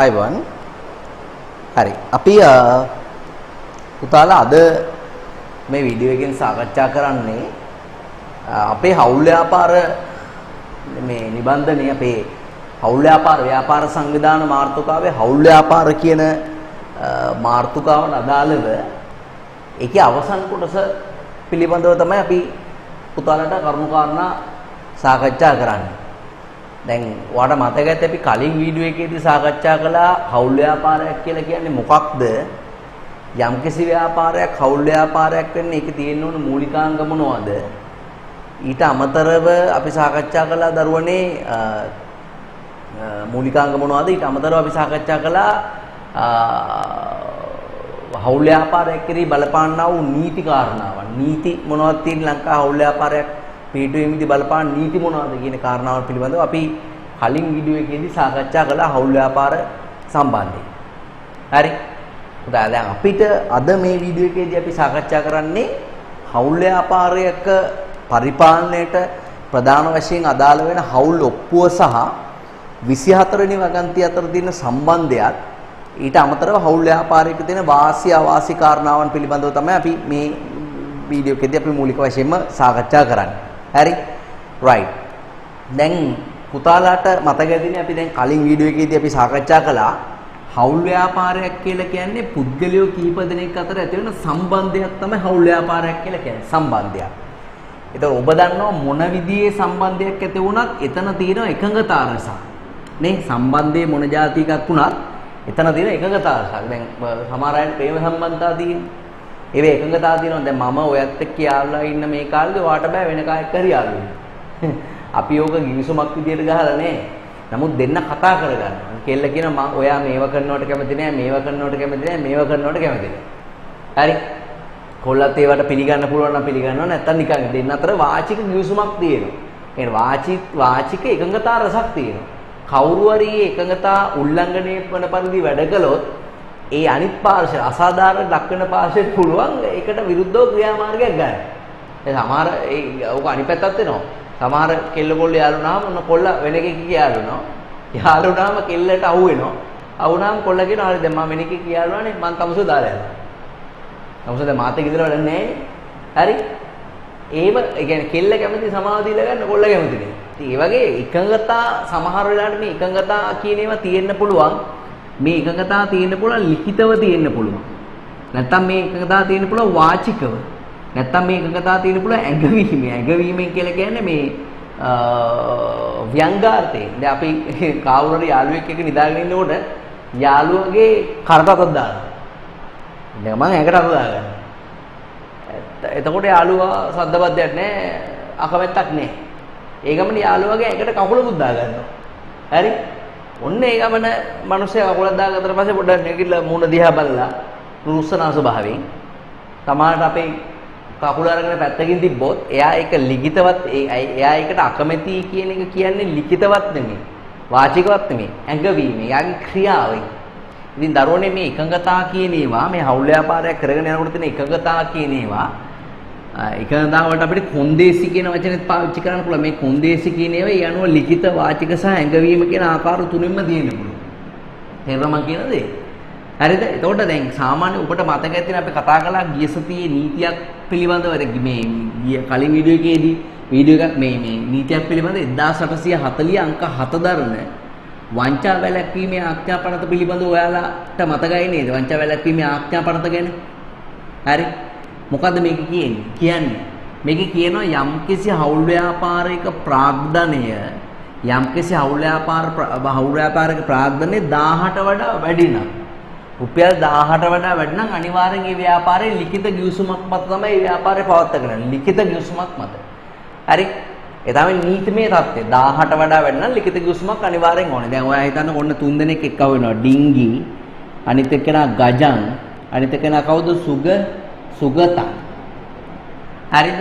අයවන් හරි අපි පුතාලා අද මේ වීඩියෝ එකෙන් සාකච්ඡා කරන්නේ අපේ හවුල් ව්‍යාපාර මේ නිබන්ධනයේ අපේ හවුල් ව්‍යාපාර සංවිධාන මාතෘකාවේ හවුල් ව්‍යාපාර කියන මාතෘකාවට අදාළව ඒකේ අවසන් කොටස පිළිබඳව තමයි අපි පුතාලට කරුණු කාරණා සාකච්ඡා කරන්නේ. දැන් ඔයාලට මතක ඇති අපි කලින් වීඩියෝ එකේදී සාකච්ඡා කළා හවුල් ව්‍යාපාරයක් කියලා කියන්නේ මොකක්ද? යම්කිසි ව්‍යාපාරයක් හවුල් ව්‍යාපාරයක් වෙන්න ඒකේ තියෙන්න ඕන මූලිකාංග මොනවද? ඊට අමතරව අපි සාකච්ඡා කළා දරුවනේ මූලිකාංග මොනවද? ඊට අමතරව අපි සාකච්ඡා කළා හවුල් ව්‍යාපාරයක් කෙරෙහි බලපාන්නා වූ නීති කාරණාවන්. නීති මොනවද තියෙන ලංකා හවුල් ව්‍යාපාරයක් පිටුවීමේදී බලපාන නීති මොනවද කියන කාරණාවන් පිළිබඳව අපි කලින් වීඩියෝ එකේදී සාකච්ඡා කළා හවුල් ව්‍යාපාර සම්බන්ධයෙන්. හරි. දැන් අපිට අද මේ වීඩියෝ එකේදී අපි සාකච්ඡා කරන්නේ හවුල් ව්‍යාපාරයක පරිපාලනයට ප්‍රධාන වශයෙන් අදාළ වෙන හවුල් ඔප්පුව සහ 24 වෙනි වගන්තිය අතර තියෙන සම්බන්ධයත් ඊට අමතරව හවුල් ව්‍යාපාරයක තියෙන වාසි අවාසි කාරණාවන් පිළිබඳව තමයි අපි මේ වීඩියෝ එකේදී අපි මූලික වශයෙන්ම සාකච්ඡා කරන්නේ. හරි රයිට්. දැන් පුතාලාට මතක ඇතිනේ අපි දැන් කලින් වීඩියෝ එකේදී අපි සාකච්ඡා කළා හවුල් ව්‍යාපාරයක් කියලා කියන්නේ පුද්ගලයෝ කීප දෙනෙක් අතර ඇති වෙන සම්බන්ධයක් තමයි හවුල් ව්‍යාපාරයක් කියලා කියන්නේ සම්බන්ධයක්. ඒතකොට ඔබ දන්නවා මොන විදිහේ සම්බන්ධයක් ඇති වුණත් එතන තියෙන එකඟතාව නිසා නේ සම්බන්ධයේ මොන જાති එකක් වුණත් එතන තියෙන එකඟතාව නිසා දැන් සමහර අය ප්‍රේම සම්බන්ධතා තියෙනවා. ඒ එකඟතාව තියෙනවා. දැන් මම ඔයත් එක්ක යාළුවා ඉන්න මේ කාලේ ඔයාට බෑ වෙන කායක් හරි යාළු වෙන්න. අපි ඕක ගිවිසුමක් විදියට ගහලා නේ. නමුත් දෙන්න කතා කරගන්නවා. කෙල්ල කියනවා මම ඔයා මේව කරනවට කැමති නෑ, මේව කරනවට කැමති නෑ, මේව කරනවට කැමති නෑ. හරි. කොල්ලත් ඒවට පිළිගන්න පුළුවන් නම් පිළිගන්නවා නැත්නම් නිකන් දෙන්න අතර වාචික ගිවිසුමක් තියෙනවා. ඒ වාචික එකඟතාව රසක් තියෙනවා. කවුරු හරි එකඟතා උල්ලංඝනය වන පරිදි වැඩ කළොත් ඒ අනිත් පාර්ශ්වය අසාධාරණ දක්වන පාර්ශ්වයට පුළුවන් ඒකට විරුද්ධව ක්‍රියාමාර්ගයක් ගන්න. ඒ සමහර ඕක අනිත් පැත්තත් වෙනවා. සමහර කෙල්ල කොල්ල යාළුනාම ඔන්න කොල්ල වෙන එකෙක් යාළුනවා. යාළුනාම කෙල්ලට අහු වෙනවා. අහුනාම කොල්ල කියනවා හරි දැන් මම වෙන එකෙක් යාළුවානේ මං තමසෝ දාලා යනවා. තමසෝ දැන් මාත් එක්ක ඉඳලා වැඩක් නැහැ. හරි. ඒව ඒ කියන්නේ කෙල්ල කැමති සමාව දීලා ගන්න කොල්ල කැමති නේ. ඉතින් ඒ වගේ එකඟතා සමහර වෙලාවට මේ එකඟතා කියන ඒවා තියෙන්න පුළුවන්. මේ එකඟතාව තියෙන්න පුළුවන් ලිඛිතව තියෙන්න පුළුවන්. නැත්තම් මේ එකඟතාව තියෙන්න පුළුවන් වාචිකව. නැත්තම් මේ එකඟතාව තියෙන්න පුළුවන් ඇඟවීමෙන්. ඇඟවීමෙන් කියලා කියන්නේ මේ ව්‍යංගාර්ථයෙන්. දැන් අපි කවුරු හරි යාළුවෙක් එක්ක නිදාගෙන ඉන්නකොට යාළුවගේ කරට අතක් දානවා. දැන් මම ඇඟට අත දාගන්නවා. එතකොට යාළුවා සද්දබද්දයක් නැහැ, අකමැත්තක් නැහැ. ඒ ගමන යාළුවගේ ඇඟට කකුලකුත් දාගන්නවා. හරි? ඔන්න ඒ ගමන මිනිස්සයා කකුලක් දාගත්තට පස්සේ පොඩ්ඩක් නැගිටලා මූණ දිහා බලලා රුස්සනා ස්වභාවයෙන් තමාට අපේ කකුල අරගෙන පැත්තකින් තිබ්බොත් එයා ඒක ලිඛිතවත් එයා ඒකට අකමැති කියන එක කියන්නේ ලිඛිතවත් නෙමෙයි වාචිකවත් නෙමෙයි ඇඟවීම එයාගේ ක්‍රියාවෙන්. ඉතින් දරුවනේ මේ එකඟතා කියන ඒවා මේ හවුල් ව්‍යාපාරයක් කරගෙන යනකොට තියෙන එකඟතා කියන ඒවා එකඟතාව වලට අපිට කොන්දේසි කියන වචනේත් පාවිච්චි කරන්න පුළුවන්. මේ කොන්දේසි කියන ඒවා ඒ අනුව ලිඛිත වාචික සහ ඇඟවීම කියන ආකාර තුනින්ම තියෙන්න පුළුවන්. තේරුණා මම කියන දේ? හරිද? එතකොට දැන් සාමාන්‍ය ඔබට මතක ඇතිනේ අපි කතා කළා ගිය සතියේ නීතියක් පිළිබඳව මේ කලින් වීඩියෝ එකේදී වීඩියෝ එකක් මේ නීතියක් පිළිබඳව 1840 අංක 7 දරන වංචා වැළැක්වීමේ ආඥා පනත පිළිබඳව ඔයාලට මතකයි නේද? වංචා වැළැක්වීමේ ආඥා පනත ගැන. හරි? මොකද්ද මේක කියන්නේ? මේක කියනවා යම්කිසි හවුල් ව්‍යාපාරයක ප්‍රාග්ධනය යම්කිසි හවුල් ව්‍යාපාරයක ප්‍රාග්ධනය 1000ට වඩා වැඩි නම් රුපියල් 1000ට වඩා වැඩි නම් අනිවාර්යෙන් මේ ව්‍යාපාරයේ ලිඛිත ගිවිසුමක් මත තමයි මේ ව්‍යාපාරය පවත්වාගෙන යන්නේ. ලිඛිත ගිවිසුමක් මත. හරි? ඒ තමයි නීතිමය தත්ත්වය. 1000ට වඩා වැඩි නම් ලිඛිත ගිවිසුමක් අනිවාර්යෙන් ඕනේ. දැන් ඔයා හිතන්න ඔන්න 3 දෙනෙක් එක්කව වෙනවා. ඩිංගි, අනිත් එක්කෙනා ගජන්, අනිත් එක්කෙනා කවුද? සුගතා. හරිද?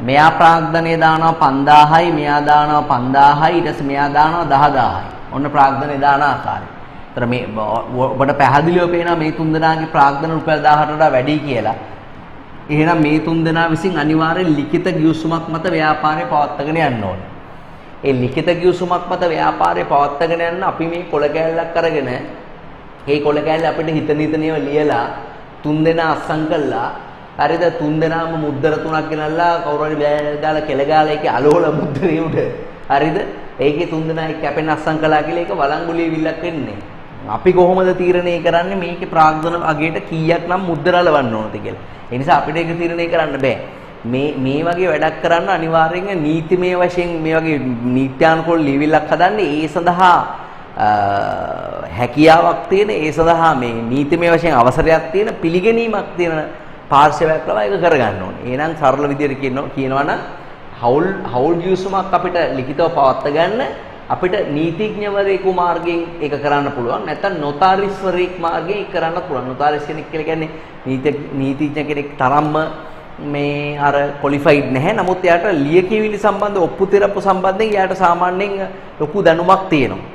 මෙයා ප්‍රාග්ධනය දානවා 5000යි, මෙයා දානවා 5000යි, ඊට පස්සේ මෙයා දානවා 10000යි. ඔන්න ප්‍රාග්ධනය දාන ආකාරය. ඒතර මේ ඔබට පැහැදිලිව පේනවා මේ 3 දෙනාගේ ප්‍රාග්ධන රුපියල් 1000ට වඩා වැඩි කියලා. එහෙනම් මේ 3 දෙනා විසින් අනිවාර්යෙන් ලිඛිත ගිවිසුමක් මත ව්‍යාපාරය පවත්වාගෙන යන්න ඕනේ. ඒ ලිඛිත ගිවිසුමක් මත ව්‍යාපාරේ පවත්වාගෙන යන්න අපි මේ කොළ කෑල්ලක් අරගෙන ඒ කොළ කෑල්ල අපිට හිතනීතනියව ලියලා 3 දෙනා අස්සම් කළා. හරිද? 3 දෙනාම මුද්දර 3ක් ගෙනල්ලා කවුරු හරි බෑ දාලා කෙල ගාලා ඒකේ අලෝල මුද්දරේ උඩ. හරිද? ඒකේ 3 දෙනා කැපෙන අස්සම් කළා කියලා ඒක වළංගුලිය විල්ලක් වෙන්නේ. අපි කොහොමද තීරණය කරන්නේ මේකේ ප්‍රාග්ධන අගයට කීයක් නම් මුද්දර අලවන්න ඕනද කියලා. ඒ නිසා අපිට ඒක තීරණය කරන්න බෑ. මේ වගේ වැඩක් කරන්න අනිවාර්යෙන් නීතිමය වශයෙන් මේ වගේ නීත්‍යානුකූල ලියවිල්ලක් හදන්නේ ඒ සඳහා හැකියාවක් තියෙන ඒ සඳහා මේ නීතිමය වශයෙන් අවසරයක් තියෙන පිළිගැනීමක් තියෙන පාර්ශවයක් ලබා ඒක කරගන්න ඕනේ. එහෙනම් සරල විදිහට කියනවා නම් හවුල් ගිවිසුමක් අපිට ලිඛිතව පවත්වා ගන්න අපිට නීතිඥවරයෙකු මාර්ගයෙන් ඒක කරන්න පුළුවන්. නැත්නම් නොතාරිස්වරයෙක් මාර්ගයෙන් ඒක කරන්න පුළුවන්. නොතාරිස් කෙනෙක් කියලා කියන්නේ නීතිඥ කෙනෙක් තරම්ම මේ අර ක්වොලිෆයිඩ් නැහැ. නමුත් එයාට ලියකියවිලි සම්බන්ධ ඔප්පු තිරප්පු සම්බන්ධයෙන් එයාට සාමාන්‍යයෙන් ලොකු දැනුමක් තියෙනවා.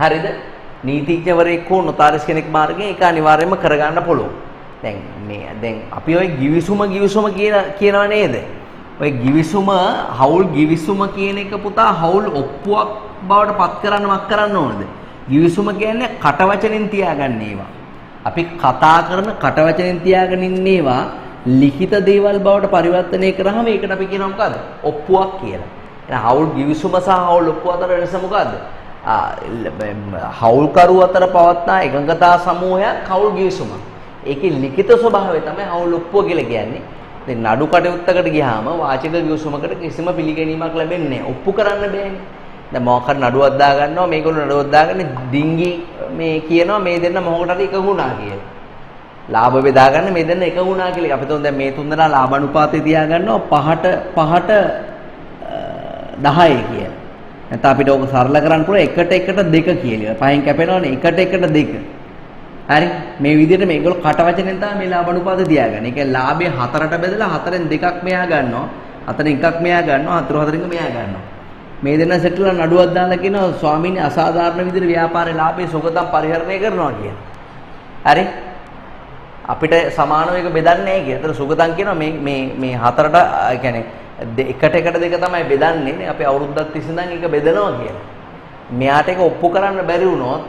හරිද? නීතිඥවරයෙක් හෝ නොතාරිස් කෙනෙක් මාර්ගයෙන් ඒක අනිවාර්යයෙන්ම කරගන්න පුළුවන්. දැන් අපි ওই ගිවිසුම කියනවා නේද? ඔය ගිවිසුම හවුල් ගිවිසුම කියන එක පුතා හවුල් ඔප්පුවක් බවට පත් කරන්න මක් කරන්න ඕනද? ගිවිසුම කියන්නේ කටවචනෙන් තියාගන්න ඒවා. අපි කතා කරන කටවචනෙන් තියාගෙන ඉන්න ඒවා ලිඛිත දේවල් බවට පරිවර්තනය කරාම ඒකට අපි කියනවා මොකද්ද? ඔප්පුවක් කියලා. එහෙනම් හවුල් ගිවිසුම සහ හවුල් ඔප්පුව අතර වෙනස මොකද්ද? හවුල්කරු අතර පවත්නා එකඟතා සමූහයක් හවුල් ගිවිසුම. ඒකේ ලිඛිත ස්වභාවය තමයි හවුල් ඔප්පුව කියලා කියන්නේ. දැන් නඩු කටයුත්තකට ගියාම වාචික ගිවිසුමකට කිසිම පිළිගැනීමක් ලැබෙන්නේ නැහැ. ඔප්පු කරන්න බෑනේ. දැන් මොකක් හරි නඩුවක් දා ගන්නවා මේගොල්ලෝ නඩුවක් දාගන්නේ ඩිංගි මේ කියනවා මේ දෙන්න මොකකට හරි එකඟ වුණා කියලා. ලාභ බෙදා ගන්න මේ දෙන්න එකඟ වුණා කියලා. අපි තුන් දැන් මේ තුන් දෙනා ලාභ අනුපාතය තියා ගන්නවා 5ට 10 කියලා. නැත්නම් අපිට ඕක සරල කරන්න පුළුවන් 1ට 2 කියලා. පහෙන් කැපෙනවනේ 1ට 2. හරි මේ විදිහට මේගොල්ලෝ කටවචනෙන් තමයි මේ ලාභ අනුපාතය තියාගන්නේ. ඒ කියන්නේ ලාභය 4ට බෙදලා 4න් 2ක් මෙයා ගන්නවා. 4න් 1ක් මෙයා ගන්නවා. 4න් මෙයා ගන්නවා. මේ දෙන්න සෙට්ලා නඩුවක් දාලා කියනවා ස්වාමීනි අසාධාරණ විදිහට ව්‍යාපාරේ ලාභේ සුගතම් පරිහරණය කරනවා කියලා. හරි අපිට සමානව එක බෙදන්නේ නැහැ කියලා. ඒතර සුගතම් කියනවා මේ 4ට ඒ කියන්නේ 1ට 2 තමයි බෙදන්නේ. අපි අවුරුද්දක් තිස්සේ ඉඳන් ඒක බෙදනවා කියලා. මෙයාට ඒක ඔප්පු කරන්න බැරි වුණොත්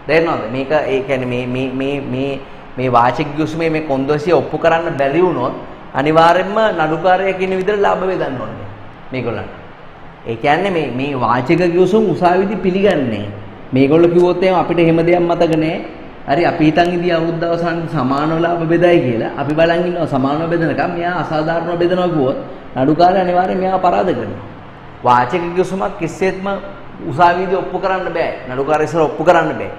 තේරෙනවද? මේක ඒ කියන්නේ මේ වාචික ගිවිසුමේ මේ කොන්දොසිය ඔප්පු කරන්න බැරි වුණොත් අනිවාර්යයෙන්ම නඩුකාරයා කියන විදිහට ලාභ බෙදන්න ඕනේ මේගොල්ලන්ට. ඒ කියන්නේ මේ වාචික ගිවිසුම් උසාවිදි පිළිගන්නේ. මේගොල්ලෝ කිව්වොත් එහෙම අපිට එහෙම දෙයක් මතක නැහැ. හරි අපි හිතන් ඉදී අවුරුද්ද අවසානයේ සමානව ලාභ බෙදයි කියලා. අපි බලන් ඉන්නවා සමානව බෙදනකම් මෙයා අසාධාරණව බෙදනවා කිව්වොත් නඩුකාරයා අනිවාර්යයෙන් මෙයාව පරාද කරනවා. වාචික ගිවිසුමක් කිසිසේත්ම උසාවියේදී ඔප්පු කරන්න බෑ. නඩුකාරයා ඉස්සර ඔප්පු කරන්න බෑ.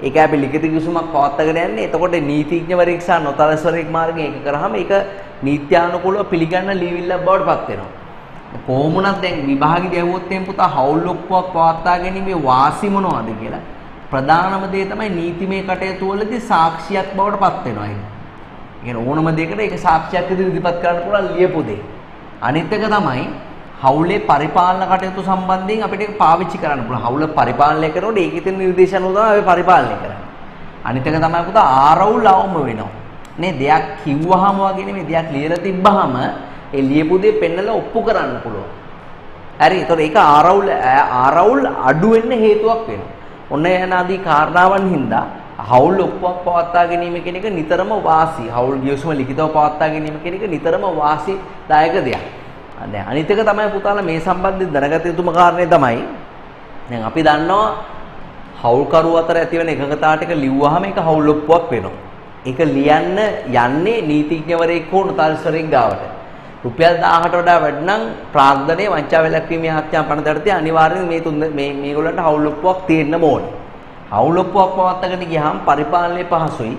ඒක අපි ලිඛිත ගිවිසුමක් පවත්වාගෙන යන්නේ. එතකොට නීතිඥවරයෙක් සහ නොතලස්වරයෙක් මාර්ගයෙන් ඒක කරාම ඒක නීත්‍යානුකූලව පිළිගන්න ලියවිල්ලක් බවට පත් වෙනවා. කොහොම වුණත් දැන් විභාගෙදී ඇහුවොත් එහෙනම් පුතා හවුල් ඔප්පුවක් පවත්වා ගැනීමේ වාසි මොනවද කියලා ප්‍රධානම දේ තමයි නීතිමය කටයුතු වලදී සාක්ෂියක් බවට පත් වෙනවා ඒක. ඒ කියන්නේ ඕනම දෙයකට ඒක සාක්ෂියක් විදිහට ඉදිරිපත් කරන්න පුළුවන් ලියපු දෙය. අනිත් එක තමයි හවුලේ පරිපාලන කටයුතු සම්බන්ධයෙන් අපිට ඒක පාවිච්චි කරන්න පුළුවන්. හවුල පරිපාලනය කරනකොට ඒකේ තියෙන නිර්දේශ අනුව තමයි අපි පරිපාලනය කරන්නේ. අනිත් එක තමයි පුතා ආරවුල් අවම වෙනවා. නේ දෙයක් කිව්වහම වගේ නෙමෙයි දෙයක් ලියලා තිබ්බහම ඒ ලියපු දේ පෙන්නලා ඔප්පු කරන්න පුළුවන්. හරි. ඒතකොට ඒක ආරවුල් අඩු වෙන්න හේතුවක් වෙනවා. ඔන්න යන ආදී කාරණාවන් හින්දා හවුල් ඔප්පුවක් පවත්වා ගැනීම කියන එක නිතරම වාසි. හවුල් ගිවිසුම ලිඛිතව පවත්වා ගැනීම කියන එක නිතරම වාසිදායක දෙයක්. දැන් අනිත් එක තමයි පුතාලා මේ සම්බන්ධයෙන් දැනගත යුතුම කාරණේ තමයි දැන් අපි දන්නවා හවුල්කරු අතර ඇති වෙන එකඟතාවට එක ලිව්වහම ඒක හවුල් ඔප්පුවක් වෙනවා. ඒක ලියන්න යන්නේ නීතිඥවරයෙක් හෝ නොතල්ස්වරයෙක් ගාවට. රුපියල් 1000ට වඩා වැඩි නම් ප්‍රාග්ධනයේ වංචා වැළැක්වීමේ ආත්‍යම් පනතටදී අනිවාර්යයෙන් මේගොල්ලන්ට හවුල් ඔප්පුවක් තියෙන්න ඕනේ. හවුල් ඔප්පුවක් පවත්වාගෙන ගියාම පරිපාලනයේ පහසුයි.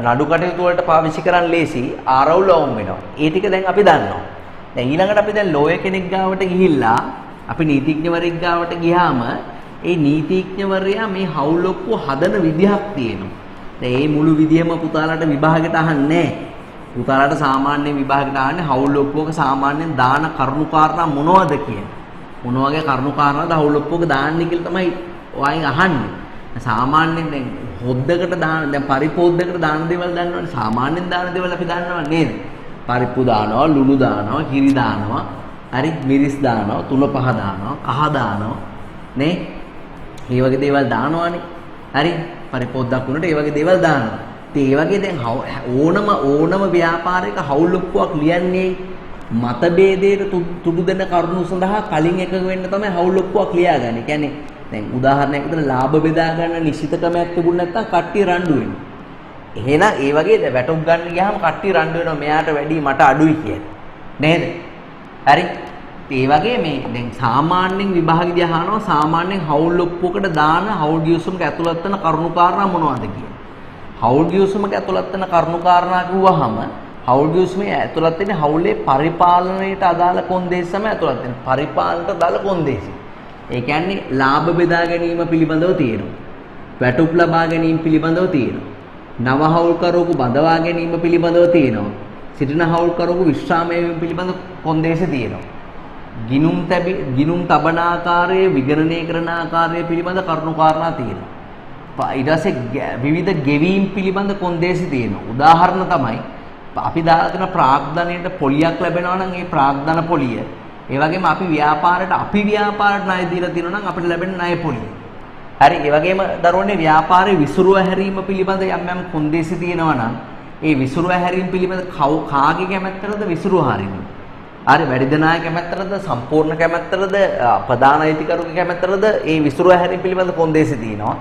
නඩු කටයුතු වලට පාවිච්චි කරන්න ලේසි. ආරවුල් අවම වෙනවා. ඒ ටික දැන් අපි දන්නවා. දැන් ඊළඟට අපි දැන් ලෝය කෙනෙක් ගාවට ගිහිල්ලා අපි නීතිඥවරයෙක් ගාවට ගියාම ඒ නීතිඥවරයා මේ හවුල් ඔප්පුව හදන විදිහක් තියෙනවා. දැන් මේ මුළු විදියම පුතාලට විභාගෙට අහන්නේ නැහැ. පුතාලට සාමාන්‍ය විභාගෙට අහන්නේ හවුල් ඔප්පුවක සාමාන්‍යයෙන් දාන කරුණු කාරණා මොනවද කියන. මොන වගේ කරුණු කාරණාද හවුල් ඔප්පුවක දාන්නේ කියලා තමයි ඔයන් අහන්නේ. සාමාන්‍යයෙන් දැන් හොද්දකට දාන දැන් පරිපෝද්දකට දාන දේවල් දන්නවනේ. සාමාන්‍යයෙන් දාන දේවල් අපි දන්නව නේද? පරිප්පු දානවා, ලුණු දානවා, කිරි දානවා. හරි මිරිස් දානවා, තුන පහ දානවා, කහ දානවා නේ. මේ වගේ දේවල් දානවානේ. හරි පරිපොද්දක් වුණට ඒ වගේ දේවල් දානවා. ඉතින් ඒ වගේ දැන් ඕනම ව්‍යාපාරයක හවුල් ඔප්පුවක් ලියන්නේ මතභේදයට තුඩු දෙන කරුණු සඳහා කලින් එකක වෙන්න තමයි හවුල් ඔප්පුවක් ලියාගන්නේ. කියන්නේ දැන් උදාහරණයක් විදිහට ලාභ බෙදා ගන්න නිශ්චිතකමක් තිබුණ නැත්නම් කට්ටිය රණ්ඩු වෙනවා. එහෙනම් ඒ වගේ වැටුප් ගන්න ගියාම කට්ටිය රණ්ඩු වෙනවා මෙයාට වැඩි මට අඩුයි කියලා. නේද? හරි. ඒ වගේ මේ දැන් සාමාන්‍යයෙන් විභාගෙදී අහනවා සාමාන්‍යයෙන් හවුල් ඔප්පුවකට දාන හවුල් ගිවිසුමක ඇතුළත් වෙන කරුණු කාරණා මොනවද කියලා. හවුල් ගිවිසුමක ඇතුළත් වෙන කරුණු කාරණා කිව්වහම හවුල් ගිවිසුමේ ඇතුළත් වෙන හවුලේ පරිපාලනයට අදාළ කොන්දේසි තමයි ඇතුළත් වෙන්නේ. පරිපාලනට අදාළ කොන්දේසි. ඒ කියන්නේ ලාභ බෙදා ගැනීම පිළිබඳව තියෙනවා. වැටුප් ලබා ගැනීම පිළිබඳව තියෙනවා. නව හවුල්කරුවෙකු බඳවා ගැනීම පිළිබඳව තියෙනවා. සිටින හවුල්කරුවෙකු විශ්‍රාම වීම පිළිබඳව කොන්දේසි තියෙනවා. ගිනුම් තබන ආකාරයේ විගණනය කරන ආකාරය පිළිබඳ කරුණු කාරණා තියෙනවා. ඊට පස්සේ විවිධ ගෙවීම් පිළිබඳ කොන්දේසි තියෙනවා. උදාහරණ තමයි අපි දාලා තියෙන ප්‍රාග්ධනයට පොලියක් ලැබෙනවා නම් ඒ ප්‍රාග්ධන පොලිය ඒ වගේම අපි ව්‍යාපාරයට ණය දීලා තියෙනවා නම් අපිට ලැබෙන ණය පොලිය. හරි ඒ වගේම දරුවනේ ව්‍යාපාරයේ විසුරුව හැරීම පිළිබඳ යම් කොන්දේසි තියෙනවා නම් ඒ විසුරුව හැරීම පිළිබඳ කාගේ කැමැත්තටද විසුරුව හරින්නේ. හරි වැඩි දෙනා කැමැත්තටද සම්පූර්ණ කැමැත්තටද ප්‍රධාන අයිතිකරුගේ කැමැත්තටද ඒ විසුරුව හැරීම පිළිබඳ කොන්දේසි තියෙනවා.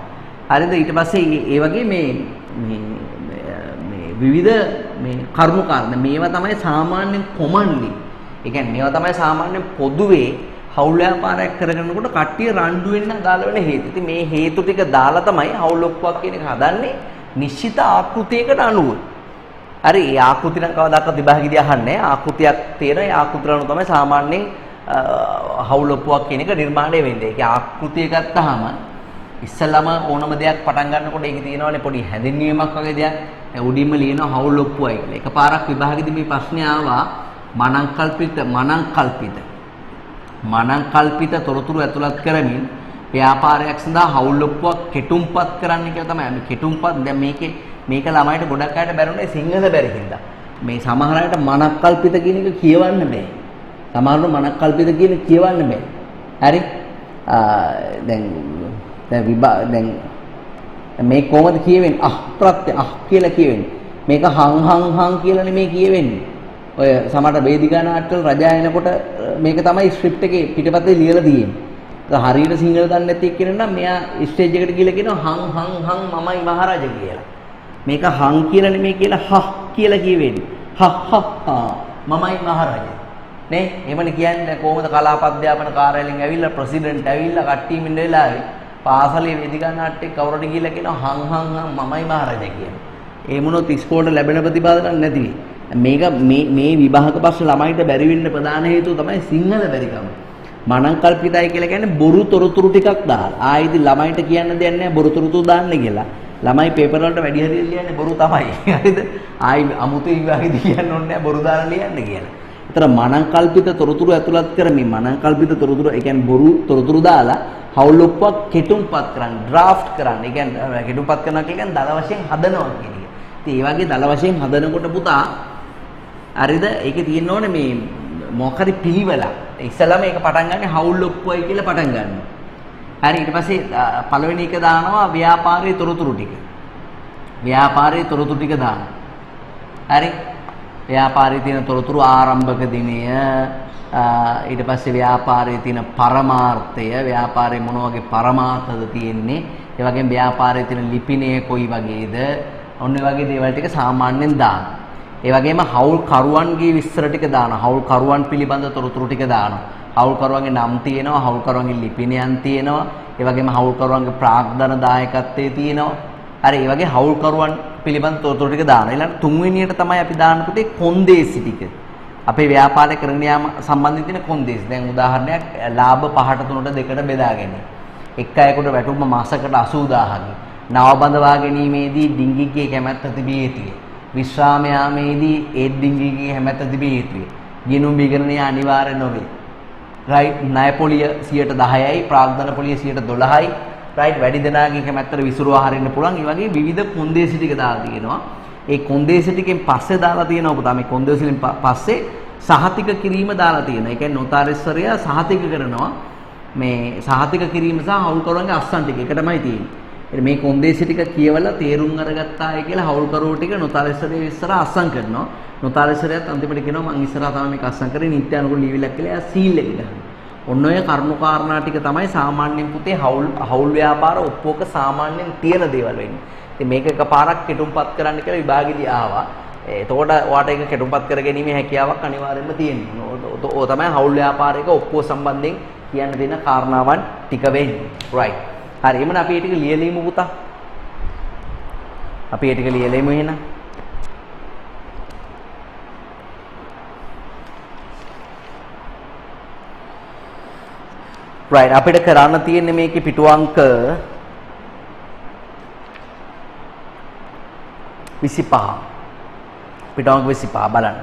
හරිද ඊට පස්සේ ඒ වගේ මේ විවිධ මේ කරුණු කාරණා මේවා තමයි සාමාන්‍යයෙන් කොමන්ලි. ඒ කියන්නේ මේවා තමයි සාමාන්‍යයෙන් පොදුවේ හවුල් ව්‍යාපාරයක් කරගෙනනකොට කට්ටිය රණ්ඩු වෙන්න අදාළ වෙන හේතු. ඉතින් මේ හේතු ටික දාලා තමයි හවුල් ඔප්පුවක් කියන එක හදන්නේ නිශ්චිත ආකෘතියකට අනුව. හරි ඒ ආකෘති නම් කවදාකවත් විභාගෙදී අහන්නේ නැහැ. ආකෘතියක් තියෙන ඒ ආකෘතිය අනුව තමයි සාමාන්‍යයෙන් හවුල් ඔප්පුවක් කියන එක නිර්මාණය වෙන්නේ. ඒකේ ආකෘතිය ගත්තාම ඉස්සලම ඕනම දෙයක් පටන් ගන්නකොට ඒකේ තියෙනවානේ පොඩි හැඳින්වීමක් වගේ දෙයක්. උඩින්ම ලියනවා හවුල් ඔප්පුවයි කියලා. එකපාරක් විභාගෙදී මේ ප්‍රශ්නේ ආවා මනංකල්පිත තොරතුරු ඇතුළත් කරමින් ව්‍යාපාරයක් සඳහා හවුල් ඔප්පුවක් කෙටුම්පත් කරන්න කියලා තමයි. මේ කෙටුම්පත් දැන් මේක ළමයිට ගොඩක් අයට බැරුනේ සිංහල බැරි හින්දා. මේ සමහර අයට මනංකල්පිත කියන එක කියවන්න බෑ. සමහරව මනංකල්පිත කියන කියවන්න බෑ. හරි? දැන් මේ කොහොමද කියවෙන්නේ? ප්‍රත්‍ය කියලා කියවෙන්නේ. මේක හං කියලා නෙමෙයි කියවෙන්නේ. ඔය සමහර වේදිකා නාට්‍යවල රජා එනකොට මේක තමයි ස්ක්‍රිප්ට් එකේ පිටපතේ ලියලා තියෙන්නේ. හරියට සිංහල දන්නේ නැති කෙනෙක් නම් මෙයා ස්ටේජ් එකට ගිහලා කියනවා හං මමයි මහරජා කියලා. මේක හං කියලා නෙමෙයි කියලා හහ් කියලා කියවෙන්නේ. මමයි මහරජා. නේ? එහෙමනේ කියන්නේ කොහොමද කලාප අධ්‍යාපන කාර්යාලයෙන් ඇවිල්ලා ප්‍රෙසිඩන්ට් ඇවිල්ලා කට්ටියම ඉන්න වෙලාවේ පාසලේ වේදිකා නාට්‍යයේ කවුරුද කියලා කියනවා හං මමයි මහරජා කියලා. ඒ මොනොත් ඉස්කෝලේ ලැබෙන ප්‍රතිපාදන නැති වෙයි. මේක මේ විභාග පස්සේ ළමයිට බැරි වෙන්න ප්‍රධාන හේතුව තමයි සිංහල බැරිකම. මනංකල්පිතයි කියලා කියන්නේ බොරු තොරතුරු ටිකක් දාලා. ආයිදි ළමයිට කියන්න දෙයක් නැහැ බොරු තොරතුරු දාන්න කියලා. ළමයි පේපර් වලට වැඩි හරියට ලියන්නේ බොරු තමයි. හරිද? ආයි අමුතේ විභාගෙදී කියන්න ඕනේ නැහැ බොරු දාලා ලියන්න කියලා. ඒතර මනංකල්පිත තොරතුරු ඇතුළත් කරමින් මනංකල්පිත තොරතුරු ඒ කියන්නේ බොරු තොරතුරු දාලා හවුල් ඔප්පුවක් කෙටුම්පත් කරන්න ඩ්‍රාෆ්ට් කරන්න. ඒ කියන්නේ කෙටුම්පත් කරනවා කියන්නේ දල වශයෙන් හදනවා කියන එක. ඉතින් ඒ වගේ දල වශයෙන් හදනකොට පුතා හරිද? ඒකේ තියෙන්න ඕනේ මේ මොකක් හරි පිළිවෙලක්. ඉස්සෙල්ලාම මේක පටන් ගන්න හවුල් ඔප්පුවයි කියලා පටන් ගන්නවා. හරි ඊට පස්සේ පළවෙනි එක දානවා ව්‍යාපාරයේ තොරතුරු ටික. ව්‍යාපාරයේ තොරතුරු ටික දානවා. හරි? ව්‍යාපාරයේ තියෙන තොරතුරු ආරම්භක දිනය ඊට පස්සේ ව්‍යාපාරයේ තියෙන පරමාර්ථය ව්‍යාපාරයේ මොන වගේ පරමාර්ථද තියෙන්නේ ඒ වගේම ව්‍යාපාරයේ තියෙන ලිපිනය කොයි වගේද ඔන්න ඒ වගේ දේවල් ටික සාමාන්‍යයෙන් දානවා. ඒ වගේම හවුල් කරුවන්ගේ විස්තර ටික දානවා. හවුල් කරුවන් පිළිබඳ තොරතුරු ටික දානවා. හවුල් කරුවන්ගේ නම් තියෙනවා, හවුල් කරුවන්ගේ ලිපිනයන් තියෙනවා. ඒ වගේම හවුල් කරුවන්ගේ ප්‍රාග්ධන දායකත්වයේ තියෙනවා. හරි ඒ වගේ හවුල් කරුවන් පිළිබඳ තොරතුරු ටික දානවා. ඊළඟ තුන්වෙනියට තමයි අපි දාන්න පුතේ කොන්දේසි ටික. අපේ ව්‍යාපාරය කරගෙන යාම සම්බන්ධයෙන් තියෙන කොන්දේසි. දැන් උදාහරණයක් ලාභ 5ට 3ට 2ට බෙදා ගැනීම. එක් අයෙකුට වැටුප මාසකට 80000ක්. නව බඳවා ගැනීමේදී ඩිංගිගේ කැමැත්ත තිබිය යුතුය. විශ්‍රාම යාමේදී ඒ ඩිංගිගේ කැමැත්ත තිබිය යුතුය. ගිණුම් විගණනය අනිවාර්ය නොවේ. රයිට් ණය පොලිය 10%යි ප්‍රාග්ධන පොලිය 12%යි. රයිට් වැඩි දෙනාගේ කැමැත්තට විසිරුවා හරින්න පුළුවන්. ඒ වගේ විවිධ කොන්දේසි ටික දාලා තියෙනවා. ඒ කොන්දේසි ටිකෙන් පස්සේ දාලා තියෙනවා පුතා මේ කොන්දේසි වලින් පස්සේ සහතික කිරීම දාලා තියෙනවා. ඒ කියන්නේ නොතාරෙස්සරය සහතික කරනවා. මේ සහතික කිරීම සහ හවුල්කරුවන්ගේ අස්සන් ටික එක තමයි තියෙන්නේ. ඉතින් මේ කොන්දේසි ටික කියවලා තේරුම් අරගත්තාය කියලා හවුල්කරුවෝ ටික නොතාරෙස්සරේ ඉස්සර අස්සන් කරනවා. නොතාරෙස්සරයත් අන්තිමට කියනවා මං ඉස්සරහා තමයි මේක අස්සන් කරේ නිත්‍ය අනුකූල ලියවිලක් කියලා එයා සීල් එක ගන්නවා. ඔන්න ඔය කරුණු කාරණා ටික තමයි සාමාන්‍යයෙන් පුතේ හවුල් ව්‍යාපාර ඔප්පුවක සාමාන්‍යයෙන් තියෙන දේවල් වෙන්නේ. ඉතින් මේක එකපාරක් කෙටුම්පත් කරන්න කියලා විභාගෙදී ආවා. එතකොට ඔයාට ඒක කෙටුම්පත් කරගැනීමේ හැකියාවක් අනිවාර්යයෙන්ම තියෙනවා. ඕක තමයි හවුල් ව්‍යාපාරයක ඔප්පුව සම්බන්ධයෙන් කියන්න දෙන කාරණාවන් ටික වෙන්නේ. right. හරි. එමුන අපි මේ ටික ලියලිමු පුතා. අපි මේ ටික ලියලිමු එහෙනම්. right. අපිට කරන්න තියෙන්නේ මේකේ පිටු අංක 25. පිටු අංක 25 බලන්න.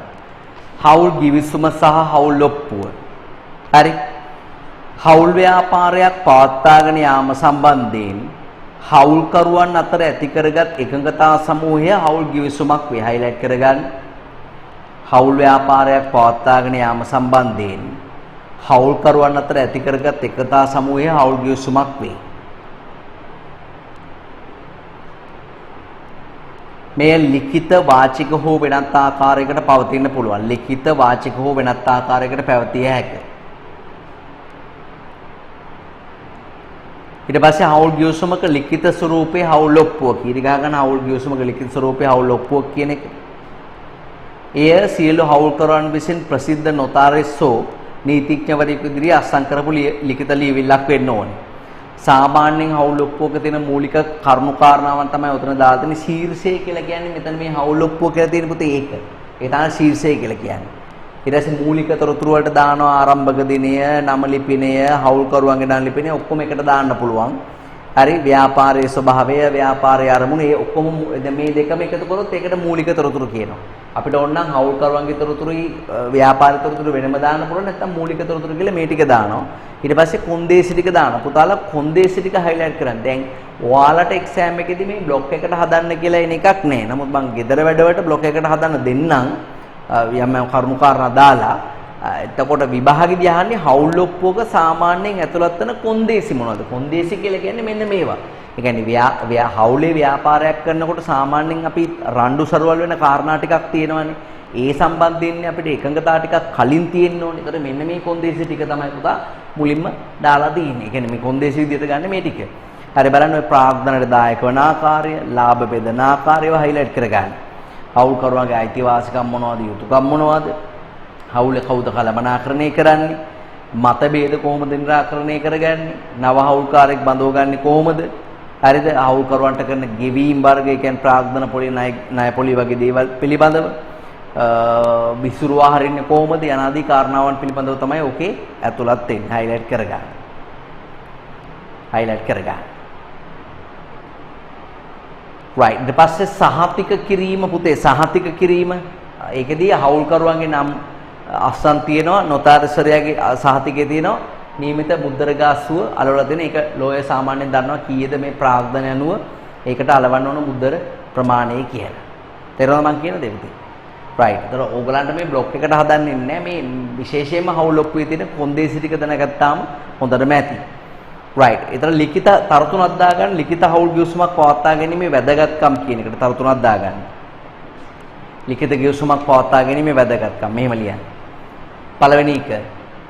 හවුල් ගිවිසුම සහ හවුල් ඔප්පුව. හරි. හවුල් ව්‍යාපාරයක් පවත්වාගෙන යාම සම්බන්ධයෙන් හවුල්කරුවන් අතර ඇති කරගත් එකඟතා සමූහය හවුල් ගිවිසුමක් වේ. හයිලයිට් කරගන්න. හවුල් ව්‍යාපාරයක් පවත්වාගෙන යාම සම්බන්ධයෙන් හවුල්කරුවන් අතර ඇති කරගත් එකතා සමූහය හවුල් ගිවිසුමක් වේ. මේ ලිඛිත වාචික හෝ වෙනත් ආකාරයකට පවතින්න පුළුවන්. ලිඛිත වාචික හෝ වෙනත් ආකාරයකට පැවතිය හැකිය. ඊට පස්සේ හවුල් ගිවිසුමක ලිඛිත ස්වරූපයේ හවුල් ඔප්පුව කීරි ගහගෙන හවුල් ගිවිසුමක ලිඛිත ස්වරූපයේ හවුල් ඔප්පුව කියන එක. එය සියලු හවුල්කරුවන් විසින් ප්‍රසිද්ධ නොතාරෙස්සෝ නීතිඥවරයෙකු ඉදිරියේ අත්සන් කරපු ලිඛිත ලියවිල්ලක් වෙන්න ඕනේ. සාමාන්‍යයෙන් හවුල් ඔප්පුවක තියෙන මූලික කරුණු කාරණාවන් තමයි උතන දාලා තියෙන්නේ. ශීර්ෂය කියලා කියන්නේ මෙතන මේ හවුල් ඔප්පුව කියලා තියෙන පුතේ ඒක. ඒ තමයි ශීර්ෂය කියලා කියන්නේ. ඊට පස්සේ මූලික තොරතුරු වලට දානවා ආරම්භක දිනය, නම ලිපිනය, හවුල්කරුවන්ගේ නම ලිපිනය ඔක්කොම එකට දාන්න පුළුවන්. හරි ව්‍යාපාරයේ ස්වභාවය, ව්‍යාපාරයේ අරමුණ ඒ ඔක්කොම මේ දෙකම එකතු කරොත් ඒකට මූලික තොරතුරු කියනවා. අපිට ඕන නම් හවුල්කරුවන්ගේ තොරතුරුයි ව්‍යාපාරික තොරතුරු වෙනම දාන්න පුළුවන්. නැත්නම් මූලික තොරතුරු කියලා මේ ටික දානවා. ඊට පස්සේ කොන්දේසි ටික දානවා. පුතාලා කොන්දේසි ටික හයිලයිට් කරන්න. දැන් ඔයාලට එක්සෑම් එකේදී මේ බ්ලොක් එකට හදන්න කියලා එන එකක් නෑ. නමුත් මම ගෙදර වැඩවලට බ්ලොක් එකට හදන්න දෙන්නම්. යම් කරුණු කාරණා දාලා එතකොට විභාගෙදී අහන්නේ හවුල් ඔප්පුවක සාමාන්‍යයෙන් ඇතුළත් වෙන කොන්දේසි මොනවද? කොන්දේසි කියලා කියන්නේ මෙන්න මේවා. ඒ කියන්නේ හවුලේ ව්‍යාපාරයක් කරනකොට සාමාන්‍යයෙන් අපි රණ්ඩු සරුවල් වෙන කාරණා ටිකක් තියෙනවානේ. ඒ සම්බන්ධයෙන් අපිට එකඟතා ටිකක් කලින් තියෙන්න ඕනේ. ඒතර මෙන්න මේ කොන්දේසි ටික තමයි පුතා මුලින්ම දාලා තියෙන්නේ. ඒ කියන්නේ මේ කොන්දේසි විදිහට ගන්න මේ ටික. හරි බලන්න ඔය ප්‍රාග්ධනයට දායක වන ආකාරය, ලාභ බෙදන ආකාරයව හයිලයිට් කරගන්න. හවුල්කරුවන්ගේ අයිතිවාසිකම් මොනවද? යුතුයකම් මොනවද? හවුල කවුද කළමනාකරණය කරන්නේ? මතභේද කොහොමද නිරාකරණය කරගන්නේ? නව හවුල්කාරයෙක් බඳවගන්නේ කොහොමද? හරිද? හවුල්කරුවන්ට කරන ගෙවීම් වර්ග, ඒ කියන්නේ ප්‍රාග්ධන පොලි, ණය පොලි වගේ දේවල් පිළිබඳව විසුරුවා හරින්නේ කොහොමද? යනාදී කාරණාවන් පිළිබඳව තමයි ඔකේ ඇතුළත් වෙන්නේ. හයිලයිට් කරගන්න. හයිලයිට් කරගන්න. right. ඊට පස්සේ සහතික කිරීම පුතේ සහතික කිරීම ඒකෙදී හවුල්කරුවන්ගේ නම් අස්සන් තියෙනවා නොතාරසරයාගේ සහතිකයේ තියෙනවා නියමිත මුද්දර ගාස්තුව අලවලා දෙන ඒක ලෝය සාමාන්‍යයෙන් දන්නවා කීයද මේ ප්‍රාග්ධන යනුව ඒකට අලවන්න ඕන මුද්දර ප්‍රමාණය කියලා. තේරෙනවද මං කියන දේ පුතේ? right. ඒතර ඕගලන්ට මේ බ්ලොක් එකට හදන්නේ නැහැ මේ විශේෂයෙන්ම හවුල් ඔප්පුවේ තියෙන කොන්දේසි ටික දැනගත්තාම හොඳටම ඇති. right. ඒතර ලිඛිත තර්තුණක් දාගන්න ලිඛිත හවුල් ගිවිසුමක් පවත්වා ගැනීමේ වැදගත්කම් කියන එකට තර්තුණක් දාගන්න. ලිඛිත ගිවිසුමක් පවත්වා ගැනීමේ වැදගත්කම් මෙහෙම ලියන්න. පළවෙනි එක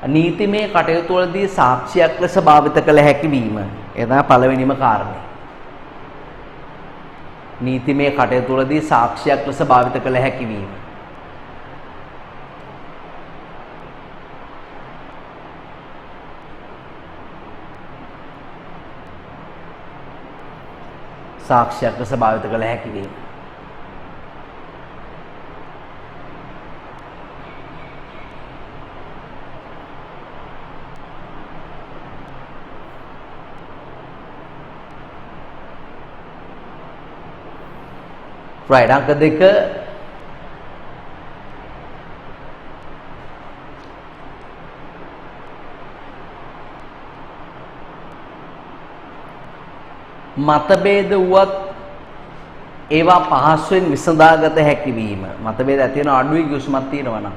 නීතිමය කටයුතු වලදී සාක්ෂියක් ලෙස භාවිත කළ හැකි වීම. ඒ තමයි පළවෙනිම කාරණය. නීතිමය කටයුතු වලදී සාක්ෂියක් ලෙස භාවිත කළ හැකි වීම. සාක්ෂියක් ලෙස භාවිත කළ හැකි වීම. right. අංක 2 මතභේද වුවත් ඒවා පහසුවෙන් විසඳාගත හැකි වීම. මතභේද ඇති වෙන අඩුයි ගිවිසුමක් තියෙනවා නම්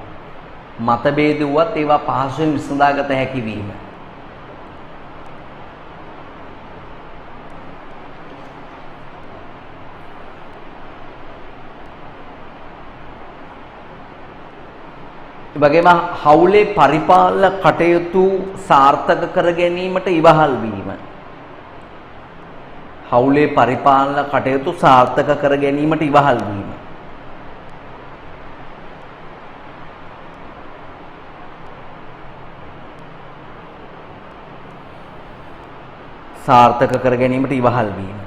මතභේද වුවත් ඒවා පහසුවෙන් විසඳාගත හැකි වීම. වගේම හවුලේ පරිපාලන කටයුතු සාර්ථක කර ගැනීමට ඉවහල් වීම. හවුලේ පරිපාලන කටයුතු සාර්ථක කර ගැනීමට ඉවහල් වීම. සාර්ථක කර ගැනීමට ඉවහල් වීම.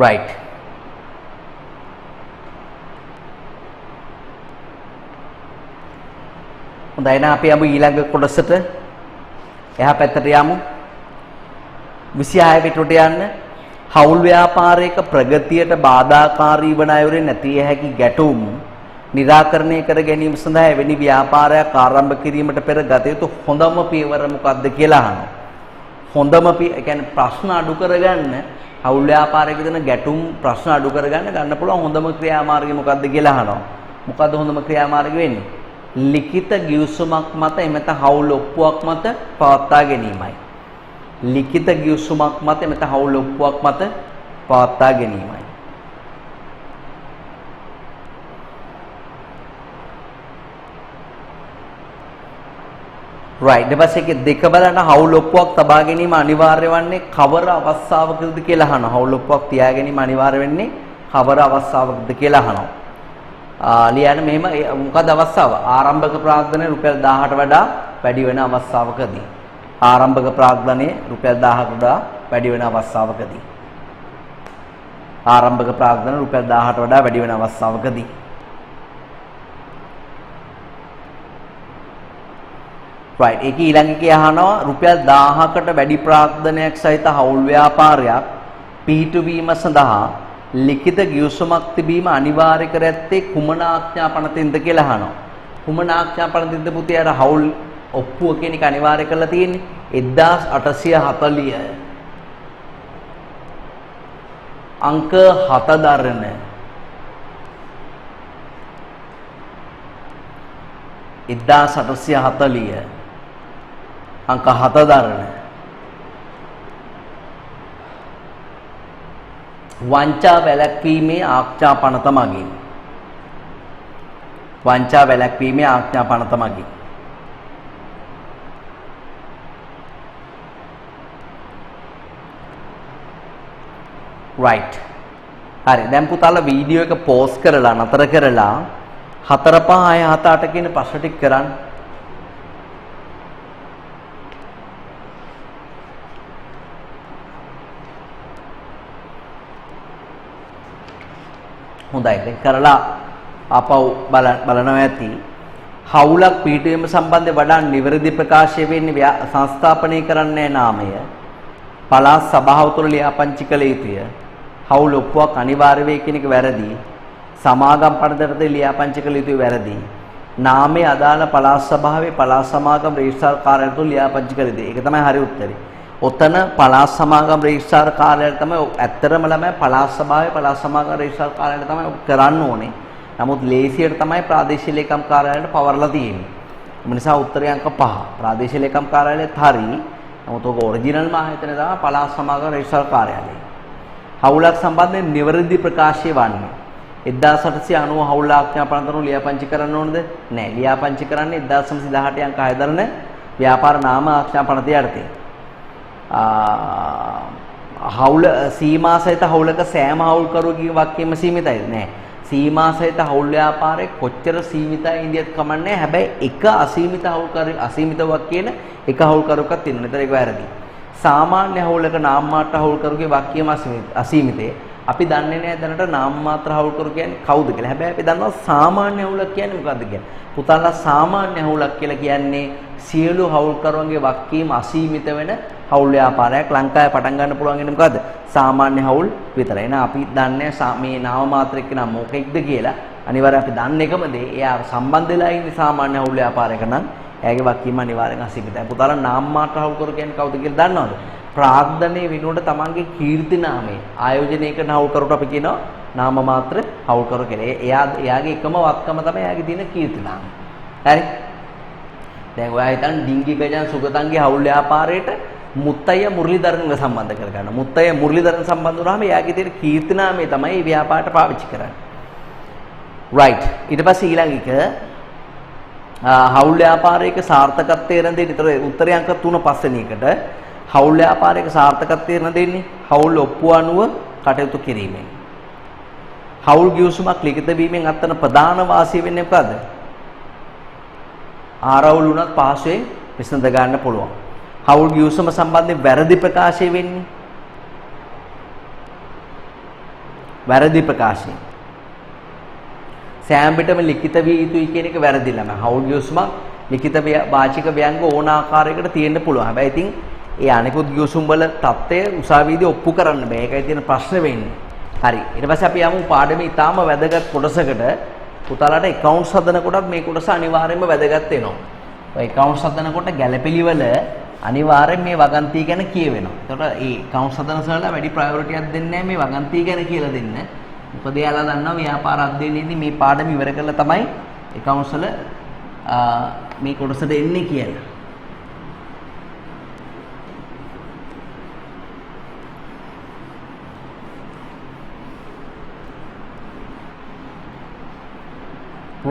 right. හොඳයි එහෙනම් අපි යමු ඊළඟ කොටසට. එහා පැත්තට යමු. 26 පිටුට යන්න. හවුල් ව්‍යාපාරයක ප්‍රගතියට බාධාකාරී වන අයුරින් නැතිය හැකි ගැටුම් निराකරණය කර ගැනීම සඳහා එවැනි ව්‍යාපාරයක් ආරම්භ කිරීමට පෙර ගත යුතු හොඳම පියවර මොකක්ද කියලා අහනවා. හොඳම කියන්නේ ප්‍රශ්න අඩු කරගන්න හවුල් ව්‍යාපාරයක දෙන ගැටුම් ප්‍රශ්න අඩු කරගන්න ගන්න පුළුවන් හොඳම ක්‍රියාමාර්ගය මොකක්ද කියලා අහනවා. මොකද්ද හොඳම ක්‍රියාමාර්ගය වෙන්නේ? ලිඛිත ගිවිසුමක් මත එමෙත හවුල් ඔප්පුවක් මත පවත්වා ගැනීමයි. ලිඛිත ගිවිසුමක් මත එමෙත හවුල් ඔප්පුවක් මත පවත්වා ගැනීමයි. right ඊට පස්සේ දෙක බලන හවුල් ඔප්පුවක් තබා ගැනීම අනිවාර්ය වන්නේ කවර අවස්ථාවකද කියලා අහනවා. හවුල් ඔප්පුවක් තියා ගැනීම අනිවාර්ය වෙන්නේ කවර අවස්ථාවකද කියලා අහනවා. ලියන්න මෙහෙම මොකද අවස්ථාව? ආරම්භක ප්‍රාග්ධනය රුපියල් 1000ට වඩා වැඩි වෙන අවස්ථාවකදී. ආරම්භක ප්‍රාග්ධනය රුපියල් 1000කට වඩා වැඩි වෙන අවස්ථාවකදී. ආරම්භක ප්‍රාග්ධනය රුපියල් 1000ට වඩා වැඩි වෙන අවස්ථාවකදී. right ඒක ඊළඟ එකේ අහනවා රුපියල් 1000කට වැඩි ප්‍රාග්ධනයක් සහිත හවුල් ව්‍යාපාරයක් පිහිටුවීම සඳහා ලිඛිත ගිවිසුමක් තිබීම අනිවාර්ය කර ඇත්තේ කුමන ආඥා පනතින්ද කියලා අහනවා. කුමන ආඥා පනතින්ද පුතේ අර හවුල් ඔප්පුව කියන එක අනිවාර්ය කරලා තියෙන්නේ 1840 අංක 7 දරන 1840 අංක 7 දරන වංචා වැළැක්වීමේ ආඥා පනත මගින් වංචා වැළැක්වීමේ ආඥා පනත මගින් right හරි දැන් පුතාලා වීඩියෝ එක පෝස් කරලා නතර කරලා 4 5 6 7 8 කියන ප්‍රශ්න ටික කරන්න. හොඳයි දැන් කරලා ආපහු බලනවා ඇති. හවුලක් පිටවීම සම්බන්ධයෙන් වඩා නිවැරදි ප්‍රකාශය වෙන්නේ සංස්ථාපනය කරන්නේ නාමය. පළාත් සභාව තුළ ලියාපදිංචි කළ යුතුය. හවුල් ඔප්පුවක් අනිවාර්ය වේ කියන එක වැරදි. සමාගම් පනතට ලියාපදිංචි කළ යුතුයි වැරදි. නාමයේ අදාළ පළාත් සභාවේ පළාත් සමාගම් රෙජිස්ට්‍රාර් කාර්යාලය තුළ ලියාපදිංචි කළ යුතුයි. ඒක තමයි හරි උත්තරේ. ඔතන පළාත් සමාගම් රෙජිස්ට්‍රාර් කාර්යාලය තමයි ඇත්තරම ළමයි පළාත් සභාවේ පළාත් සමාගම් රෙජිස්ට්‍රාර් කාර්යාලය තමයි කරන්න ඕනේ. නමුත් ලේසියට තමයි ප්‍රාදේශීය ලේකම් කාර්යාලයට පවර්ලා තියෙන්නේ. ඒ නිසා උත්තරය අංක 5. ප්‍රාදේශීය ලේකම් කාර්යාලයත් හරි. නමුත් ඔක ඔරිජිනල්ම ආයතනය තමයි පළාත් සමාගම් රෙජිස්ට්‍රාර් කාර්යාලය. හවුලක් සම්බන්ධයෙන් නිවැරදි ප්‍රකාශය වන්නේ 1890 හවුල් ආඥා පනතන ලියාපදිංචි කරන්න ඕනද? නෑ. ලියාපදිංචි කරන්නේ 1918 අංක 6 දරන ව්‍යාපාර නාම ආඥා පනත යටතේ. හවුල සීමා සහිත හවුලක සෑම හවුල්කරුවෙකුගේ වක්කෙම සීමිතයිද? නෑ. සීමා සහිත හවුල් ව්‍යාපාරයේ කොච්චර සීමිතයි ඉන්දියත් කමන්නේ. හැබැයි එක අසීමිත හවුල්කරු අසීමිත වක්කේන එක හවුල්කරුවෙක්වත් තියෙනවා. නේද? ඒක වැරදි. සාමාන්‍ය හවුලක නාම මාත්‍ර හවුල්කරුගේ වක්කියම අසීමිතයි. අපි දන්නේ නැහැ දැනට නාම මාත්‍ර හවුල්කරු කියන්නේ කවුද කියලා. හැබැයි අපි දන්නවා සාමාන්‍ය හවුලක් කියන්නේ මොකද්ද කියලා. පුතාලා සාමාන්‍ය හවුලක් කියලා කියන්නේ සියලු හවුල්කරුවන්ගේ වක්කීම අසීමිත වෙන හවුල් ව්‍යාපාරයක් ලංකාවේ පටන් ගන්න පුළුවන් වෙන්නේ මොකද්ද? සාමාන්‍ය හවුල් විතරයි. එහෙනම් අපි දන්නේ මේ නාම මාත්‍රික නම් මොකෙක්ද කියලා. අනිවාර්යයෙන් අපි දන්න එකම දේ එයා සම්බන්ධ වෙලා ඉන්නේ සාමාන්‍ය හවුල් ව්‍යාපාරයක නම් එයාගේ වගකීම අනිවාර්යෙන් අසීමිතයි. පුතාලා නාම මාත්‍ර හවුල් කරු කියන්නේ කවුද කියලා දන්නවද? ප්‍රාග්ධනයේ වෙනුවට තමන්ගේ කීර්ති නාමය ආයෝජනය කරන හවුල් කරුට අපි කියනවා නාම මාත්‍ර හවුල් කරු කියලා. එයාගේ එකම වත්කම තමයි එයාගේ තියෙන කීර්ති නාමය. හරි? දැන් ඔයා හිතන්න ඩිංගි ගජන් සුගතන්ගේ හවුල් ව්‍යාපාරයට මුත්තయ్య මුරලිදරන්ව සම්බන්ධ කරගන්න. මුත්තయ్య මුරලිදරන් සම්බන්ධ වුණාම එයාගේ තියෙන කීර්ති නාමය තමයි මේ ව්‍යාපාරයට පාවිච්චි කරන්නේ. right. ඊට පස්සේ ඊළඟ එක හවුල් ව්‍යාපාරයක සාර්ථකත්වයේ රැඳෙන්න විතර උත්තරේ අංක 3 පස්වෙනි එකට හවුල් ව්‍යාපාරයක සාර්ථකත්වයේ රැඳෙන්නේ හවුල් ඔප්පුව අනුව කටයුතු කිරීමෙන්. හවුල් ගිවිසුමක් ලිඛිත වීමෙන් අත්වන ප්‍රධාන වාසිය වෙන්නේ මොකද්ද? ආරවුල් වුණත් පහසුවෙන් විසඳ ගන්න පුළුවන්. හවුල් ගිවිසුම සම්බන්ධයෙන් වැරදි ප්‍රකාශය වෙන්නේ. වැරදි ප්‍රකාශය. සෑම විටම ලිඛිත විය යුතුයි කියන එක වැරදිලම. හවුල් ගිවිසුමක් ලිඛිත වාචික ව්‍යංග ඕන ආකාරයකට තියෙන්න පුළුවන්. හැබැයි ඉතින් ඒ අනිකුත් ගිවිසුම් වල தත්ත්වය උසාවියේදී ඔප්පු කරන්න බෑ. ඒකයි තියෙන ප්‍රශ්න වෙන්නේ. හරි. ඊට පස්සේ අපි යමු පාඩමේ ඊටාම වැදගත් කොටසකට. පුතාලාට accounts හදනකොටත් මේ කොටස අනිවාර්යයෙන්ම වැදගත් වෙනවා. ඔය accounts හදනකොට ගැළපෙලි වල අනිවාර්යෙන් මේ වගන්තිය ගැන කියවෙනවා. ඒතකොට මේ accounts හදන සරලා වැඩි ප්‍රයොරිටි එකක් දෙන්නේ නැහැ මේ වගන්තිය ගැන කියලා දෙන්න. මොකද එයාලා දන්නවා ව්‍යාපාර අධ්‍යයනයේදී මේ පාඩම ඉවර කරලා තමයි accounts වල මේ කොටසට එන්නේ කියලා.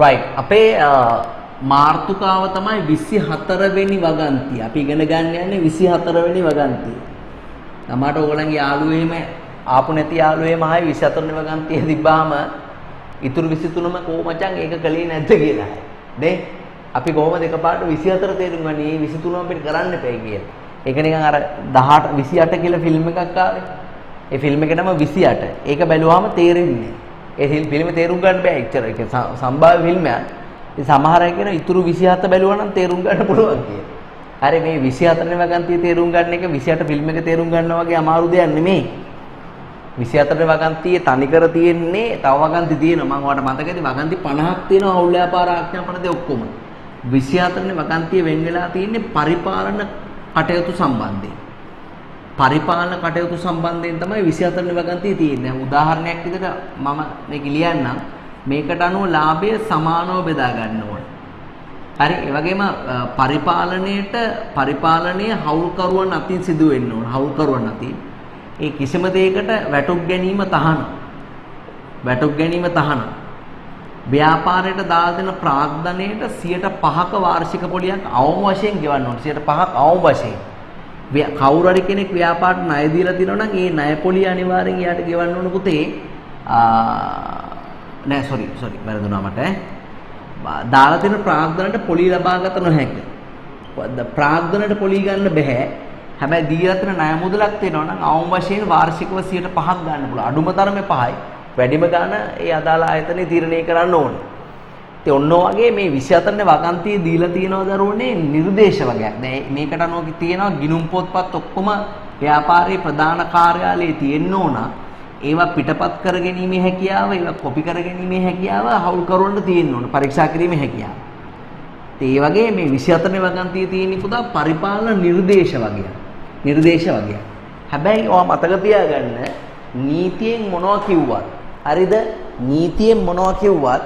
right. අපේ මාර්තුකාව තමයි 24 වෙනි වගන්තිය. අපි ඉගෙන ගන්න යන්නේ 24 වෙනි වගන්තිය. තමාට ඕගොල්ලන්ගේ යාළුවෝ එහෙම ආපු නැති යාළුවෝ එහෙම ආයි 24 වෙනි වගන්තිය තිබ්බාම ඉතුරු 23ම කො මචං ඒක කලේ නැද්ද කියලා. නේ? අපි කොහොමද එකපාරට 24 තේරුම් ගන්නේ? 23ම අපිට කරන්න එපයි කියලා. ඒක නිකන් අර 18 28 කියලා ෆිල්ම් එකක් ආවේ. ඒ ෆිල්ම් එකේ නම 28. ඒක බැලුවාම තේරෙන්නේ. ඒ ෆිල්ම තේරුම් ගන්න බෑ එච්චර. ඒක සම්භාව්‍ය ෆිල්ම් එකක්. ඉතින් සමහර අය කියන ඉතුරු 27 බැලුවා නම් තේරුම් ගන්න පුළුවන් කියලා. හරි මේ 24 වෙනි වගන්තිය තේරුම් ගන්න එක 28 ෆිල්ම් එක තේරුම් ගන්නවා වගේ අමාරු දෙයක් නෙමෙයි. 24 වෙනි වගන්තියේ තනිකර තියෙන්නේ තව වගන්ති තියෙනවා. මම ඔයාලට මතකද වගන්ති 50ක් තියෙනවා හවුල් ව්‍යාපාර ආඥාපනදී ඔක්කොම. 24 වෙනි වගන්තිය වෙන් වෙලා තියෙන්නේ පරිපාලන කටයුතු සම්බන්ධයෙන්. පරිපාලන කටයුතු සම්බන්ධයෙන් තමයි 24 වෙනි වගන්තිය තියෙන්නේ. උදාහරණයක් විදිහට මම මේක ලියන්නම්. මේකට අනුව ලාභය සමානව බෙදා ගන්න ඕනේ. හරි ඒ වගේම පරිපාලනයේ හවුල්කරුවන් අතින් සිදු වෙන්න ඕන. හවුල්කරුවන් අතින් ඒ කිසිම දෙයකට වැටුප් ගැනීම තහනම්. ව්‍යාපාරයට දාලා දෙන ප්‍රාග්ධනයට 5% වාර්ෂික පොලියක් අවම වශයෙන් ගෙවන්න ඕන. 5%ක් අවම වශයෙන්. කවුරු හරි කෙනෙක් ව්‍යාපාරට ණය දීලා තිනවා නම් ඒ ණය පොලිය අනිවාර්යෙන් යාට ගෙවන්න ඕන පුතේ. නෑ sorry වැරදුනා මට. දාලා දෙන ප්‍රාග්ධනයට පොලිය ලබා ගත නොහැකියි. ප්‍රාග්ධනයට පොලිය ගන්න බෑ. හැබැයි දීලා තියෙන ණය මුදලක් තියෙනවා නම් අවම වශයෙන් වාර්ෂිකව 5% ගන්න පුළුවන්. අඩුම තරමේ 5යි. වැඩිම ගන්න ඒ අදාළ ආයතනයේ තීරණය කරන්න ඕනේ. ඉතින් ඔන්න වගේ මේ 24 වෙනි වගන්තිය දීලා තියෙනවා දරුවනේ නිර්දේශ වගේක්. දැන් මේකට අනුව තියෙනවා ගිණුම් පොත්පත් ඔක්කොම ව්‍යාපාරයේ ප්‍රධාන කාර්යාලයේ තියෙන්න ඕන. ඒවා පිටපත් කරගැනීමේ හැකියාව, ඒවා කොපි කරගැනීමේ හැකියාව හවුල්කරුවන්ට තියෙන්න ඕන. පරීක්ෂා කිරීමේ හැකියාව. ඒ වගේ මේ 24 වෙනි වගන්තියේ තියෙන පුතා පරිපාලන නිර්දේශ වගේක්. හැබැයි ඔයා මතක තියාගන්න නීතියෙන් මොනවා කිව්වත් හරිද? නීතියෙන් මොනවා කිව්වත්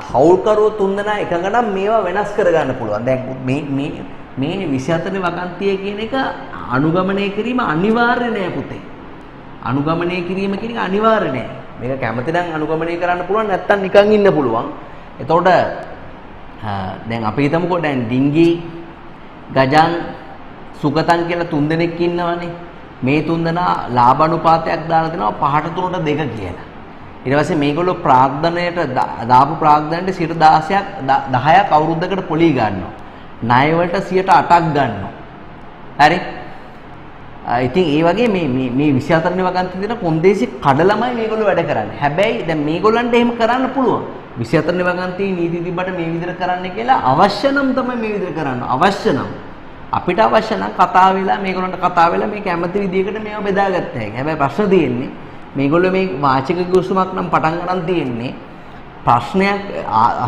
හවුල්කරුවෝ තුන්දෙනා එකඟ නම් මේවා වෙනස් කරගන්න පුළුවන්. දැන් මේ 24 වෙනි වගන්තිය කියන එක අනුගමනය කිරීම අනිවාර්ය නෑ පුතේ. අනුගමනය කිරීම කියන එක අනිවාර්ය නෑ. මේක කැමති නම් අනුගමනය කරන්න පුළුවන් නැත්තම් නිකන් ඉන්න පුළුවන්. එතකොට දැන් අපි හිතමුකෝ දැන් ඩිංගි ගජන් සුගතන් කියලා තුන්දෙනෙක් ඉන්නවනේ. මේ තුන්දෙනා ලාභ අනුපාතයක් දාලා දෙනවා 5ට 3ට 2 කියලා. ඊට පස්සේ මේගොල්ලෝ ප්‍රාග්ධනයට දාපු ප්‍රාග්ධනයට 10ක් අවුරුද්දකට පොලි ගන්නවා. ණය වලට 8ක් ගන්නවා. හරි? ඉතින් ඒ වගේ මේ 24 වෙනි වගන්තිය දෙන කොන්දේසි කඩලමයි මේගොල්ලෝ වැඩ කරන්නේ. හැබැයි දැන් මේගොල්ලන්ට එහෙම කරන්න පුළුවන්. 24 වෙනි වගන්තියේ නීති තිබ්බට මේ විදිහට කරන්න කියලා අවශ්‍ය නම් තමයි මේ විදිහට කරන්න. අවශ්‍ය නම් අපිට අවශ්‍ය නම් කතා වෙලා මේගොල්ලන්ට කතා වෙලා මේ කැමති විදිහකට මේවා බෙදාගත්ත හැකියි. හැබැයි ප්‍රශ්න තියෙන්නේ මේගොල්ලෝ මේ වාචික ගුසුමක් නම් පටන් ගන්න තියෙන්නේ ප්‍රශ්නයක්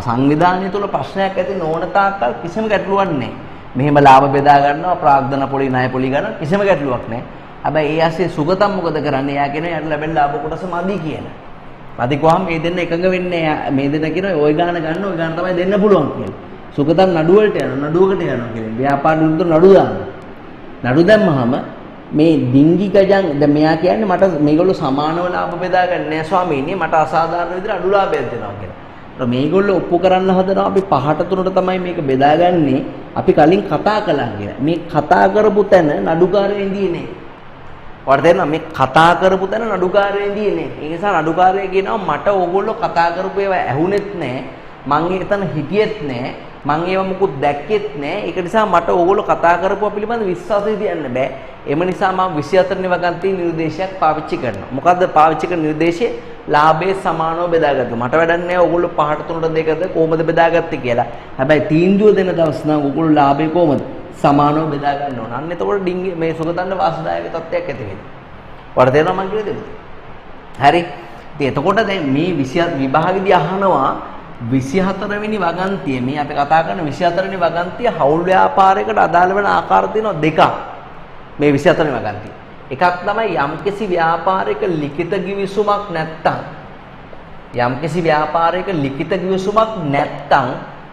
සංවිධානය තුළ ප්‍රශ්නයක් ඇති නොවන තාක්කල් කිසිම ගැටලුවක් නැහැ. මෙහෙම ලාභ බෙදා ගන්නවා ප්‍රාග්ධන පොලි ණය පොලි ගන්න කිසිම ගැටලුවක් නැහැ. හැබැයි ඒ ඇස්සේ සුගතම් මොකද කරන්නේ? එයා කියනවා යට ලැබෙන ලාභ කොටස මදි කියලා. මදි කොහොම මේ දෙන්න එකඟ වෙන්නේ මේ දෙන්න කියනවා ওই ගාන ගන්න ওই ගාන තමයි දෙන්න පුළුවන් කියලා. සුගතම් නඩු වලට යනවා නඩුවකට යනවා කියන්නේ. ව්‍යාපාර විරුද්ධ නඩු දානවා. නඩු දැම්මහම මේ ඩිංගි ගජන් දැන් මෙයා කියන්නේ මට මේගොල්ලෝ සමානව ලාභ බෙදා ගන්න නෑ ස්වාමීනි මට අසාධාරණ විදිහට අඩු ලාභයක් දෙනවා කියලා. ඒත් මේගොල්ලෝ ඔප්පු කරන්න හදනවා අපි 5ට 3ට තමයි මේක බෙදාගන්නේ. අපි කලින් කතා කළා කියලා. මේ කතා කරපු තැන නඩුකාරයෝ ඉඳී නේ. ඔයාලට තේරෙනවද මේ කතා කරපු තැන නඩුකාරයෝ ඉඳී නේ. ඒ නිසා නඩුකාරයා කියනවා මට ඕගොල්ලෝ කතා කරපු ඒවා ඇහුනෙත් නෑ. මං එතන හිටියෙත් නෑ. මං ඒව මුකුත් දැක්කෙත් නෑ. ඒක නිසා මට ඕගොල්ලෝ කතා කරපුවා පිළිබඳ විශ්වාසය තියන්න බෑ. එම නිසා මම 24 වෙනි වගන්ති නිර්දේශයක් පාවිච්චි කරනවා. මොකද්ද පාවිච්චි කරන නිර්දේශය? ලාභයේ සමානව බෙදාගත්ත. මට වැඩක් නෑ ඕගොල්ලෝ 5ට 3ට 2ද කොහොමද බෙදාගත්තේ කියලා. හැබැයි තීන්දුව දෙන දවස් නම් ඕගොල්ලෝ ලාභය කොහොමද? සමානව බෙදා ගන්න ඕන. අන්න එතකොට ඩිංගි මේ සුගතන්න වාසදායක තත්ත්වයක් ඇති වෙනවා. ඔයාලට තේරෙනවද මම කියන්නේ දෙන්න? හරි. ඉතින් එතකොට දැන් මේ 27 විභාගෙදී අහනවා 24 වෙනි වගන්තිය මේ අපි කතා කරන 24 වෙනි වගන්තිය හවුල් ව්‍යාපාරයකට අදාළ වෙන ආකාර තියෙනවා දෙකක්. මේ 24 වෙනි වගන්තිය. එකක් තමයි යම්කිසි ව්‍යාපාරයක ලිඛිත කිවිසුමක් නැත්තම්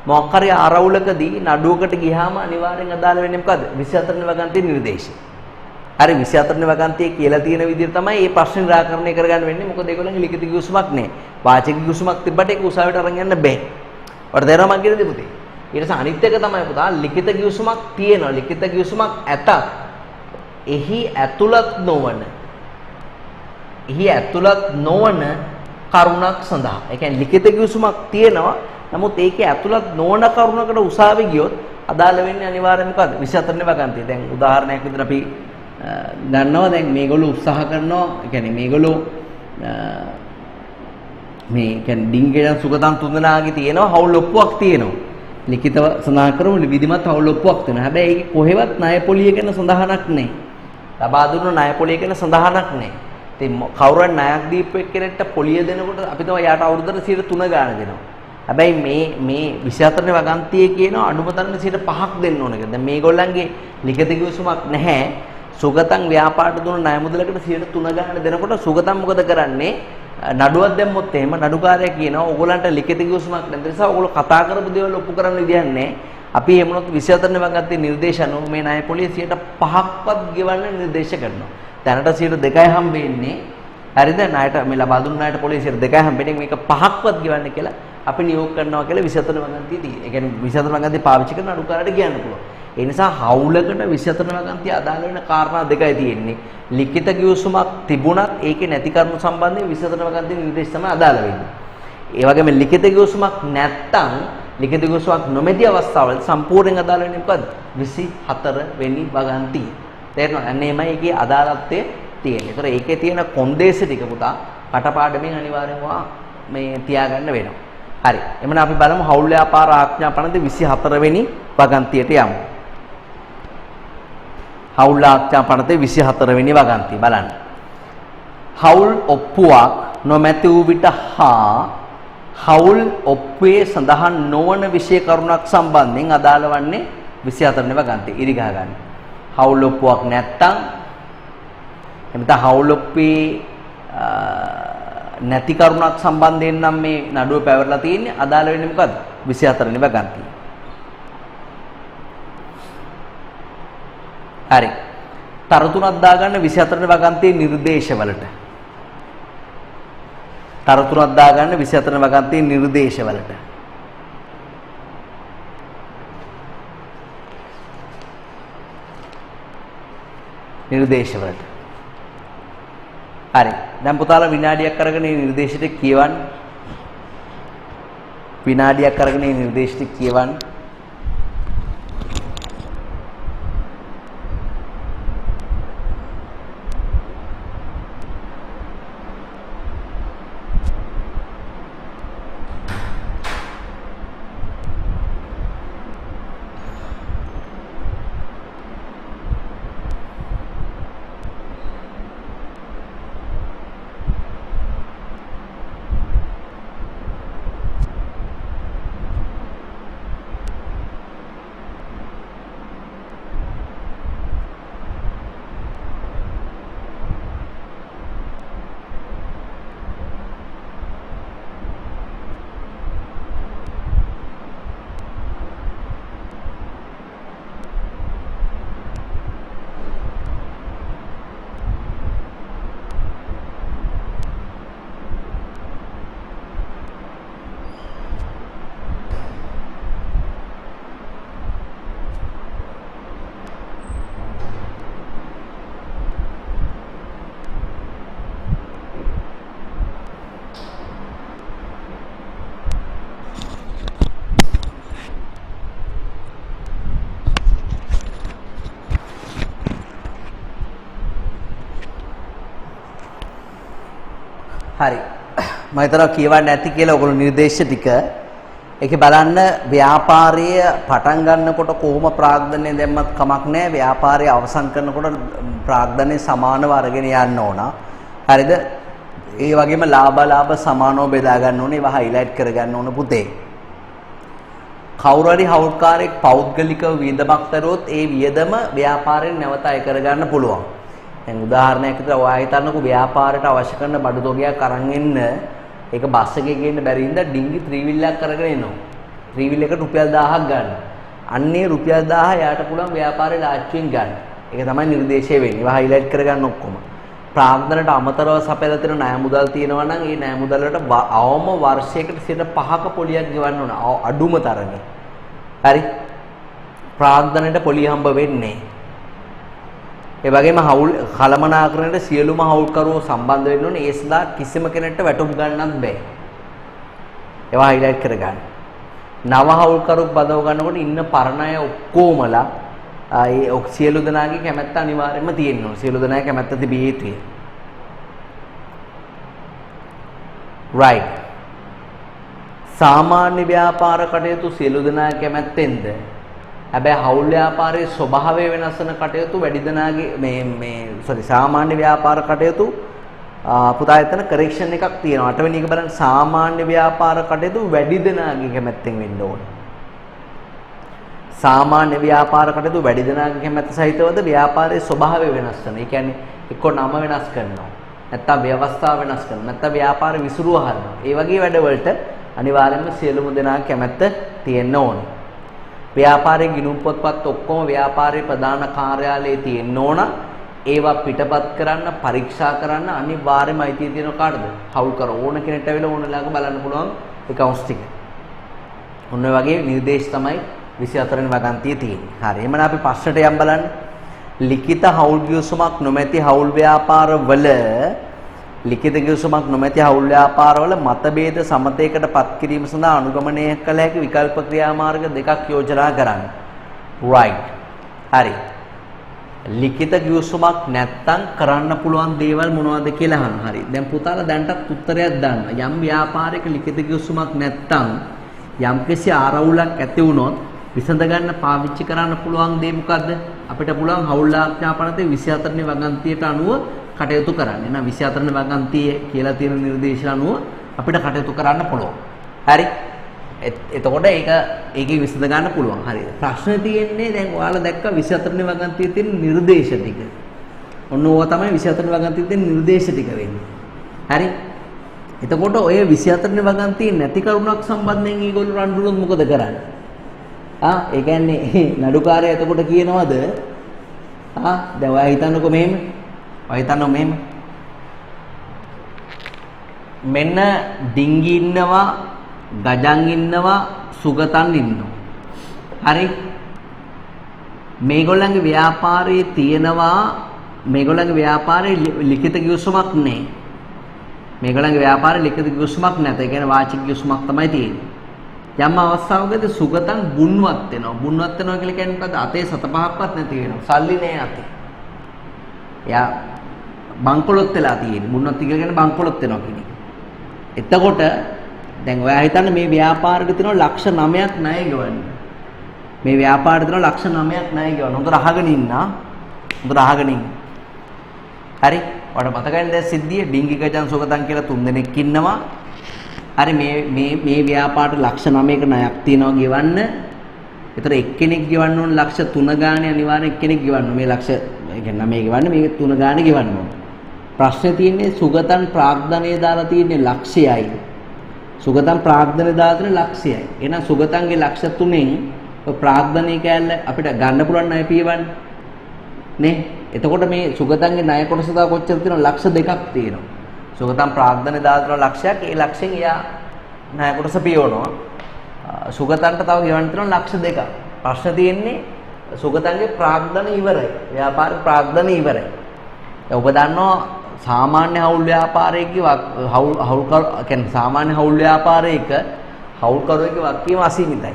මොකක් හරි ආරවුලකදී නඩුවකට ගියාම අනිවාර්යෙන් අදාළ වෙන්නේ මොකද්ද? 24 වෙනි වගන්තියේ නිර්දේශය. හරි 24 වෙනි වගන්තියේ කියලා තියෙන විදිහට තමයි මේ ප්‍රශ්න निराකරණය කරගන්න වෙන්නේ. මොකද ඒගොල්ලන්ගේ ලිඛිත කිවිසුමක් නැහැ. වාචික කිවිසුමක් තිබ්බට ඒක උසාවියට අරන් යන්න බෑ. ඔයාලට තේරෙනවද මම කියන්නේ පුතේ? ඊට පස්සේ අනිත් එක තමයි පුතා ලිඛිත කිවිසුමක් තියෙනවා. ලිඛිත කිවිසුමක් ඇතත් එහි ඇතුළත් නොවන කරුණක් සඳහා. ඒ කියන්නේ ලිඛිත කිවිසුමක් තියෙනවා. නමුත් ඒකේ ඇතුළත් නොවන කරුණකට උසාවි ගියොත් අදාළ වෙන්නේ අනිවාර්යයෙන් මොකද්ද? 24 වෙනි වගන්තිය. දැන් උදාහරණයක් විදිහට අපි ගන්නවා දැන් මේගොල්ලෝ උත්සාහ කරනවා. ඒ කියන්නේ මේගොල්ලෝ මේ කියන්නේ ඩිංගියන් සුගතන් තුන්දෙනාගේ තියෙනවා හවුල් ඔප්පුවක් තියෙනවා. ලිඛිතව සඳහන් කරමු විධිමත් හවුල් ඔප්පුවක් තියෙනවා. හැබැයි ඒකේ කොහෙවත් ණය පොලිය ගැන සඳහනක් නැහැ. ලබා දුන්න ණය පොලිය ගැන සඳහනක් නැහැ. ඉතින් කවුරුන් ණයක් දීපු එක්කෙනෙක්ට පොලිය දෙනකොට අපි තමයි යාට අවුරුද්දට 3 ගාණ දෙනවා. හැබැයි මේ 24 වෙනි වගන්තියේ කියනවා අඩුම තරමේ 5ක් දෙන්න ඕන කියලා. දැන් මේගොල්ලන්ගේ ලිඛිත කිවිසුමක් නැහැ. සුගතන් ව්‍යාපාරට දුන්න ණය මුදලකට 3 ගාණ දෙනකොට සුගතන් මොකද කරන්නේ? නඩුවක් දැම්මොත් එහෙම නඩුකාරයා කියනවා ඕගොල්ලන්ට ලිඛිත කිවිසුමක් නැති නිසා ඕගොල්ලෝ කතා කරපු දේවල් ඔප්පු කරන්න විදියක් නැහැ. අපි එහෙම වුණොත් 24 වෙනි වගන්තියේ නිර්දේශ අනුව මේ ණය පොලිය 5%ක්වත් ගෙවන්න නිර්දේශ කරනවා. දැනට 2% හම්බෙන්නේ. හරිද? ණයට මේ ලබා දුන්න ණයට පොලිය 2% හම්බෙන්නේ මේක 5%ක්වත් ගෙවන්න කියලා අපි නියෝග කරනවා කියලා 24 වෙනි වගන්තියේදී. ඒ කියන්නේ 24 වෙනි වගන්තිය පාවිච්චි කරන නඩුකාරයට කියන්න පුළුවන්. ඒ නිසා හවුලකට 24 වෙනි වගන්තිය අදාළ වෙන කාරණා දෙකයි තියෙන්නේ. ලිඛිත කිවිසුමක් තිබුණත් ඒකේ නැති කරුණු සම්බන්ධයෙන් 24 වෙනි වගන්තියේ නිර්දේශ තමයි අදාළ වෙන්නේ. ඒ වගේම ලිඛිත කිවිසුමක් නැත්තම් ලිඛිත කිවිසුමක් නොමැති අවස්ථාවල සම්පූර්ණයෙන් අදාළ වෙන්නේ මොකද්ද? 24 වෙනි වගන්තිය. තේරෙනවද? අන්න එහෙමයි ඒකේ අදාළත්වය තියෙන්නේ. ඒතර ඒකේ තියෙන කොන්දේස ටික පුතා කටපාඩමින් අනිවාර්යෙන්ම මේ තියාගන්න වෙනවා. හරි. එමනම් අපි බලමු හවුල් ව්‍යාපාර ආඥා පනත 24 වෙනි වගන්තියට යමු. හවුල් ආඥා පනතේ 24 වෙනි වගන්තිය බලන්න. හවුල් ඔප්පුවක් නොමැති වූ විට හා හවුල් ඔප්පුවේ සඳහන් නොවන විශේෂ කරුණක් සම්බන්ධයෙන් අදාළ වන්නේ 24 වෙනි වගන්තිය. ඉරි ගහ ගන්න. හවුල් ඔප්පුවක් නැත්තම් එතන හවුල් ඔප්පුවේ නැති කරුණක් සම්බන්ධයෙන් නම් මේ නඩුව පැවරලා තියෙන්නේ අදාළ වෙන්නේ මොකද්ද 24 වෙනි වගන්තිය. හරි. තර තුනක් දාගන්න 24 වෙනි වගන්තියේ නිර්දේශවලට. තර තුනක් දාගන්න 24 වෙනි වගන්තියේ නිර්දේශවලට. නිර්දේශවලට. හරි. දැන් පුතාලා විනාඩියක් අරගෙන මේ නිර්දේශිත කියවන්න. විනාඩියක් අරගෙන මේ නිර්දේශිත කියවන්න. හරි. මම හිතනවා කියවන්න නැති කියලා ඔයගොල්ලෝ නිර්දේශ ටික. ඒකේ බලන්න ව්‍යාපාරය පටන් ගන්නකොට කොහොම ප්‍රාග්ධනය දැම්මත් කමක් නැහැ. ව්‍යාපාරය අවසන් කරනකොට ප්‍රාග්ධනය සමානව අරගෙන යන්න ඕන. හරිද? ඒ වගේම ලාභ සමානව බෙදා ගන්න ඕනේ. ඒවා හයිලයිට් කර ගන්න ඕන පුතේ. කවුරු හරි හවුල්කාරයෙක් පෞද්ගලිකව වියදමක් කරුවොත් ඒ වියදම ව්‍යාපාරයෙන් නැවත අය කර ගන්න පුළුවන්. දැන් උදාහරණයක් විදිහට ඔයා හිතන්නකෝ ව්‍යාපාරයට අවශ්‍ය කරන බඩු තොගයක් අරන් එන්න ඒක බස් එකේ ගේන්න බැරි ඉඳලා ඩිංගි 3 wheeler කරගෙන එනවා. 3 wheeler එකට රුපියල් 1000ක් ගන්න. අන්නේ රුපියල් 1000 යාට පුළුවන් ව්‍යාපාරේ ලාච්චුවෙන් ගන්න. ඒක තමයි නිර්දේශය වෙන්නේ. ඒවා හයිලයිට් කරගන්න ඔක්කොම. ප්‍රාග්ධනට අමතරව සපයලා තියෙන ණය මුදල් තියෙනවා නම් ඒ ණය මුදල් වලට අවම වර්ෂයකට 5% පොලියක් ගෙවන්න ඕන. අඩුම තරමේ. හරි? ප්‍රාග්ධනට පොලිය හම්බ වෙන්නේ. ඒ වගේම කළමනාකරණයට සියලුම හවුල්කරුවෝ සම්බන්ධ වෙන්න ඕනේ. ඒ සඳහා කිසිම කෙනෙක්ට වැටුප් ගන්නත් බෑ. ඒවා හයිලයිට් කරගන්න. නව හවුල්කරුවෙක් බදව ගන්නකොට ඉන්න පරණ අය ඔක්කොමලා ඒ සියලු දෙනාගේ කැමැත්ත අනිවාර්යයෙන්ම තියෙන්න ඕනේ. සියලු දෙනාගේ කැමැත්ත තිබිය යුතුයි. right. සාමාන්‍ය ව්‍යාපාර කටයුතු සියලු දෙනාගේ කැමැත්තෙන්ද හැබැයි හවුල් ව්‍යාපාරයේ ස්වභාවය වෙනස් වෙන කටයුතු වැඩි දෙනාගේ සාමාන්‍ය ව්‍යාපාර කටයුතු පුතා එතන කරෙක්ෂන් එකක් තියෙනවා. 8 වෙනි එක බලන්න සාමාන්‍ය ව්‍යාපාර කටයුතු වැඩි දෙනාගේ කැමැත්තෙන් වෙන්න ඕනේ. සාමාන්‍ය ව්‍යාපාර කටයුතු වැඩි දෙනාගේ කැමැත්ත සහිතවද ව්‍යාපාරයේ ස්වභාවය වෙනස් වෙනවා. ඒ කියන්නේ එක්ක නම වෙනස් කරනවා. නැත්නම් ව්‍යවස්ථාව වෙනස් කරනවා. නැත්නම් ව්‍යාපාර විසිරුව හරිනවා. ඒ වගේ වැඩවලට අනිවාර්යයෙන්ම සියලුම දෙනාගේ කැමැත්ත තියෙන්න ඕනේ. ව්‍යාපාරයේ ගිණුම් පොත්පත් ඔක්කොම ව්‍යාපාරයේ ප්‍රධාන කාර්යාලයේ තියෙන්න ඕන. ඒවා පිටපත් කරන්න, පරීක්ෂා කරන්න අනිවාර්යයෙන්ම අයිතිය තියෙන කාටද? හවුල්කර ඕන කෙනෙක්ට ඇවිල්ලා ඕනලාක බලන්න පුළුවන් accounts ටික. ඔන්න ඔය වගේ නිර්දේශ තමයි 24 වෙනි වගන්තියේ තියෙන්නේ. හරි. එහෙනම් අපි පස්සට යම් බලන්න. ලිඛිත හවුල් ගිවිසුමක් නොමැති හවුල් ව්‍යාපාරවල ලිඛිත ගිවිසුමක් නොමැති හවුල් ව්‍යාපාරවල මතභේද සමතයකට පත් කිරීම සඳහා අනුගමනය කළ හැකි විකල්ප ක්‍රියාමාර්ග දෙකක් යෝජනා කරන්න. right. හරි. ලිඛිත ගිවිසුමක් නැත්තම් කරන්න පුළුවන් දේවල් මොනවද කියලා අහනවා. හරි. දැන් පුතාලා දැන්ටත් උත්තරයක් දාන්න. යම් ව්‍යාපාරයක ලිඛිත ගිවිසුමක් නැත්තම් යම්කිසි ආරවුලක් ඇති වුණොත් විසඳ ගන්න පාවිච්චි කරන්න පුළුවන් දේ මොකද්ද? අපිට පුළුවන් හවුල් ආඥා පනතේ 24 වෙනි වගන්තියට අනුව කටයුතු කරන්න. එහෙනම් 24 වෙනි වගන්තියේ කියලා තියෙන නිර්දේශ අනුව අපිට කටයුතු කරන්න පුළුවන්. හරි. එතකොට ඒකේ විසඳ ගන්න පුළුවන්. හරි. ප්‍රශ්නේ තියෙන්නේ දැන් ඔයාලා දැක්ක 24 වෙනි වගන්තියේ තියෙන නිර්දේශ ටික. ඔන්න ඕවා තමයි 24 වෙනි වගන්තියේ තියෙන නිර්දේශ ටික වෙන්නේ. හරි. එතකොට ඔය 24 වෙනි වගන්තියේ නැති කරුණක් සම්බන්ධයෙන් ඒගොල්ලෝ රණ්ඩුනොත් මොකද කරන්නේ? ඒ කියන්නේ නඩුකාරයා එතකොට කියනවාද? දැන් ඔයා හිතන්නකෝ මෙහෙම. ඔයා හිතන්නකෝ මෙහෙම. මෙන්න ඩිංගි ඉන්නවා, ගජන් ඉන්නවා, සුගතන් ඉන්නවා. හරි? මේගොල්ලන්ගේ ව්‍යාපාරයේ තියෙනවා මේගොල්ලන්ගේ ව්‍යාපාරයේ ලිඛිත ගිවිසුමක් නැහැ. මේගොල්ලන්ගේ ව්‍යාපාරයේ ලිඛිත ගිවිසුමක් නැත. ඒ කියන්නේ වාචික ගිවිසුමක් තමයි තියෙන්නේ. යම් අවස්ථාවකදී සුගතන් බුන්වත් වෙනවා. බුන්වත් වෙනවා කියලා කියන්නේ මොකද? අතේ 7-5ක්වත් නැති වෙනවා. සල්ලි නෑ අතේ. එයා බංකොලොත් වෙලා තියෙන්නේ. බුන්වත් කියලා කියන්නේ බංකොලොත් වෙනවා කියන එක. එතකොට දැන් ඔයා හිතන්න මේ ව්‍යාපාරෙට තියෙනවා ලක්ෂ 9ක් ණය ගෙවන්න. මේ ව්‍යාපාරෙට තියෙනවා ලක්ෂ 9ක් ණය ගෙවන්න. හොඳට අහගෙන ඉන්න. හොඳට අහගෙන ඉන්න. හරි? ඔයාලට මතකයිද දැන් සිද්ධිය ඩිංගි ගජන් සුගතන් කියලා 3 දෙනෙක් ඉන්නවා. හරි මේ ව්‍යාපාරට ලක්ෂ 9ක ණයක් තියෙනවා ගෙවන්න. ඒතර එක්කෙනෙක් ගෙවන්න ඕන ලක්ෂ 3 ගානේ අනිවාර්යෙන් එක්කෙනෙක් ගෙවන්න ඕන. මේ ලක්ෂ ඒ කියන්නේ 9 ගෙවන්න මේ 3 ගානේ ගෙවන්න ඕන. ප්‍රශ්නේ තියෙන්නේ සුගතන් ප්‍රාග්ධනයේ දාලා තියෙන්නේ ලක්ෂයයි. සුගතන් ප්‍රාග්ධනයේ දාලා තියෙන්නේ ලක්ෂයයි. එහෙනම් සුගතන්ගේ ලක්ෂ 3න් ඔය ප්‍රාග්ධනයේ කැලල අපිට ගන්න පුළුවන් ණය පියවන්න. නේ? එතකොට මේ සුගතන්ගේ ණය කොටස දා කොච්චර තියෙනවද? ලක්ෂ 2ක් තියෙනවා. සුගතන් ප්‍රාග්ධනයේ දාලා තියෙන ලක්ෂයක්. ඒ ලක්ෂයෙන් එයා ණය කොටස පියවනවා. සුගතන්ට තව ගෙවන්න තියෙනවා ලක්ෂ 2ක්. ප්‍රශ්න තියෙන්නේ සුගතන්ගේ ප්‍රාග්ධන ඉවරයි. ව්‍යාපාර ප්‍රාග්ධන ඉවරයි. ඔබ දන්නවා සාමාන්‍ය හවුල් ව්‍යාපාරයක සාමාන්‍ය හවුල් ව්‍යාපාරයක හවුල්කරුවෙකුගේ වගකීම අසීමිතයි.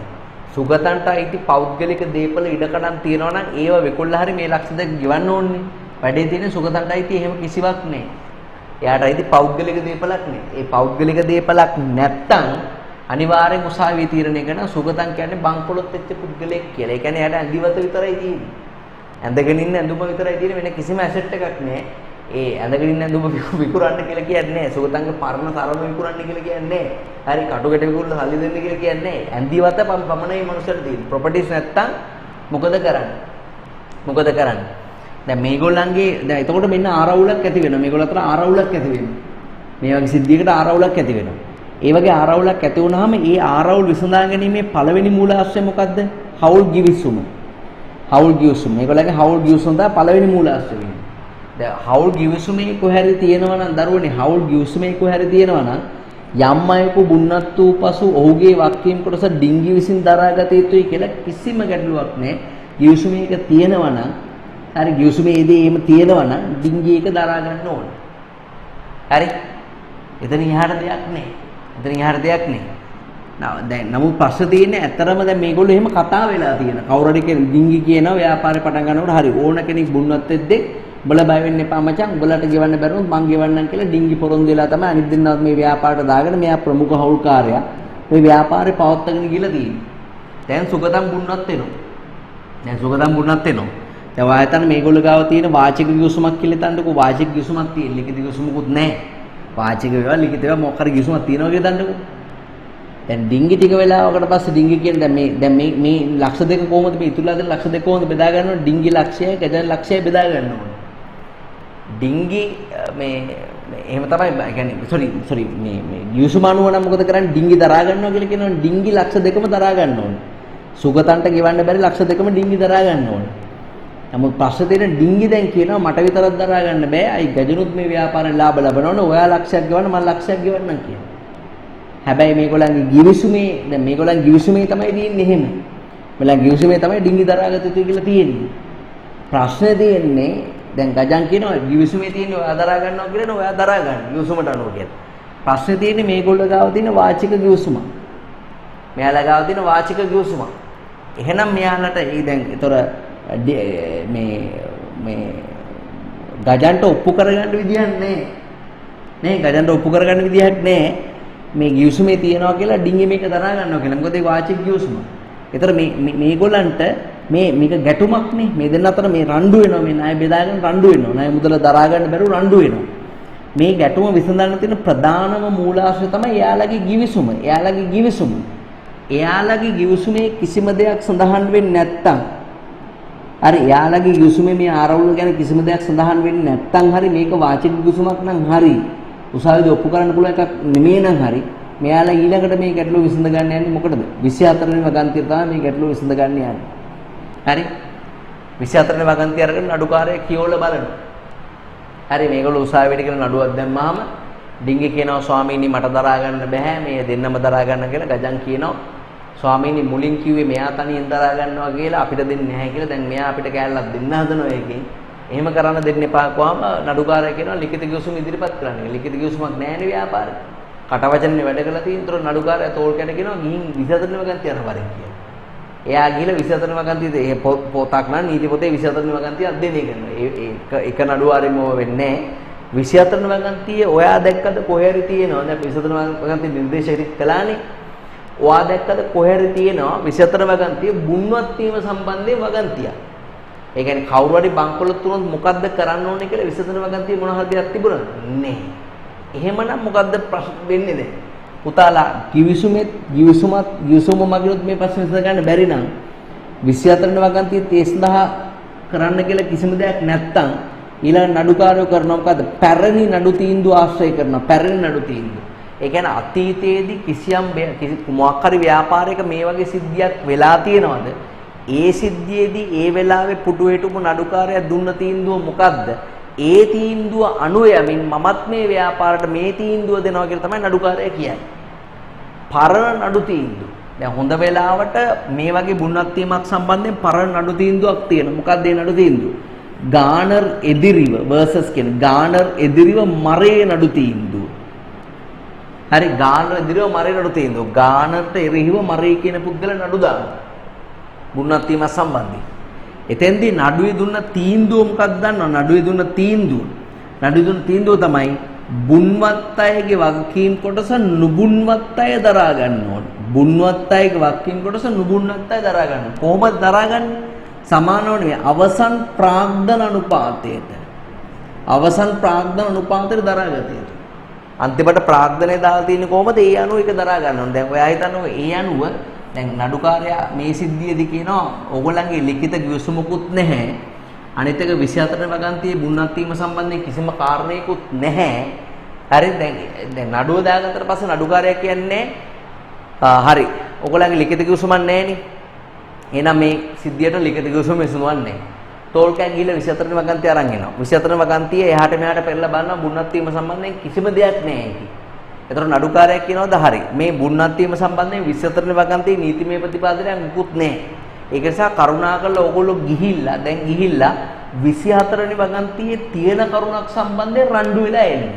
සුගතන්ට අයිති පෞද්ගලික දීපල ඉඩකඩම් තියෙනවා නම් ඒව විකුණලා හරි මේ ලක්ෂ 2 ගෙවන්න ඕනේ. වැඩේ තියෙන්නේ සුගතන්ට අයිති එහෙම කිසිවක් නැහැ. එයාට අයිති පෞද්ගලික දේපලක් නේ. ඒ පෞද්ගලික දේපලක් නැත්තම් අනිවාර්යෙන් උසාවියේ තීරණය කරන සුගතන් කියන්නේ බංකොලොත් වෙච්ච පුද්ගලයෙක් කියලා. ඒ කියන්නේ එයාට ඇඳිවත විතරයි තියෙන්නේ. ඇඳගෙන ඉන්න ඇඳුම විතරයි තියෙන්නේ, වෙන කිසිම ඇසෙට් එකක් නැහැ. ඒ ඇඳගෙන ඉන්න ඇඳුම විකුරන්න කියලා කියන්නේ නැහැ. සුගතන්ගේ පරණ තරම විකුරන්න කියලා කියන්නේ නැහැ. හරි කටුකැට විකුරලා සල්ලි දෙන්න කියලා කියන්නේ නැහැ. ඇඳිවත පමණයි මනුස්සයන්ට තියෙන්නේ. ප්‍රොපර්ටිස් නැත්තම් මොකද කරන්නේ? මොකද කරන්නේ? දැන් මේගොල්ලන්ගේ දැන් එතකොට මෙන්න ආරවුලක් ඇති වෙනවා. මේගොල්ලෝ අතර ආරවුලක් ඇති වෙනවා. මේ වගේ සිද්ධියකට ආරවුලක් ඇති වෙනවා. ඒ වගේ ආරවුලක් ඇති වුනහම ඒ ආරවුල් විසඳා ගැනීමේ පළවෙනි මූලාශ්‍රය මොකද්ද? හවුල් ගිවිසුම. හවුල් ගිවිසුම. මේගොල්ලන්ගේ හවුල් ගිවිසුම තමයි පළවෙනි මූලාශ්‍රය වෙන්නේ. දැන් හවුල් ගිවිසුමේ කොහරි තියෙනවා නම් දරුවනේ හවුල් ගිවිසුමේ කොහරි තියෙනවා නම් යම් අයෙකු බුන්නත් වූ පසු ඔහුගේ වක්කීම් කොටස ඩිංගි විසින් දරාගත යුතුයි කියලා කිසිම ගැටලුවක් නැහැ. ගිවිසුමේක තියෙනවා නම් හරි ගිවිසුමේදී එහෙම තියෙනවා නම් ඩිංගි එක දරා ගන්න ඕන. හරි? එතන එහාට දෙයක් නැහැ. එතන එහාට දෙයක් නැහැ. දැන් නමුත් ප්‍රශ්න තියෙන්නේ ඇත්තරම දැන් මේගොල්ලෝ එහෙම කතා වෙලා තියෙන. කවුරු හරි කෙනෙක් ඩිංගි කියනවා ව්‍යාපාරේ පටන් ගන්නකොට හරි ඕන කෙනෙක් බුන්නත් වෙද්දී උඹලා බය වෙන්න එපා මචං උඹලට ගෙවන්න බැරුවොත් මං ගෙවන්නම් කියලා ඩිංගි පොරොන්දු වෙලා තමයි අනිත් දෙන්නාත් මේ ව්‍යාපාරට දාගෙන මෙයා ප්‍රමුඛ හවුල්කාරයා මේ ව්‍යාපාරේ පවත්වාගෙන ගිහලා තියෙන්නේ. දැන් සුගතම් බුන්නත් වෙනවා. දැන් සුගතම් බුන්නත් වෙනවා. දැන් වායතන මේගොල්ලෝ ගාව තියෙන වාචික ගිවිසුමක් කියලා හිතන්නකෝ වාචික ගිවිසුමක් තියෙන ලිඛිත ගිවිසුමකුත් නැහැ. වාචික වේවා ලිඛිත වේවා මොකක් හරි ගිවිසුමක් තියෙනවා කියලා හිතන්නකෝ. දැන් ඩිංගි ටික වෙලාවකට පස්සේ ඩිංගි කියන්නේ දැන් මේ ලක්ෂ දෙක කොහොමද මේ ඉතුරුලා දෙන ලක්ෂ දෙක කොහොමද බෙදා ගන්න ඕනේ? ඩිංගි ලක්ෂයයි ගජන් ලක්ෂයයි බෙදා ගන්න ඕනේ. ඩිංගි මේ එහෙම තමයි කියන්නේ සෝරි මේ ගිවිසුම අනුව නම් මොකද කරන්නේ? ඩිංගි දරා ගන්නවා කියලා කියනවනේ. ඩිංගි ලක්ෂ දෙකම දරා ගන්න ඕනේ. සුගතන්ට ගෙවන්න බැරි ලක්ෂ දෙකම ඩිංගි දරා ගන්න ඕනේ. නමුත් ප්‍රශ්න තියෙන ඩිංගි දැන් කියනවා මට විතරක් දරා ගන්න බෑ. අයි ගජනුත් මේ ව්‍යාපාරෙන් ලාභ ලබනවනේ. ඔයා ලක්ෂයක් ගෙවන්න මම ලක්ෂයක් ගෙවන්නම් කියනවා. හැබැයි මේගොල්ලන්ගේ ගිවිසුමේ දැන් මේගොල්ලන් ගිවිසුමේ තමයි තියෙන්නේ එහෙම. මේලා ගිවිසුමේ තමයි ඩිංගි දරාගත යුතුයි කියලා තියෙන්නේ. ප්‍රශ්නේ තියෙන්නේ දැන් ගජන් කියනවා ගිවිසුමේ තියෙන්නේ ඔයා දරා ගන්නවා කියලා නේ ඔයා දරා ගන්න. ගිවිසුමට අනුව කියලා. ප්‍රශ්නේ තියෙන්නේ මේගොල්ලෝ ගාව තියෙන වාචික ගිවිසුම. මෙයාලා ගාව තියෙන වාචික ගිවිසුම. එහෙනම් මෙයාලට දැන් ඒතර මේ ගජන්ට ඔප්පු කරගන්න විදියක් නැහැ. නේ ගජන්ට ඔප්පු කරගන්න විදියක් නැහැ. මේ ගිවිසුමේ තියනවා කියලා ඩිංගි මේක දරා ගන්නවා කියලා. මොකද ඒ වාචික ගිවිසුම. ඒතර මේගොල්ලන්ට මේක ගැටුමක් නේ. මේ දෙන්න අතර මේ රණ්ඩු වෙනවා. මේ ණය බෙදාගෙන රණ්ඩු වෙනවා. ණය මුදල දරා ගන්න බැරුව රණ්ඩු වෙනවා. මේ ගැටුම විසඳන්න තියෙන ප්‍රධානම මූලාශ්‍රය තමයි එයාලගේ ගිවිසුම. එයාලගේ ගිවිසුමේ කිසිම දෙයක් සඳහන් වෙන්නේ නැත්තම් හරි එයාලගේ ගිවිසුමේ මේ ආරවුල ගැන කිසිම දෙයක් සඳහන් වෙන්නේ නැත්තම් හරි මේක වාචික ගිවිසුමක් නම් හරි උසාවියේ ඔප්පු කරන්න පුළුවන් එකක් නෙමෙයි නම් හරි මෙයාලා ඊළඟට මේ ගැටලුව විසඳ ගන්න යන්නේ මොකටද 24 වෙනි වගන්තිය තමයි මේ ගැටලුව විසඳ ගන්න යන්නේ හරි 24 වෙනි වගන්තිය අරගෙන නඩුකාරයා කියවලා බලනවා හරි මේගොල්ලෝ උසාවියට කියලා නඩුවක් දැම්මාම ඩිංගි කියනවා ස්වාමීනි මට දරා ගන්න බෑ මේ දෙන්නම දරා ගන්න කියලා ගජන් කියනවා ස්වාමීනි මුලින් කිව්වේ මෙයා තනියෙන් දරා ගන්නවා කියලා අපිට දෙන්නේ නැහැ කියලා දැන් මෙයා අපිට කෑල්ලක් දෙන්න හදනවා ඒකෙන් එහෙම කරන්න දෙන්න එපා කොහම නඩුකාරයා කියනවා ලිඛිත ගිවිසුම ඉදිරිපත් කරන්න. ලිඛිත ගිවිසුමක් නැහැනේ ව්‍යාපාරේ. කටවචනේ වැඩ කරලා තියෙන උතර නඩුකාරයා තෝල් කැට කියනවා ගිහින් 24 වගන්තිය අර වරෙන් කියලා. එයා ගිහලා 24 වගන්තිය ඒ පොතක් නම් නීති පොතේ 24 වගන්තිය අධ්‍යයනය කරනවා. ඒක නඩුවාරෙම වෙන්නේ නැහැ. 24 වගන්තිය ඔයා දැක්කද කොහේ හරි තියෙනවා. දැන් 24 වගන්තිය නිර්දේශ කළානේ. ඔයා දැක්කද කොහේ හරි තියෙනවා 24 වගන්තිය බුන්වත් වීම සම්බන්ධයෙන් වගන්තියක්. ඒ කියන්නේ කවුරු හරි බංකොලොත් වුණොත් මොකද්ද කරන්න ඕනේ කියලා 24 වගන්තිය මොන හරි දෙයක් තිබුණාද? නෑ. එහෙමනම් මොකද්ද ප්‍රශ්න වෙන්නේ දැන්? පුතාලා ගිවිසුම මගිනුත් මේ ප්‍රශ්න විසඳ ගන්න බැරි නම් 24 වගන්තිය තේ සඳහා කරන්න කියලා කිසිම දෙයක් නැත්තම් ඊළඟ නඩුකාරයෝ කරනවා මොකද්ද? පැරණි නඩු තීන්දුව ආශ්‍රය කරනවා. පැරණි නඩු තීන්දුව. ඒ කියන්නේ අතීතයේදී මොකක් හරි ව්‍යාපාරයක මේ වගේ සිද්ධියක් වෙලා තියෙනවද? ඒ සිද්ධියේදී ඒ වෙලාවේ පුටුවේ හිටපු නඩුකාරයා දුන්න තීන්දුව මොකද්ද? ඒ තීන්දුව අනුව යමින් මමත් මේ ව්‍යාපාරයට මේ තීන්දුව දෙනවා කියලා තමයි නඩුකාරයා කියන්නේ. පරණ නඩු තීන්දුව. දැන් හොඳ වෙලාවට මේ වගේ බුන්නත් වීමක් සම්බන්ධයෙන් පරණ නඩු තීන්දුවක් තියෙනවා. මොකක්ද ඒ නඩු තීන්දුව? ගානර් එදිරිව versus කියන ගානර් එදිරිව මරේ නඩු තීන්දුව. හරි ගානර් එදිරිව මරේ නඩු තීන්දුව. ගානර්ට එරෙහිව මරේ කියන පුද්ගල නඩු දානවා. බුන්නත් වීම සම්බන්ධයෙන්. එතෙන්දී නඩුවේ දුන්න තීන්දුව මොකක්ද දන්නවද? නඩුවේ දුන්න තීන්දුව තමයි බුන්වත් අයගේ වගකීම් කොටස නුබුන්වත් අය දරා ගන්න ඕනේ. බුන්වත් අයගේ වගකීම් කොටස නුබුන්වත් අය දරා ගන්න. කොහොමද දරාගන්නේ? සමානව නෙවෙයි අවසන් ප්‍රාග්ධන අනුපාතයට. අවසන් ප්‍රාග්ධන අනුපාතයට දරාගතියි. අන්තිමට ප්‍රාග්ධනය දාලා තියෙන්නේ කොහොමද? ඒ අනුව ඒක දරා ගන්න ඕනේ. දැන් ඔයා හිතන්නේ ඒ අනුව දැන් නඩුකාරයා මේ සිද්ධියේදී කියනවා ඕගොල්ලන්ගේ ලිඛිත ගිවිසුමකුත් නැහැ. අනිත් එක 24 වගන්තියේ බුන්නත් වීම සම්බන්ධයෙන් කිසිම කාරණයකුත් නැහැ. හරි දැන් නඩුව දාගත්තට පස්සේ නඩුකාරයා කියන්නේ හරි ඕගොල්ලන්ගේ ලිඛිත ගිවිසුමක් නැහැ නේ. එහෙනම් මේ සිද්ධියට ලිඛිත ගිවිසුම විසඳුවක් නැහැ. තෝල්කයන් ගිහලා 24 වගන්තිය අරන් එනවා. 24 වගන්තිය එහාට මෙහාට පෙරලා බලනවා බුන්නත් වීම සම්බන්ධයෙන් කිසිම දෙයක් නැහැ කි. ඒතර නඩුකාරයා කියනවාද හරි මේ බුන්නත් වීම සම්බන්ධයෙන් 24 වගන්තියේ නීතිමය ප්‍රතිපාදනයක් මුකුත් නැහැ. ඒක නිසා කරුණාකරලා ඕගොල්ලෝ ගිහිල්ලා 24 වෙනි වගන්තියේ තියෙන කරුණක් සම්බන්ධයෙන් රණ්ඩු වෙලා එන්නේ.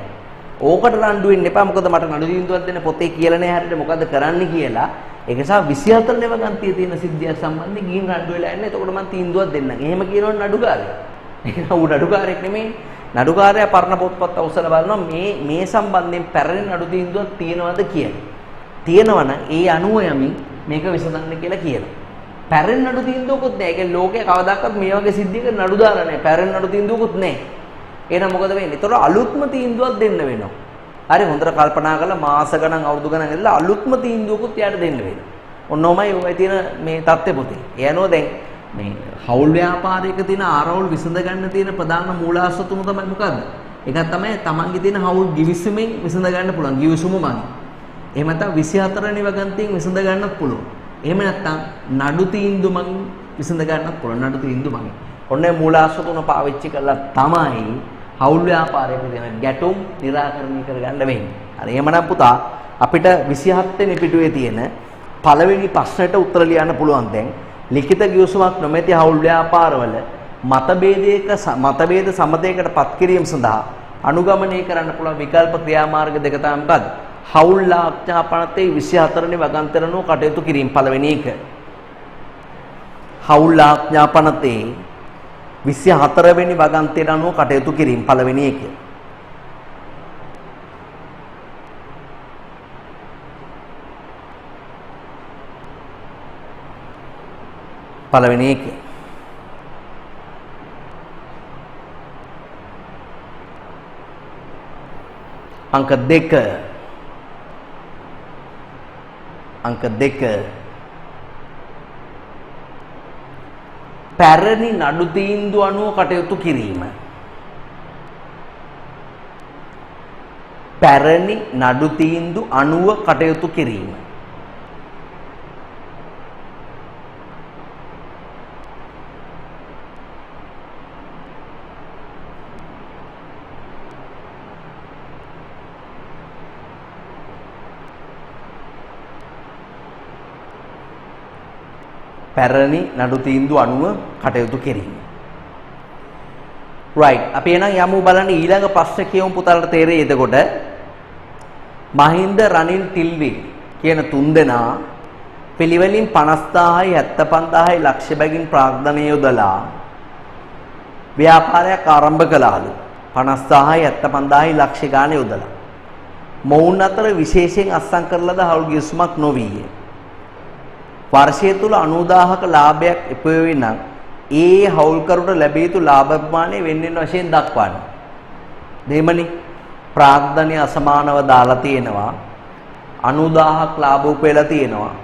ඕකට රණ්ඩු වෙන්න එපා. මොකද මට නඩු තීන්දුවක් දෙන්න පොතේ කියලා නැහැ හරියට මොකද්ද කරන්න කියලා. ඒක නිසා 24 වෙනි වගන්තියේ තියෙන සිද්ධියක් සම්බන්ධයෙන් ගිහින් රණ්ඩු වෙලා එන්න. එතකොට මම තීන්දුවක් දෙන්නම්. එහෙම කියනවනේ නඩුකාරයා. ඒක ඌ නඩුකාරයෙක් නෙමෙයි. නඩුකාරයා පරණ පොත්පත් අවසල බලනවා මේ සම්බන්ධයෙන් පැරණි නඩු තීන්දුවක් තියෙනවද කියලා. තියෙනවනම් ඒ අනුව යමින් මේක විසඳන්න කියලා කියනවා. පැරණි නඩු තීන්දුවකුත් නැහැ. ඒ කියන්නේ ලෝකේ කවදාකවත් මේ වගේ සිද්ධියක නඩු දාලා නැහැ. පැරණි නඩු තීන්දුවකුත් නැහැ. එහෙනම් මොකද වෙන්නේ? ඒතකොට අලුත්ම තීන්දුවක් දෙන්න වෙනවා. හරි හොඳට කල්පනා කරලා මාස ගණන් අවුරුදු ගණන් ඉඳලා අලුත්ම තීන්දුවකුත් යාට දෙන්න වෙනවා. ඔන්නෝමයි ඔය තියෙන මේ தත්ත්වෙ පොතේ. ඒ අනුව දැන් මේ හවුල් ව්‍යාපාරයක තියෙන ආරවුල් විසඳ ගන්න තියෙන ප්‍රධාන මූලාශ්‍ර තුන තමයි මොකද්ද? එකක් තමයි තමන්ගේ තියෙන හවුල් ගිවිසුමෙන් විසඳ ගන්න පුළුවන්. ගිවිසුම මගින්. එහෙම නැත්නම් 24 වෙනි වගන්තියෙන් විසඳ ගන්නත් පුළුවන්. එහෙම නැත්නම් නඩු තීන්දුව මගින් විසඳ ගන්නත් පුළුවන්. නඩු තීන්දුව මගින්. ඔන්න මූලාශ්‍ර තුන පාවිච්චි කරලා තමයි හවුල් ව්‍යාපාරයක තියෙන ගැටුම් निराකරණය කරගන්න වෙන්නේ. හරි එහෙමනම් පුතා අපිට 27 වෙනි පිටුවේ තියෙන පළවෙනි ප්‍රශ්නෙට උත්තර ලියන්න පුළුවන් දැන්. ලිඛිත ගිවිසුමක් නොමැති හවුල් ව්‍යාපාරවල මතභේද සමතයකට පත් කිරීම සඳහා අනුගමනය කරන්න පුළුවන් විකල්ප ක්‍රියාමාර්ග දෙක තමයි මොකද්ද? හවුල් ආඥාපනතේ 24 වෙනි වගන්තියට අනුව කටයුතු කිරීම පළවෙනි එක. හවුල් ආඥාපනතේ 24 වෙනි වගන්තියට අනුව කටයුතු කිරීම පළවෙනි එක. පළවෙනි එක. අංක 2 පැරණි නඩු තීන්දුව අනුව කටයුතු කිරීම. පැරණි නඩු තීන්දුව අනුව කටයුතු කිරීම. පැරණි නඩු තීන්දුව අනුව කටයුතු කිරීම. right අපි එහෙනම් යමු බලන්න ඊළඟ ප්‍රශ්න කියමු පුතාලට තේරෙයි එතකොට. මහින්ද රනිල් ටිල්විල් කියන තුන්දෙනා පිළිවෙලින් 50000යි 75000යි ලක්ෂ බැගින් ප්‍රාග්ධනය යොදලා ව්‍යාපාරයක් ආරම්භ කළාලු. 50000යි 75000යි ලක්ෂ ගාණ යොදලා. මොවුන් අතර විශේෂයෙන් අත්සන් කරලද හවුල් ගිවිසුමක් නොවිය. වර්ෂය තුල 90000ක ලාභයක් ඉපෙවේ නම් ඒ හවුල්කරුට ලැබිය යුතු ලාභ ප්‍රමාණය වෙන්වෙන් වශයෙන් දක්වන්න. දෙමනි ප්‍රාග්ධනය අසමානව දාලා තියෙනවා. 90000ක් ලාභ උපයලා තියෙනවා.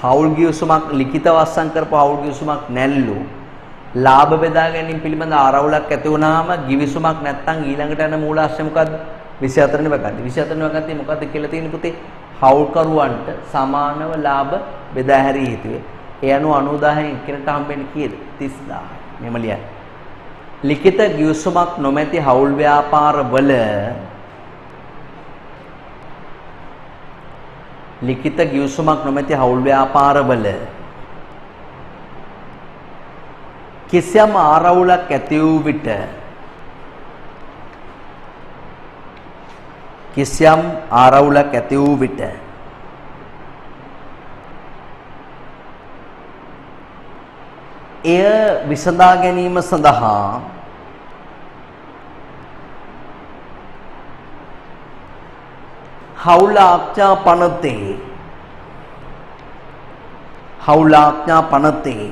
හවුල් ගිවිසුමක් ලිඛිතව අත්සන් කරපු හවුල් ගිවිසුමක් නැල්ලු. ලාභ බෙදා ගැනීම පිළිබඳ ආරවුලක් ඇති වුණාම ගිවිසුමක් නැත්තම් ඊළඟට යන මූලාශ්‍රය මොකද්ද? 24 වෙනි වගන්ති. 24 වෙනි වගන්තියේ මොකද්ද කියලා තියෙන්නේ පුතේ? හවුල්කරුවන්ට සමානව ලාභ බෙදා හැරිය යුතුයි. ඒ අනුව 90000න් එකිනෙකට හම්බෙන්නේ කීයද? 30000. මෙහෙම ලියන්න. ලිඛිත ගිවිසුමක් නොමැති හවුල් ව්‍යාපාරවල ලිඛිත ගිවිසුමක් නොමැති හවුල් ව්‍යාපාරවල කිසියම් ආරවුලක් ඇති වූ විට එය විසඳා ගැනීම සඳහා හවුල ආඥා පනතේ හවුල ආඥා පනතේ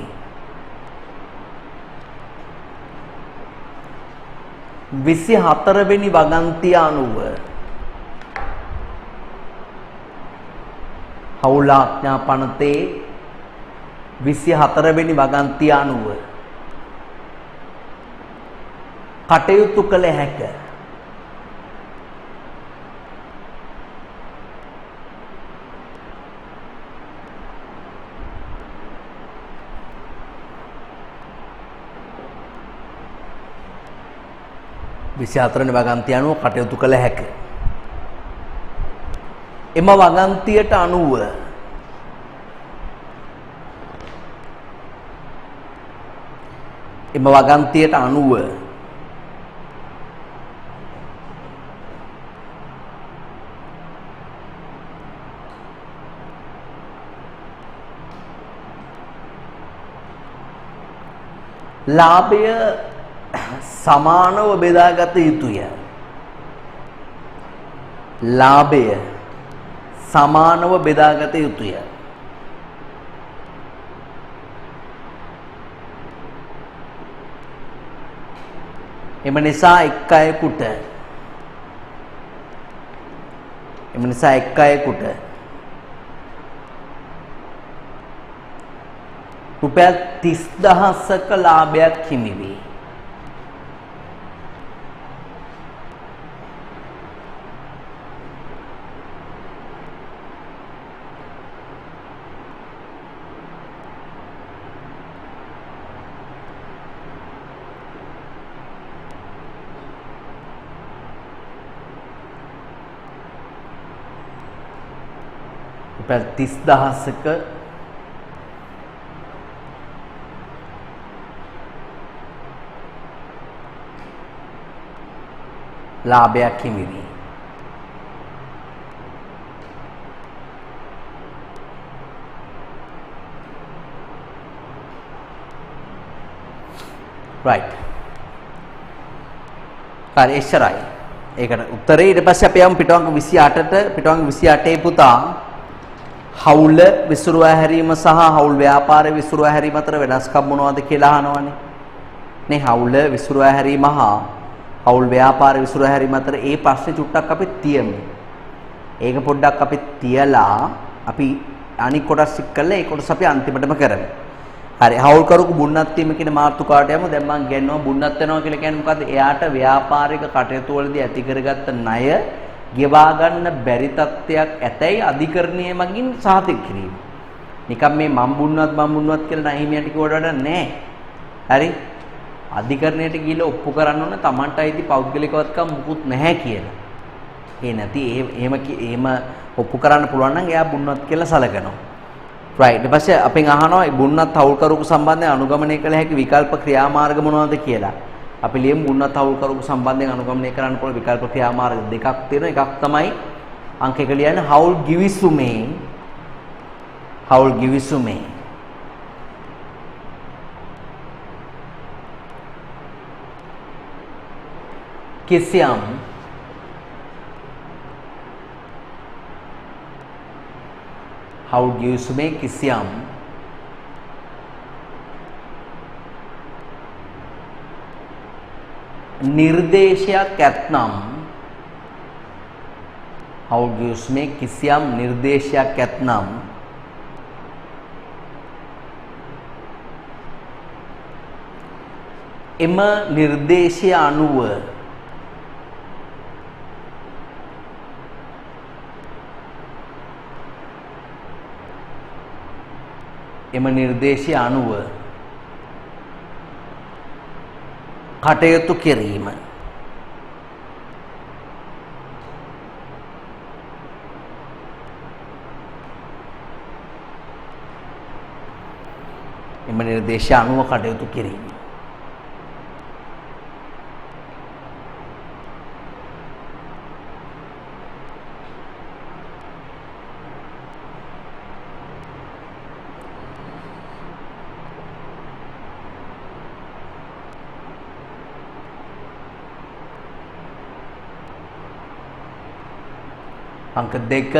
24 වෙනි වගන්තිය අනුව හවුල ආඥා පනතේ 24 වෙනි වගන්තිය අනුව කටයුතු කළ හැක විසිහතරවෙනි වගන්තිය අනුව කටයුතු කළ හැක එම වගන්තියට අනුව ලාභය සමානව බෙදාගත යුතුය. ලාභය සමානව බෙදාගත යුතුය. එම නිසා එක් අයෙකුට රුපියල් 30000ක ලාභයක් හිමි වේ. රුපියල් 30000ක ලාභයක් හිමි වේ. right. හරි එච්චරයි. ඒකට උත්තරේ ඊට පස්සේ අපි යමු පිටවංග 28ට. පිටවංග 28 පුතා හවුල විසුරුවා හැරීම සහ හවුල් ව්‍යාපාරයේ විසුරුවා හැරීම අතර වෙනස්කම් මොනවද කියලා අහනවනේ. නේ හවුල විසුරුවා හැරීම හා හවුල් ව්‍යාපාරයේ විසුරුවා හැරීම අතර ඒ ප්‍රශ්නේ චුට්ටක් අපි තියමු. ඒක පොඩ්ඩක් අපි තියලා අපි අනික් කොටස් එක්ක කරලා ඒ කොටස අපි අන්තිමටම කරමු. හරි හවුල් කරුකු බුන්නත් වීම කියන මාතෘකාවට යමු. දැන් මම කියනවා බුන්නත් වෙනවා කියලා කියන්නේ මොකද්ද? එයාට ව්‍යාපාරික කටයුතු වලදී ඇති කරගත්ත ණය ගෙවා ගන්න බැරි තත්ත්වයක් ඇතැයි අධිකරණයේ මගින් සාතික කිරීම. නිකම් මේ මම් බුන්නත් කියලා නහිමියට කිව්වට වඩා නෑ. හරි? අධිකරණයට ගිහිල්ලා ඔප්පු කරන්න ඕන Tamanට අයිති පෞද්ගලිකවත්කම් මුකුත් නැහැ කියලා. ඒ නැති එහෙම ඔප්පු කරන්න පුළුවන් නම් එයා බුන්නත් කියලා සැලකනවා. right. ඊට පස්සේ අපෙන් අහනවා මේ බුන්නත් හවුල් කරුකු සම්බන්ධයෙන් අනුගමනය කළ හැකි විකල්ප ක්‍රියාමාර්ග මොනවද කියලා. අපි ලියමු බුන්නත් හවුල් කරුකු සම්බන්ධයෙන් අනුගමනය කරන්න පුළුවන් විකල්ප ක්‍රියාමාර්ග දෙකක් තියෙනවා. එකක් තමයි අංක 1 ලියන්නේ හවුල් ගිවිසුමේ කිසියම් නිර්දේශයක් ඇතනම් එම නිර්දේශය අනුව කටයුතු කිරීම. එම නිර්දේශය අනුව කටයුතු කිරීම. අංක 2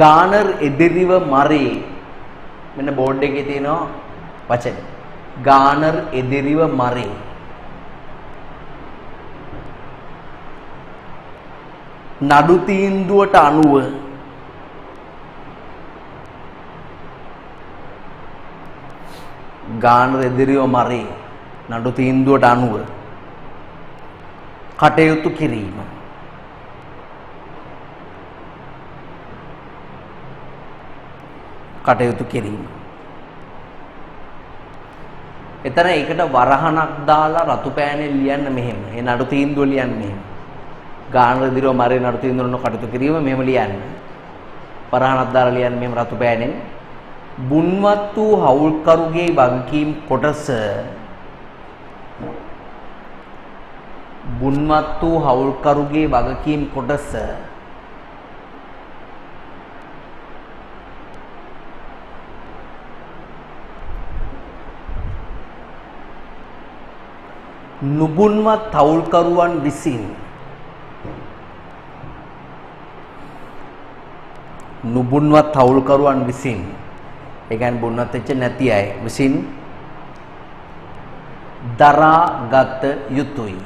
ගානර් එදිරිව මරේ මෙන්න බෝඩ් එකේ තියෙනවා වචන ගානර් එදිරිව මරේ නඩු තීන්දුවට අනුව ගානර් එදිරිව මරේ නඩු තීන්දුවට අනුව කටයුතු කිරීම කටයුතු කිරීම එතන ඒකට වරහණක් දාලා රතු පෑනෙන් ලියන්න මෙහෙම ඒ නඩු තීන්දුව ලියන්න මෙහෙම ගානර් එදිරිව මරේ නඩු තීන්දුවන කටයුතු කිරීම මෙහෙම ලියන්න වරහණක් දාලා ලියන්න මෙහෙම රතු පෑනෙන් බුන්වත් වූ හවුල්කරුගේ වගකීම් කොටස බුන්වත් වූ හවුල්කරුගේ වගකීම් කොටස නුබුන්වත් හවුල්කරුවන් විසින් නුබුන්වත් හවුල්කරුවන් විසින් ඒ කියන්නේ බුන්වත් වෙච්ච නැති අය විසින් දරාගත යුතුයි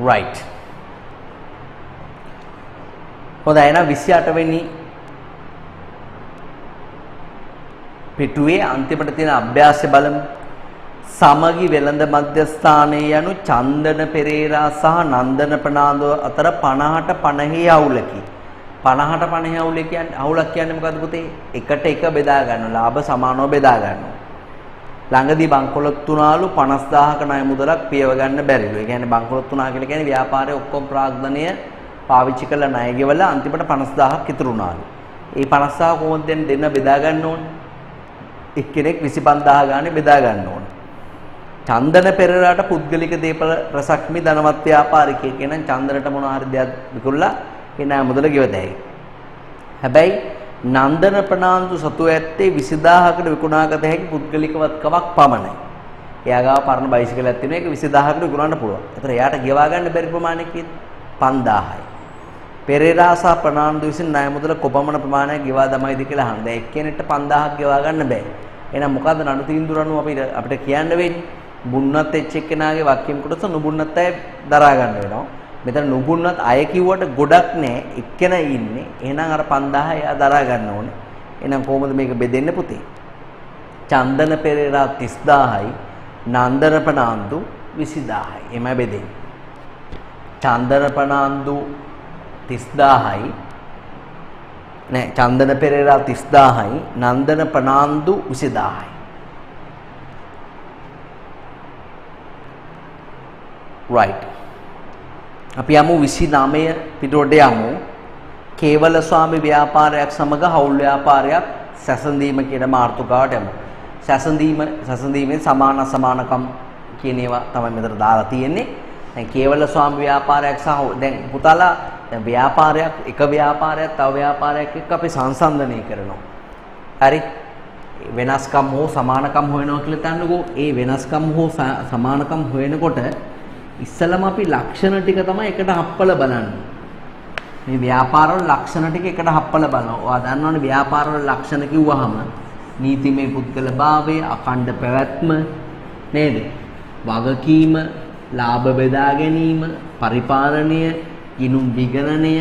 right හොඳයි එහෙනම් 28 වෙනි පිටුවේ අන්තිමට තියෙන අභ්‍යාසය බලමු සමගි වෙළඳ මධ්‍යස්ථානයේ යනු චන්දන පෙරේරා සහ නන්දන ප්‍රනාන්දු අතර 50ට 50 අවුලකි 50ට 50 අවුලක් කියන්නේ මොකද්ද පුතේ එකට එක බෙදා ගන්නවා ලාභ සමානව බෙදා ගන්නවා ළඟදී බංකොලොත් වුණාලු 50000ක ණය මුදලක් පියව ගන්න බැරිලු. ඒ කියන්නේ බංකොලොත් වුණා කියලා කියන්නේ ව්‍යාපාරයේ ඔක්කොම ප්‍රාග්ධනය පාවිච්චි කරලා ණය ගෙවලා අන්තිමට 50000ක් ඉතුරු වුණාලු. ඒ 50000 කොහොමද දෙන්න බෙදා ගන්න ඕනේ? එක්කෙනෙක් 25000 ගානේ බෙදා ගන්න ඕනේ. චන්දන පෙරේරාට පුද්ගලික දීපල රසක්මි ධනවත් ව්‍යාපාරිකයෙක් කියන චන්දනට මොන හරි දෙයක් විකුණලා ඒ ණය මුදල ගෙවතයි. හැබැයි නන්දන ප්‍රනාන්දු සතු ඇත්තේ 20000කට විකුණාගත හැකි පුද්ගලිකවත්කමක් පමණයි. එයා ගාව පරණ බයිසිකලයක් තියෙනවා ඒක 20000කට විකුණන්න පුළුවන්. ඒතර එයාට ගෙවා ගන්න බැරි ප්‍රමාණයක් කීයද? 5000යි. පෙරේරා සහ ප්‍රනාන්දු විසින් ණය මුදල කොපමණ ප්‍රමාණයක් ගෙවා දමයිද කියලා අහන්න. දැන් එක්කෙනෙක්ට 5000ක් ගෙවා ගන්න බෑ. එහෙනම් මොකද්ද නඩු තීන්දුව අනුව අපිට කියන්න වෙන්නේ? බුන්නත් එච් එක්කෙනාගේ වක්කීම් කොටස නුබුන්නත් අය දරා ගන්න වෙනවා. මෙතන නුබුන්නත් අය කිව්වට ගොඩක් නෑ එක්කෙනා ඉන්නේ. එහෙනම් අර 5000 එයා දරා ගන්න ඕනේ. එහෙනම් කොහොමද මේක බෙදෙන්නේ පුතේ? චන්දන පෙරේරා 30000යි නන්දන ප්‍රනාන්දු 20000යි. එමය බෙදෙන්නේ. චන්දන ප්‍රනාන්දු 30000යි නෑ චන්දන පෙරේරා 30000යි නන්දන ප්‍රනාන්දු 20000යි. right අපි යමු 29 පිටුවට යමු කේවල ස්වාමි ව්‍යාපාරයක් සමග හවුල් ව්‍යාපාරයක් සැසඳීම කියන මාතෘකාවට යමු. සැසඳීමේ සමානකම් කියන ඒවා තමයි මෙතන දාලා තියෙන්නේ. දැන් කේවල ස්වාමි ව්‍යාපාරයක් සහ දැන් පුතාලා දැන් ව්‍යාපාරයක් එක ව්‍යාපාරයක් තව ව්යාපාරයක් එක්ක අපි සංසන්දනය කරනවා. හරි වෙනස්කම් හෝ සමානකම් හොයනවා කියලා තන්නකෝ. ඒ වෙනස්කම් හෝ සමානකම් හොයනකොට ඉස්සලම අපි ලක්ෂණ ටික තමයි එකට හප්පලා බලන්නේ. මේ ව්‍යාපාරවල ලක්ෂණ ටික එකට හප්පලා බලනවා. ඔයා දන්නවනේ ව්‍යාපාරවල ලක්ෂණ කිව්වහම නීතිමය පුද්ගලභාවය, අඛණ්ඩ පැවැත්ම නේද? වගකීම, ලාභ බෙදා ගැනීම, පරිපාලනය, ගිණුම් විගණනය,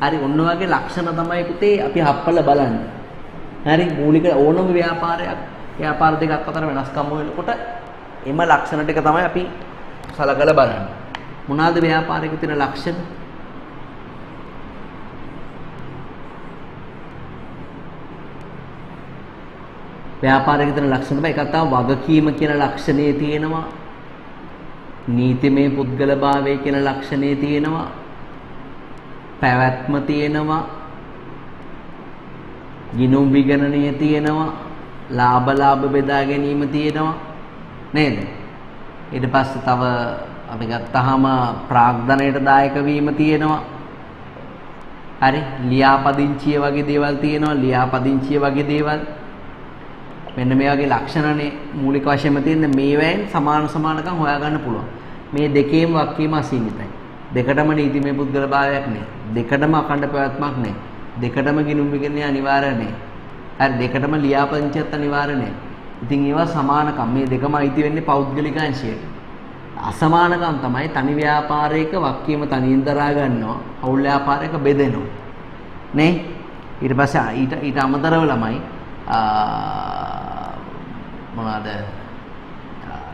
හරි ඔන්න වගේ ලක්ෂණ තමයි පුතේ අපි හප්පලා බලන්නේ. හරි මූලික ඕනම ව්‍යාපාර දෙකක් අතර වෙනස්කම් වෙනකොට එම ලක්ෂණ ටික තමයි අපි සලකලා බලන්න. මොනවාද ව්‍යාපාරික තියෙන ලක්ෂණ? ව්‍යාපාරික තියෙන ලක්ෂණ තමයි එකක් තමයි වගකීම කියන ලක්ෂණේ තියෙනවා. නීතිමය පුද්ගලභාවය කියන ලක්ෂණේ තියෙනවා. පැවැත්ම තියෙනවා. ගිණුම් විගණනය තියෙනවා. ලාභ බෙදා ගැනීම තියෙනවා. නේද? ඊට පස්සේ තව අපි ගත්තාම ප්‍රාග්ධනයට දායක වීම තියෙනවා. හරි ලියාපදිංචිය වගේ දේවල් තියෙනවා. ලියාපදිංචිය වගේ දේවල් මෙන්න මේ වගේ ලක්ෂණනේ මූලික වශයෙන්ම තියෙන මේවෙන් සමානකම් හොයාගන්න පුළුවන්. මේ දෙකේම වක්කීම අසීමිතයි. දෙකටම නීතිමය පුද්ගල භාවයක් නැහැ. දෙකටම අඛණ්ඩ පැවැත්මක් නැහැ. දෙකටම ගිණුම් විගණනය අනිවාර්ය නැහැ. හරි දෙකටම ලියාපදිංචියත් අනිවාර්ය නැහැ. ඉතින් ඒවා සමානකම් මේ දෙකම අයිති වෙන්නේ පෞද්ගලික අංශයට. අසමානකම් තමයි තනි ව්‍යාපාරයක වක්කීම තනියෙන් දරා ගන්නවා. හවුල් ව්‍යාපාරයක බෙදෙනවා. නේ? ඊට පස්සේ ඊට අමතරව ළමයි මොනවාද?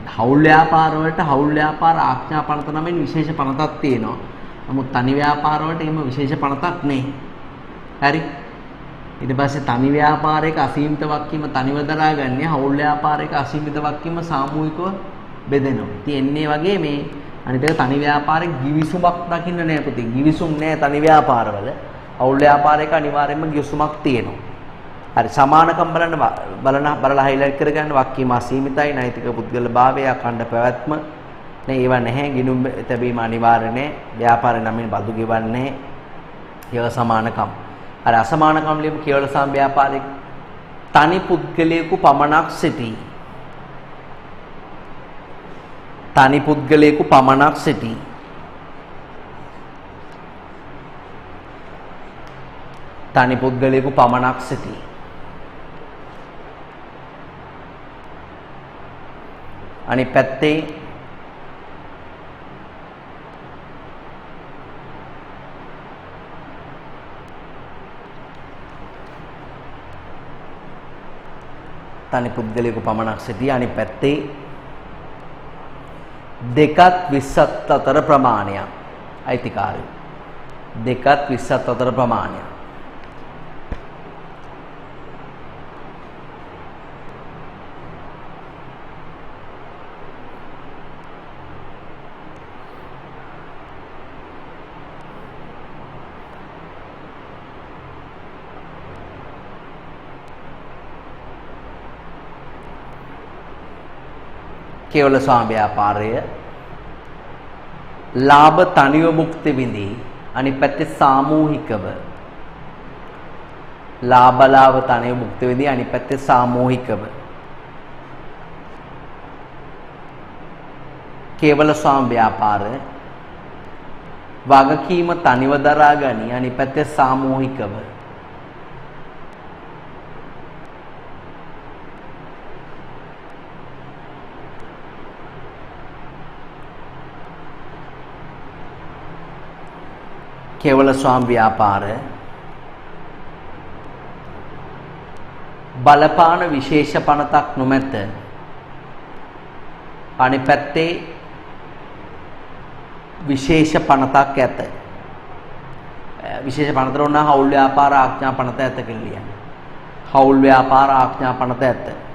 හවුල් ව්‍යාපාර වලට හවුල් ව්‍යාපාර ආඥා පනත නමින් විශේෂ පනතක් තියෙනවා. නමුත් තනි ව්‍යාපාර වලට එහෙම විශේෂ පනතක් නැහැ. හරි? ඊට පස්සේ තනි ව්‍යාපාරයක අසීමිත වක්කීම තනිව දරා ගන්නේ හවුල් ව්‍යාපාරයක අසීමිත වක්කීම සාමූහිකව බෙදෙනවා. ඉතින් එන්නේ වගේ මේ අනිත් එක තනි ව්‍යාපාරේ ගිවිසුමක් දකින්න නෑ පුතේ. ගිවිසුම් නෑ තනි ව්‍යාපාරවල. හවුල් ව්‍යාපාරයක අනිවාර්යයෙන්ම ගිවිසුමක් තියෙනවා. හරි සමානකම් බලලා හයිලයිට් කරගන්න වක්කීම අසීමිතයි නෛතික පුද්ගල භාවය අඛණ්ඩ පැවැත්ම නේ ඒවා නැහැ ගිණුම් තැබීම අනිවාර්ය නෑ ව්‍යාපාරේ නමින් බදු ගෙවන්නේ ඒවා සමානකම් අර අසමානකම් ලියමු කේවල සම ව්‍යාපාරික තනි පුද්ගලයෙකු පමණක් සිටී තනි පුද්ගලයෙකු පමණක් සිටී තනි පුද්ගලයෙකු පමණක් සිටී අනිත් පැත්තේ තනි පුද්ගලයෙකු පමණක් සිටී අනිත් පැත්තේ දෙකත් 20ත් අතර ප්‍රමාණයක් අයිතිකාරය දෙකත් 20ත් අතර ප්‍රමාණයක් කේවල ස්වාම ව්‍යාපාරය ලාභ තනිව මුක්ති විඳී අනිත් පැත්තේ සාමූහිකව ලාභ තනිව මුක්ති විඳී අනිත් පැත්තේ සාමූහිකව කේවල ස්වාම ව්‍යාපාරය වගකීම තනිව දරා ගනී අනිත් පැත්තේ සාමූහිකව කේවල ස්වාම ව්‍යාපාර බලපාන විශේෂ පනතක් නොමැත අනිත් පැත්තේ විශේෂ පනතක් ඇත විශේෂ පනතර උනා හවුල් ව්‍යාපාර ආඥා පනත ඇත කියලා ලියන්න හවුල් ව්‍යාපාර ආඥා පනත ඇත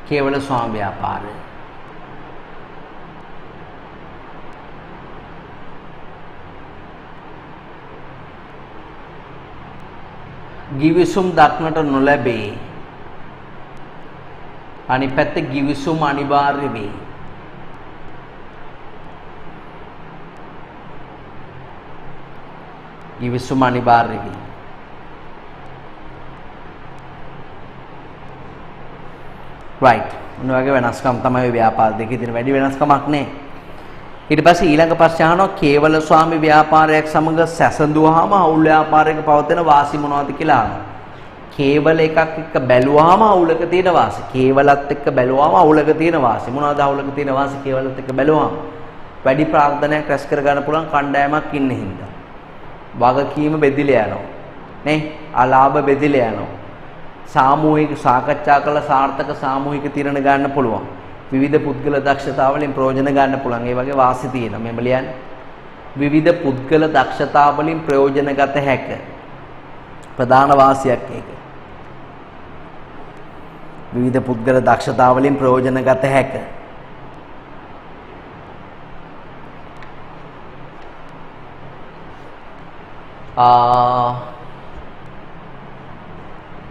කේවල ස්වාම ව්‍යාපාර ගිවිසුම් දක්නට නොලැබේ අනිත් පැත්තේ ගිවිසුම් අනිවාර්ය වේ ගිවිසුම් අනිවාර්ය වේ right මොන වගේ වෙනස්කම් තමයි ව්‍යාපාර දෙකේ තියෙන වැඩි වෙනස්කමක් නැහැ ඊට පස්සේ ඊළඟ ප්‍රශ්න අහනවා කේවල ස්වාමි ව්‍යාපාරයක් සමග සැසඳුවාම හවුල් ව්‍යාපාරයක පවතින වාසි මොනවද කියලා අහනවා කේවල එකක් එක්ක බැලුවාම අවුලක තියෙන වාසි කේවලත් එක්ක බැලුවාම අවුලක තියෙන වාසි මොනවද අවුලක තියෙන වාසි කේවලත් එක්ක බැලුවාම වැඩි ප්‍රාග්ධනයක් රැස් කර ගන්න පුළුවන් කණ්ඩායමක් ඉන්න හින්දා වගකීම බෙදිලා යනවා නේ අලාභ බෙදිලා යනවා සාමූහික සාකච්ඡා කළ සාර්ථක සාමූහික තීරණ ගන්න පුළුවන්. විවිධ පුද්ගල දක්ෂතා වලින් ප්‍රයෝජන ගන්න පුළුවන්. ඒ වගේ වාසි තියෙනවා. මෙහෙම ලියන්නේ. විවිධ පුද්ගල දක්ෂතා වලින් ප්‍රයෝජන ගත හැක. ප්‍රධාන වාසියක් ඒක. විවිධ පුද්ගල දක්ෂතා වලින් ප්‍රයෝජන ගත හැක.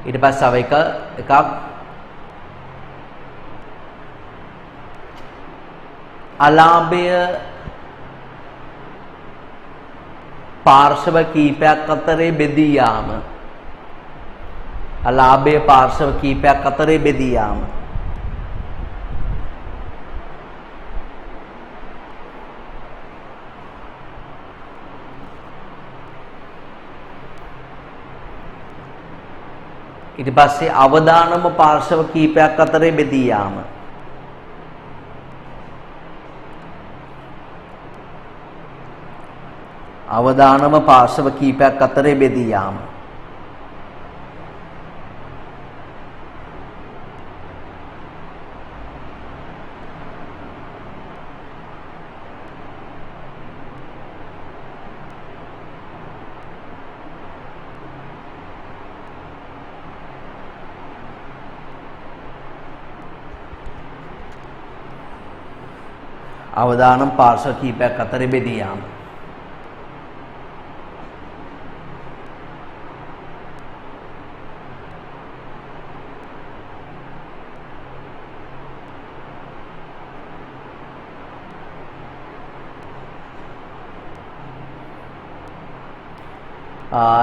ඊට පස්සේ තව එකක් අලාභය පාර්ශව කීපයක් අතරේ බෙදී යාම. අලාභය පාර්ශව කීපයක් අතරේ බෙදී යාම. ඊට පස්සේ අවදානම පාර්ශව කීපයක් අතරේ බෙදී යාම. අවදානම පාර්ශව කීපයක් අතරේ බෙදී යාම. අවදානම් පාර්ශව කීපයක් අතරේ බෙදී යාම.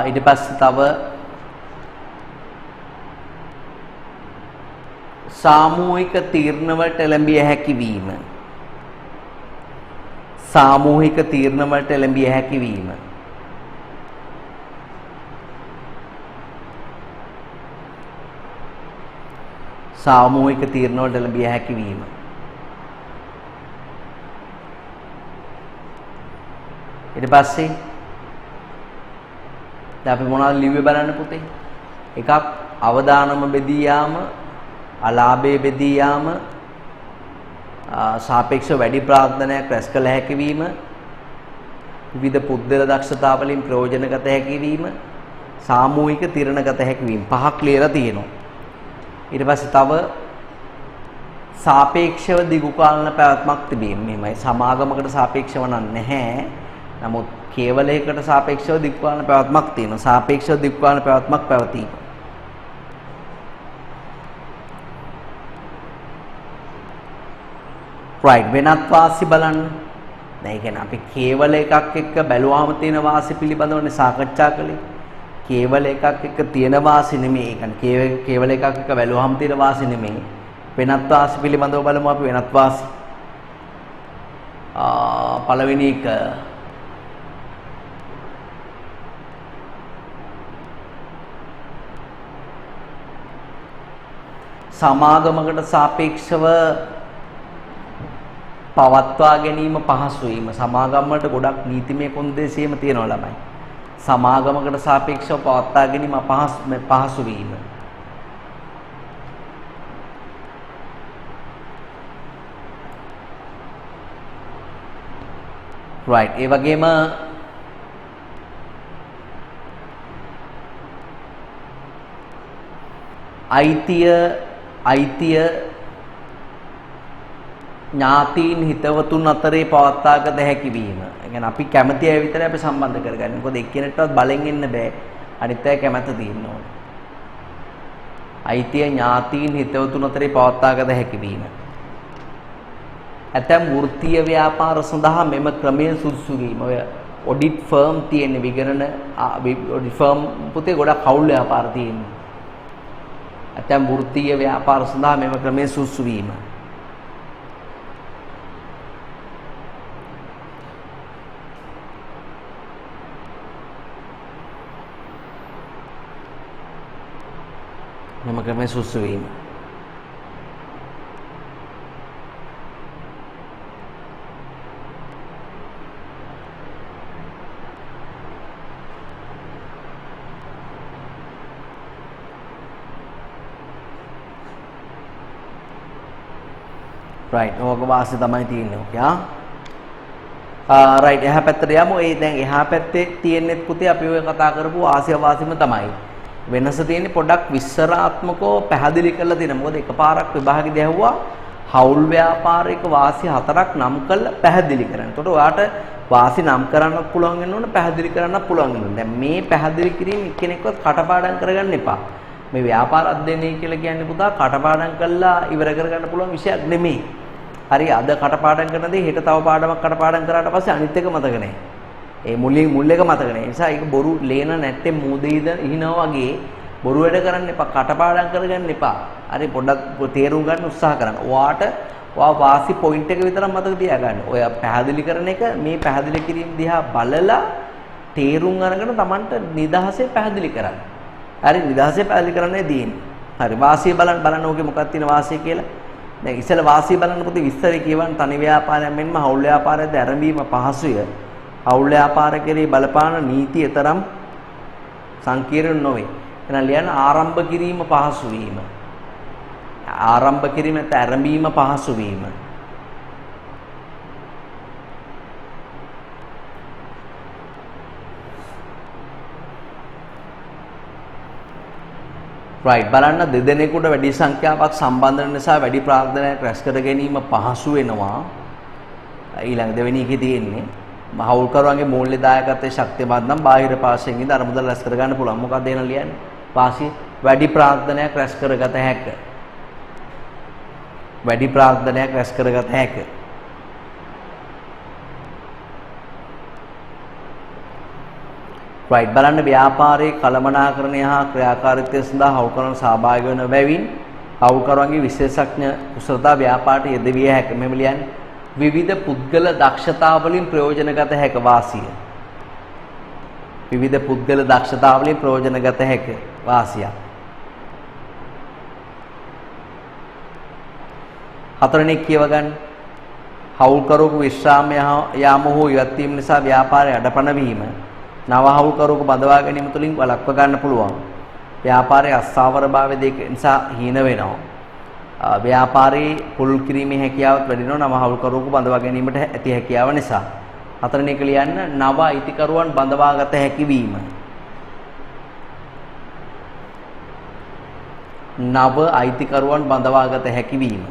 ඊට පස්සේ තව සාමූහික තීරණවලට එළඹිය හැකි වීම. සාමූහික තීරණවලට එළඹිය හැකි වීම. සාමූහික තීරණවලට එළඹිය හැකි වීම. ඊට පස්සේ දැන් අපි මොනවද ලිව්වේ බලන්න පුතේ. එකක් අවදානම බෙදී යාම, අලාභයේ බෙදී යාම, සාපේක්ෂව වැඩි ප්‍රාර්ථනයක් රැස් කළ හැකි වීම, විවිධ පුද්ගල දක්ෂතා වලින් ප්‍රයෝජන ගත හැකි වීම, සාමූහික තීරණ ගත හැකි වීම පහක් ලියලා තියෙනවා. ඊට පස්සේ තව සාපේක්ෂව දිගු කාලන පැවැත්මක් තිබීම. මෙහෙමයි සමාගමකට සාපේක්ෂව නැහැ. නමුත් කේවලයකට සාපේක්ෂව දිගු කාලන පැවැත්මක් තියෙනවා. සාපේක්ෂව දිගු කාලන පැවැත්මක් පැවතීම. right වෙනත් වාසි බලන්න. දැන් ඒ කියන්නේ අපි කේවල එකක් එක්ක බැලුවාම තියෙන වාසි පිළිබඳවනේ සාකච්ඡා කළේ. කේවල එකක් එක්ක තියෙන වාසි නෙමෙයි. ඒ කියන්නේ කේවල එකක් එක්ක බැලුවාම තියෙන වාසි නෙමෙයි. වෙනත් වාසි පිළිබඳව බලමු අපි වෙනත් වාසි. පළවෙනි එක සමාගමකට සාපේක්ෂව පවත්වා ගැනීම පහසු වීම. සමාගම් වලට ගොඩක් නීතිමය කොන්දේසියෙම තියෙනවා ළමයි. සමාගමකට සාපේක්ෂව පවත්වා ගැනීම පහසු වීම. right ඒ වගේම අයිතිය ඥාතීන් හිතවතුන් අතරේ පවත්වාගත හැකි වීම. ඒ කියන්නේ අපි කැමති අය විතරයි අපි සම්බන්ධ කරගන්නේ. මොකද එක්කෙනෙක්ටවත් බලෙන් එන්න බෑ. අනිත් අය කැමැත්ත තියෙන්න ඕනේ. අයිතිය ඥාතීන් හිතවතුන් අතරේ පවත්වාගත හැකි වීම. ඇතැම් වෘත්තීය ව්‍යාපාර සඳහා මෙම ක්‍රමය සුදුසු වීම. ඔය ඔඩිට් ෆර්ම් තියෙන විගණන ඔඩිට් ෆර්ම් පුතේ ගොඩක් කවුල් ව්‍යාපාර තියෙනවා. ඇතැම් වෘත්තීය ව්‍යාපාර සඳහා මෙම ක්‍රමය සුදුසු වීම. මෙම ක්‍රමය සුදුසු වීම. right ඕක වාසිය තමයි තියෙන්නේ ඔකේ right එහා පැත්තට යමු. ඒ දැන් එහා පැත්තේ තියෙන්නේ පුතේ අපි ඔය කතා කරපු වාසිය වාසියම තමයි. වෙනස තියෙන්නේ පොඩ්ඩක් විස්තරාත්මකව පැහැදිලි කරලා තියෙනවා. මොකද එකපාරක් විභාගෙදී ඇහුවා හවුල් ව්‍යාපාරික වාසි 4ක් නම් කරලා පැහැදිලි කරන්න. එතකොට ඔයාට වාසි නම් කරන්නත් පුළුවන් වෙන්න ඕන, පැහැදිලි කරන්නත් පුළුවන් වෙන්න ඕන. දැන් මේ පැහැදිලි කිරීම එක්කෙනෙක්වත් කටපාඩම් කරගන්න එපා. මේ ව්‍යාපාර අධ්‍යයනය කියලා කියන්නේ පුතා කටපාඩම් කළා ඉවර කරගන්න පුළුවන් විෂයක් නෙමෙයි. හරි අද කටපාඩම් කරන දේ හෙට තව පාඩමක් කටපාඩම් කරාට පස්සේ අනිත් එක මතක නැහැ. ඒ මුල් එක මතක නැහැ. ඒ නිසා ඒක බොරු ලේන නැට්ටේ මූදෙයිද ඉහිනවා වගේ බොරු වැඩ කරන්න එපා. කටපාඩම් කරගන්න එපා. හරි පොඩ්ඩක් තේරුම් ගන්න උත්සාහ කරන්න. ඔයාට වාසි පොයින්ට් එක විතරක් මතක තියාගන්න. ඔය පැහැදිලි කරන එක මේ පැහැදිලි කිරීම දිහා බලලා තේරුම් අරගෙන Tamanට නිදහසේ පැහැදිලි කරන්න. හරි නිදහසේ පැහැදිලි කරන්නයි තියෙන්නේ. හරි වාසිය බලන්න ඕකේ මොකක්ද තියෙන වාසිය කියලා. දැන් ඉස්සෙල්ලා වාසිය බලන්න පුතේ විස්තරය කියවන්න තනි ව්‍යාපාරයක් මෙන්ම හවුල් ව්‍යාපාරයේද ආරම්භීම පහසුය. හවුල් ව්‍යාපාර කෙරෙහි බලපාන නීතිය තරම් සංකීර්ණ නොවේ. එහෙනම් ලියන්න ආරම්භ කිරීම පහසු වීම. ආරම්භ කිරීම නැත්නම් ආරම්භීම පහසු වීම. right බලන්න දෙදෙනෙකුට වැඩි සංඛ්‍යාවක් සම්බන්ධ වෙන නිසා වැඩි ප්‍රාර්ථනාවක් රැස් කර ගැනීම පහසු වෙනවා. ඊළඟ දෙවෙනි එකේ තියෙන්නේ හවුල්කරුවන්ගේ මූල්‍ය දායකත්වයේ ශක්තිමත් නම් බාහිර පාර්ශ්වයෙන් ඉඳ අරමුදල් රැස් කර ගන්න පුළුවන්. මොකක්ද එන ලියන්නේ? වාසිය වැඩි ප්‍රාර්ථනාවක් රැස් කරගත හැක. වැඩි ප්‍රාර්ථනාවක් රැස් කරගත හැක. right බලන්න ව්‍යාපාරයේ කළමනාකරණය හා ක්‍රියාකාරීත්වය සඳහා හවුල්කරුවන් සහභාගී වන බැවින් හවුල්කරුවන්ගේ විශේෂඥ කුසලතා ව්‍යාපාරයට යෙදවිය හැක. මෙහෙම ලියන්නේ විවිධ පුද්ගල දක්ෂතා වලින් ප්‍රයෝජනගත හැක වාසිය. විවිධ පුද්ගල දක්ෂතා වලින් ප්‍රයෝජනගත හැක වාසිය. හතරෙනි කියව ගන්න. හවුල්කරුවෙකු විශ්‍රාම යාම හෝ ඉවත් වීම නිසා ව්‍යාපාරයේ අඩපණ වීම නව හවුල්කරුවෙකු බඳවා ගැනීම තුළින් වළක්ව ගන්න පුළුවන්. ව්‍යාපාරයේ අස්ථාවරභාවය දෙක නිසා හීන වෙනවා. ව්‍යාපාරයේ පුළුල් කිරීමේ හැකියාවත් වැඩි වෙනවා නව හවුල්කරුවෙකු බඳවා ගැනීමට ඇති හැකියාව නිසා. හතරෙනි එක ලියන්න නව අයිතිකරුවන් බඳවාගත හැකි වීම. නව අයිතිකරුවන් බඳවාගත හැකි වීම.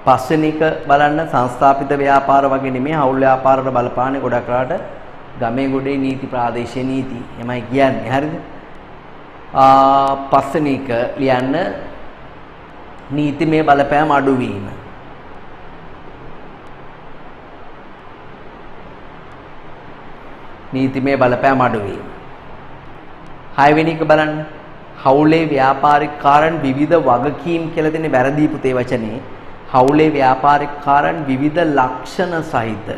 පස්වෙනි එක බලන්න සංස්ථාපිත ව්‍යාපාර වගේ නෙමෙයි හවුල් ව්‍යාපාරවල බලපාන්නේ ගොඩක් රට ගමේ ගොඩේ නීති ප්‍රාදේශීය නීති එමයි කියන්නේ හරිද? පස්වෙනි එක ලියන්න නීතිමය බලපෑම අඩු වීම. නීතිමය බලපෑම අඩු වීම. හයවෙනි එක බලන්න හවුලේ ව්‍යාපාරිකකාරන් විවිධ වගකීම් කියලා දෙන්නේ වැරදි පුතේ වචනේ. හවුලේ ව්‍යාපාරිකකාරන් විවිධ ලක්ෂණ සහිත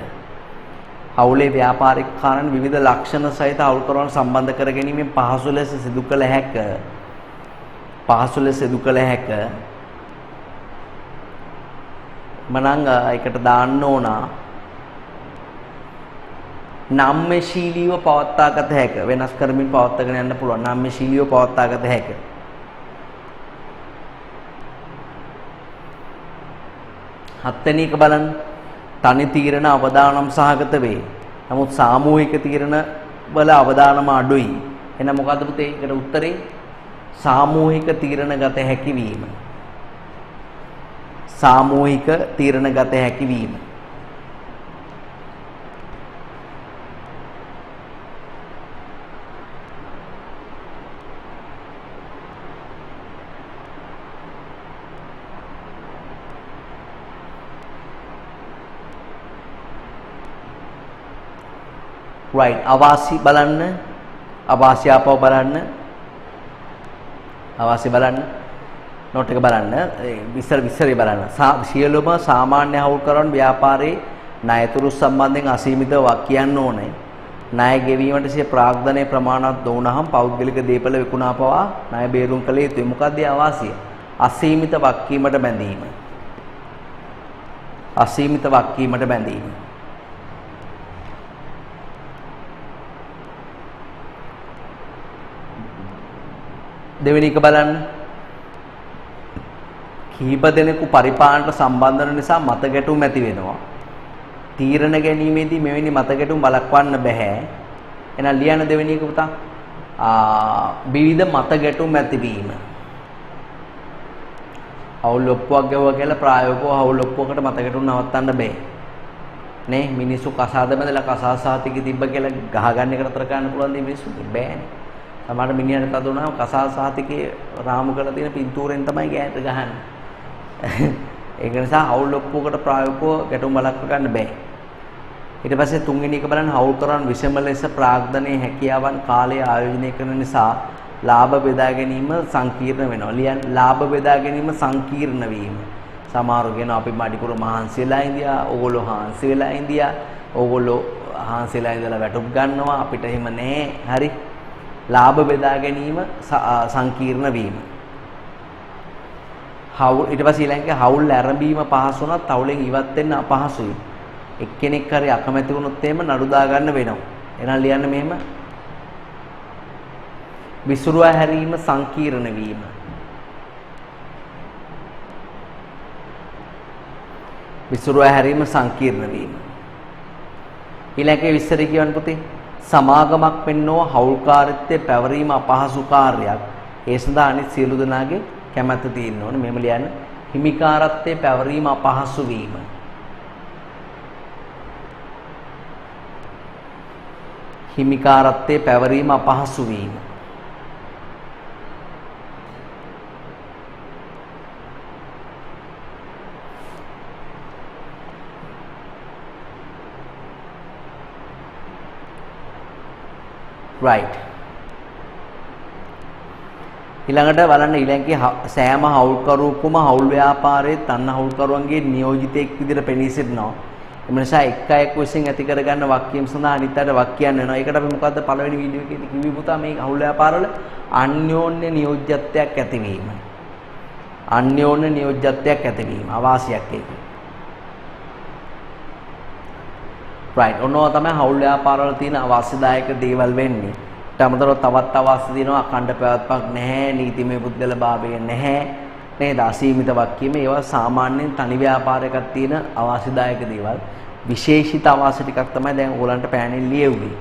හවුලේ ව්‍යාපාරිකකාරන් විවිධ ලක්ෂණ සහිත හවුල්කරුවන් සම්බන්ධ කර ගැනීමෙන් පහසු ලෙස සිදු කළ හැක. පහසු ලෙස සිදු කළ හැක. මනංග එකට දාන්න ඕන නම්‍යශීලීව පවත්වාගත හැක. වෙනස් කරමින් පවත්වාගෙන යන්න පුළුවන්. නම්‍යශීලීව පවත්වාගත හැක. හත්වෙනි එක බලන්න තනි තීරණ අවදානම් සහගත වේ. නමුත් සාමූහික තීරණ වල අවදානම අඩුයි. එහෙනම් මොකද්ද පුතේ? ඒකට උත්තරේ සාමූහික තීරණ ගත හැකි වීම. සාමූහික තීරණ ගත හැකි වීම. right අවාසි බලන්න අවාසි ආපහු බලන්න අවාසි බලන්න නෝට් එක බලන්න විස්තරේ බලන්න සියලුම සාමාන්‍ය හවුල්කරුවන් ව්‍යාපාරයේ ණයතුරු සම්බන්ධයෙන් අසීමිතව කියන්න ඕනේ ණය ගෙවීමට සිය ප්‍රාග්ධනයේ ප්‍රමාණවත් නොවුනහම පෞද්ගලික දීපල විකුණා පවා ණය බේරුම් කළ යුතුයි. මොකක්ද අවාසිය? අසීමිත වක්කීමට බැඳීම. අසීමිත වක්කීමට බැඳීම. දෙවෙනි එක බලන්න කීප දෙනෙකු පරිපාලනට සම්බන්ධ වෙන නිසා මත ගැටුම් ඇති වෙනවා. තීරණ ගැනීමේදී මෙවැනි මත ගැටුම් බලක්වන්න බෑ. එහෙනම් ලියන දෙවෙනි එක පුතා විවිධ මත ගැටුම් ඇතිවීම. හවුල් ඔප්පුවක් ගැවුවා කියලා ප්‍රායෝගිකව හවුල් ඔප්පුවකට මත ගැටුම් නවත්තන්න බෑ. නේ මිනිස්සු කසාද බඳලා කසා සාතිකෙ තිබ්බ කියලා ගහගන්න එකට අතර ගන්න පුළුවන් දේ මිනිස්සු බෑනේ. සමහර මිනිහට තදුණාම කසා සාතිකේ රාමු කරලා තියෙන පින්තූරෙන් තමයි ගෑනට ගහන්නේ. ඒක නිසා හවුල් ඔප්පුවකට ප්‍රායෝගිකව ගැටුම් බලක්ව ගන්න බෑ. ඊට පස්සේ තුන්වෙනි එක බලන්න හවුල් කරන විෂම ලෙස ප්‍රාග්ධනයේ හැකියාවන් කාලය ආයෝජනය කරන නිසා ලාභ බෙදා ගැනීම සංකීර්ණ වෙනවා. ලියන්න ලාභ බෙදා ගැනීම සංකීර්ණ වීම. සමහරව කියනවා අපි මඩිකුර මහන්සි වෙලා ඉඳියා, ඕගොල්ලෝ හාන්සි වෙලා ඉඳියා, ඕගොල්ලෝ හාන්සි වෙලා ඉඳලා වැටුප් ගන්නවා අපිට එහෙම නැහැ. හරි. ලාභ බෙදා ගැනීම සංකීර්ණ වීම. හවුල් ඊට පස්සේ ඊළඟට හවුල් ආරම්භීම පහසු වුණත් හවුලෙන් ඉවත් වෙන්න අපහසුයි. එක්කෙනෙක් හරි අකමැති වුණොත් එහෙම නඩු දා ගන්න වෙනවා. එහෙනම් ලියන්න මෙහෙම විසුරුවා හැරීම සංකීර්ණ වීම. විසුරුවා හැරීම සංකීර්ණ වීම. ඊළඟේ විස්තර කියවන්න පුතේ. සමාගමක් වෙන්නෝ හවුල්කාරීත්වයේ පැවරීම අපහසු කාර්යයක්. ඒ සඳහා අනිත් සියලු දෙනාගේ කැමැත්ත තියෙන්න ඕනේ. මෙහෙම ලියන්න. හිමිකාරත්වයේ පැවරීම අපහසු වීම. හිමිකාරත්වයේ පැවරීම අපහසු වීම. right ඊළඟට බලන්න ඊළඟේ සෑම හවුල්කරුවෙකුම හවුල් ව්‍යාපාරයේ තන්න හවුල්කරුවන්ගේ නියෝජිතයෙක් විදිහට පෙනී සිටිනවා. ඒ නිසා එක් අයෙක් විසින් ඇති කරගන්න වාක්‍යම් සඳහා අනිත් අයට වාක්‍යයන් වෙනවා. ඒකට අපි මොකද්ද පළවෙනි වීඩියෝ එකේදී කිව්වේ පුතා මේ හවුල් ව්‍යාපාරවල අන්‍යෝන්‍ය නියෝජ්‍යත්වයක් ඇතිවීම. අන්‍යෝන්‍ය නියෝජ්‍යත්වයක් ඇතිවීම අවාසියක් ඒක. right ඔනවා තමයි හවුල් ව්‍යාපාරවල තියෙන අවාසිදායක දේවල් වෙන්නේ. ඊට අමතරව තවත් අවාසි දිනවා අඛණ්ඩ පැවැත්මක් නැහැ, නීතිමය පුද්ගල භාවය නැහැ. නේද? අසීමිත වාක්‍යෙම ඒවා සාමාන්‍යයෙන් තනි ව්‍යාපාරයකක් තියෙන අවාසිදායක දේවල්. විශේෂිත අවාසි ටිකක් තමයි දැන් ඕගලන්ට පෑනෙන් ලියෙව්වේ.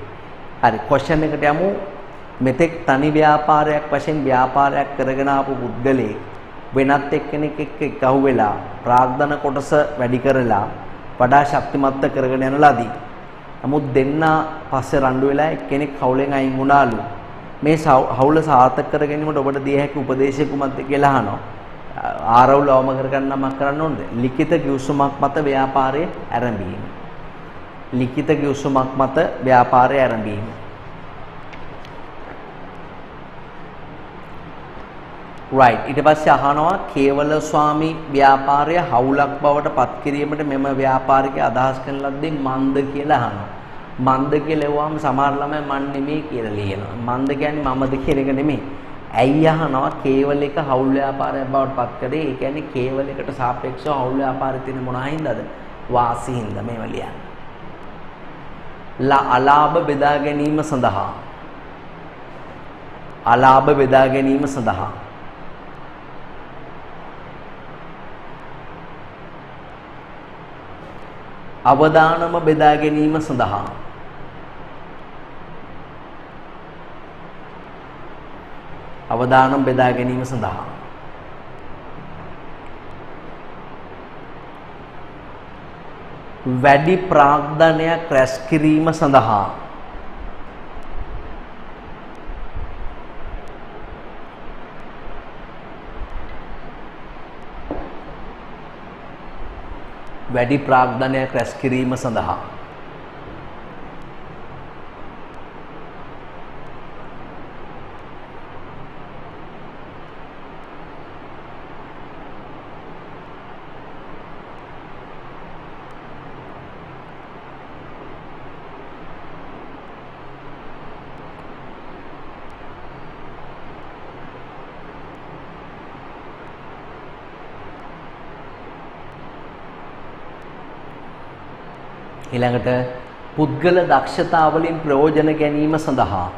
හරි ක්වෙස්චන් එකට යමු. මෙතෙක් තනි ව්‍යාපාරයක් වශයෙන් ව්‍යාපාරයක් කරගෙන ආපු පුද්ගලයෙක් වෙනත් එක්කෙනෙක් එක්ක එකහුව වෙලා ප්‍රාග්ධන කොටස වැඩි කරලා වඩා ශක්තිමත් කරගෙන යන ලදී. නමුත් දෙන්න පස්සේ රණ්ඩු වෙලා එක්කෙනෙක් හවුලෙන් අයින් වුණාලු. මේ හවුල සාර්ථක කර ගැනීමට ඔබට දිය හැකි උපදේශය කුමක්ද කියලා අහනවා. ආරවුල අවම කරගන්නමක් කරන්න ඕනද? ලිඛිත කිව්සුමක් මත ව්‍යාපාරයේ ආරම්භීම. ලිඛිත කිව්සුමක් මත ව්‍යාපාරයේ ආරම්භීම. right ඊට පස්සේ අහනවා කේවල ස්වාමි ව්‍යාපාරය හවුලක් බවට පත් කිරීමට මෙම ව්‍යාපාරිකය අදහස් කරන ලද්දේ මන්ද කියලා අහනවා. මන්ද කියලා එවුවාම සමහර ළමයි මන් නෙමෙයි කියලා ලියනවා. මන්ද කියන්නේ මමද කියන එක නෙමෙයි. ඇයි අහනවා කේවල එක හවුල් ව්‍යාපාරයක් බවට පත් කරේ? ඒ කියන්නේ කේවල එකට සාපේක්ෂව හවුල් ව්‍යාපාරයේ තියෙන මොනවා හින්දාද? වාසී හින්දා මේව ලියන්න. අලාභ බෙදා ගැනීම සඳහා. අලාභ බෙදා ගැනීම සඳහා අවදානම බෙදා ගැනීම සඳහා අවදානම් බෙදා ගැනීම සඳහා වැඩි ප්‍රාග්ධනයක් රැස් කිරීම සඳහා වැඩි ප්‍රාග්ධනයක් රැස් කිරීම සඳහා ඊළඟට පුද්ගල දක්ෂතා වලින් ප්‍රයෝජන ගැනීම සඳහා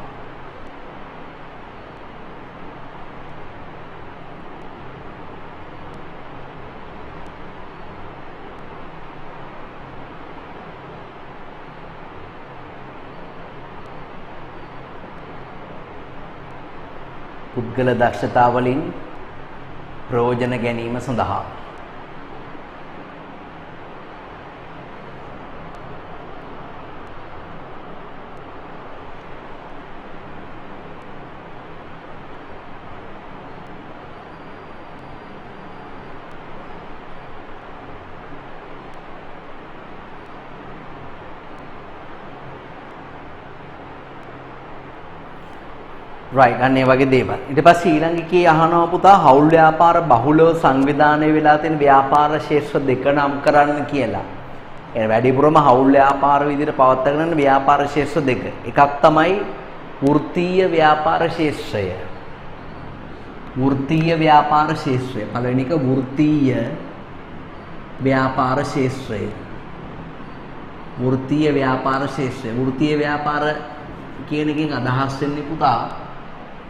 පුද්ගල දක්ෂතා වලින් ප්‍රයෝජන ගැනීම සඳහා right අන්න ඒ වගේ දේවල්. ඊට පස්සේ ඊළඟ කී අහනවා පුතා හවුල් ව්‍යාපාර බහුලව සංවිධානය වෙලා තියෙන ව්‍යාපාර ක්ෂේත්‍ර දෙක නම් කරන්න කියලා. ඒ වැඩිපුරම හවුල් ව්‍යාපාර විදිහට පවත්වාගෙන යන ව්‍යාපාර ක්ෂේත්‍ර දෙක. එකක් තමයි වෘත්තීය ව්‍යාපාර ක්ෂේත්‍රය. වෘත්තීය ව්‍යාපාර ක්ෂේත්‍රය. පළවෙනි එක වෘත්තීය ව්‍යාපාර ක්ෂේත්‍රය. වෘත්තීය ව්‍යාපාර ක්ෂේත්‍රය. වෘත්තීය ව්‍යාපාර කියන එකෙන් අදහස් වෙන්නේ පුතා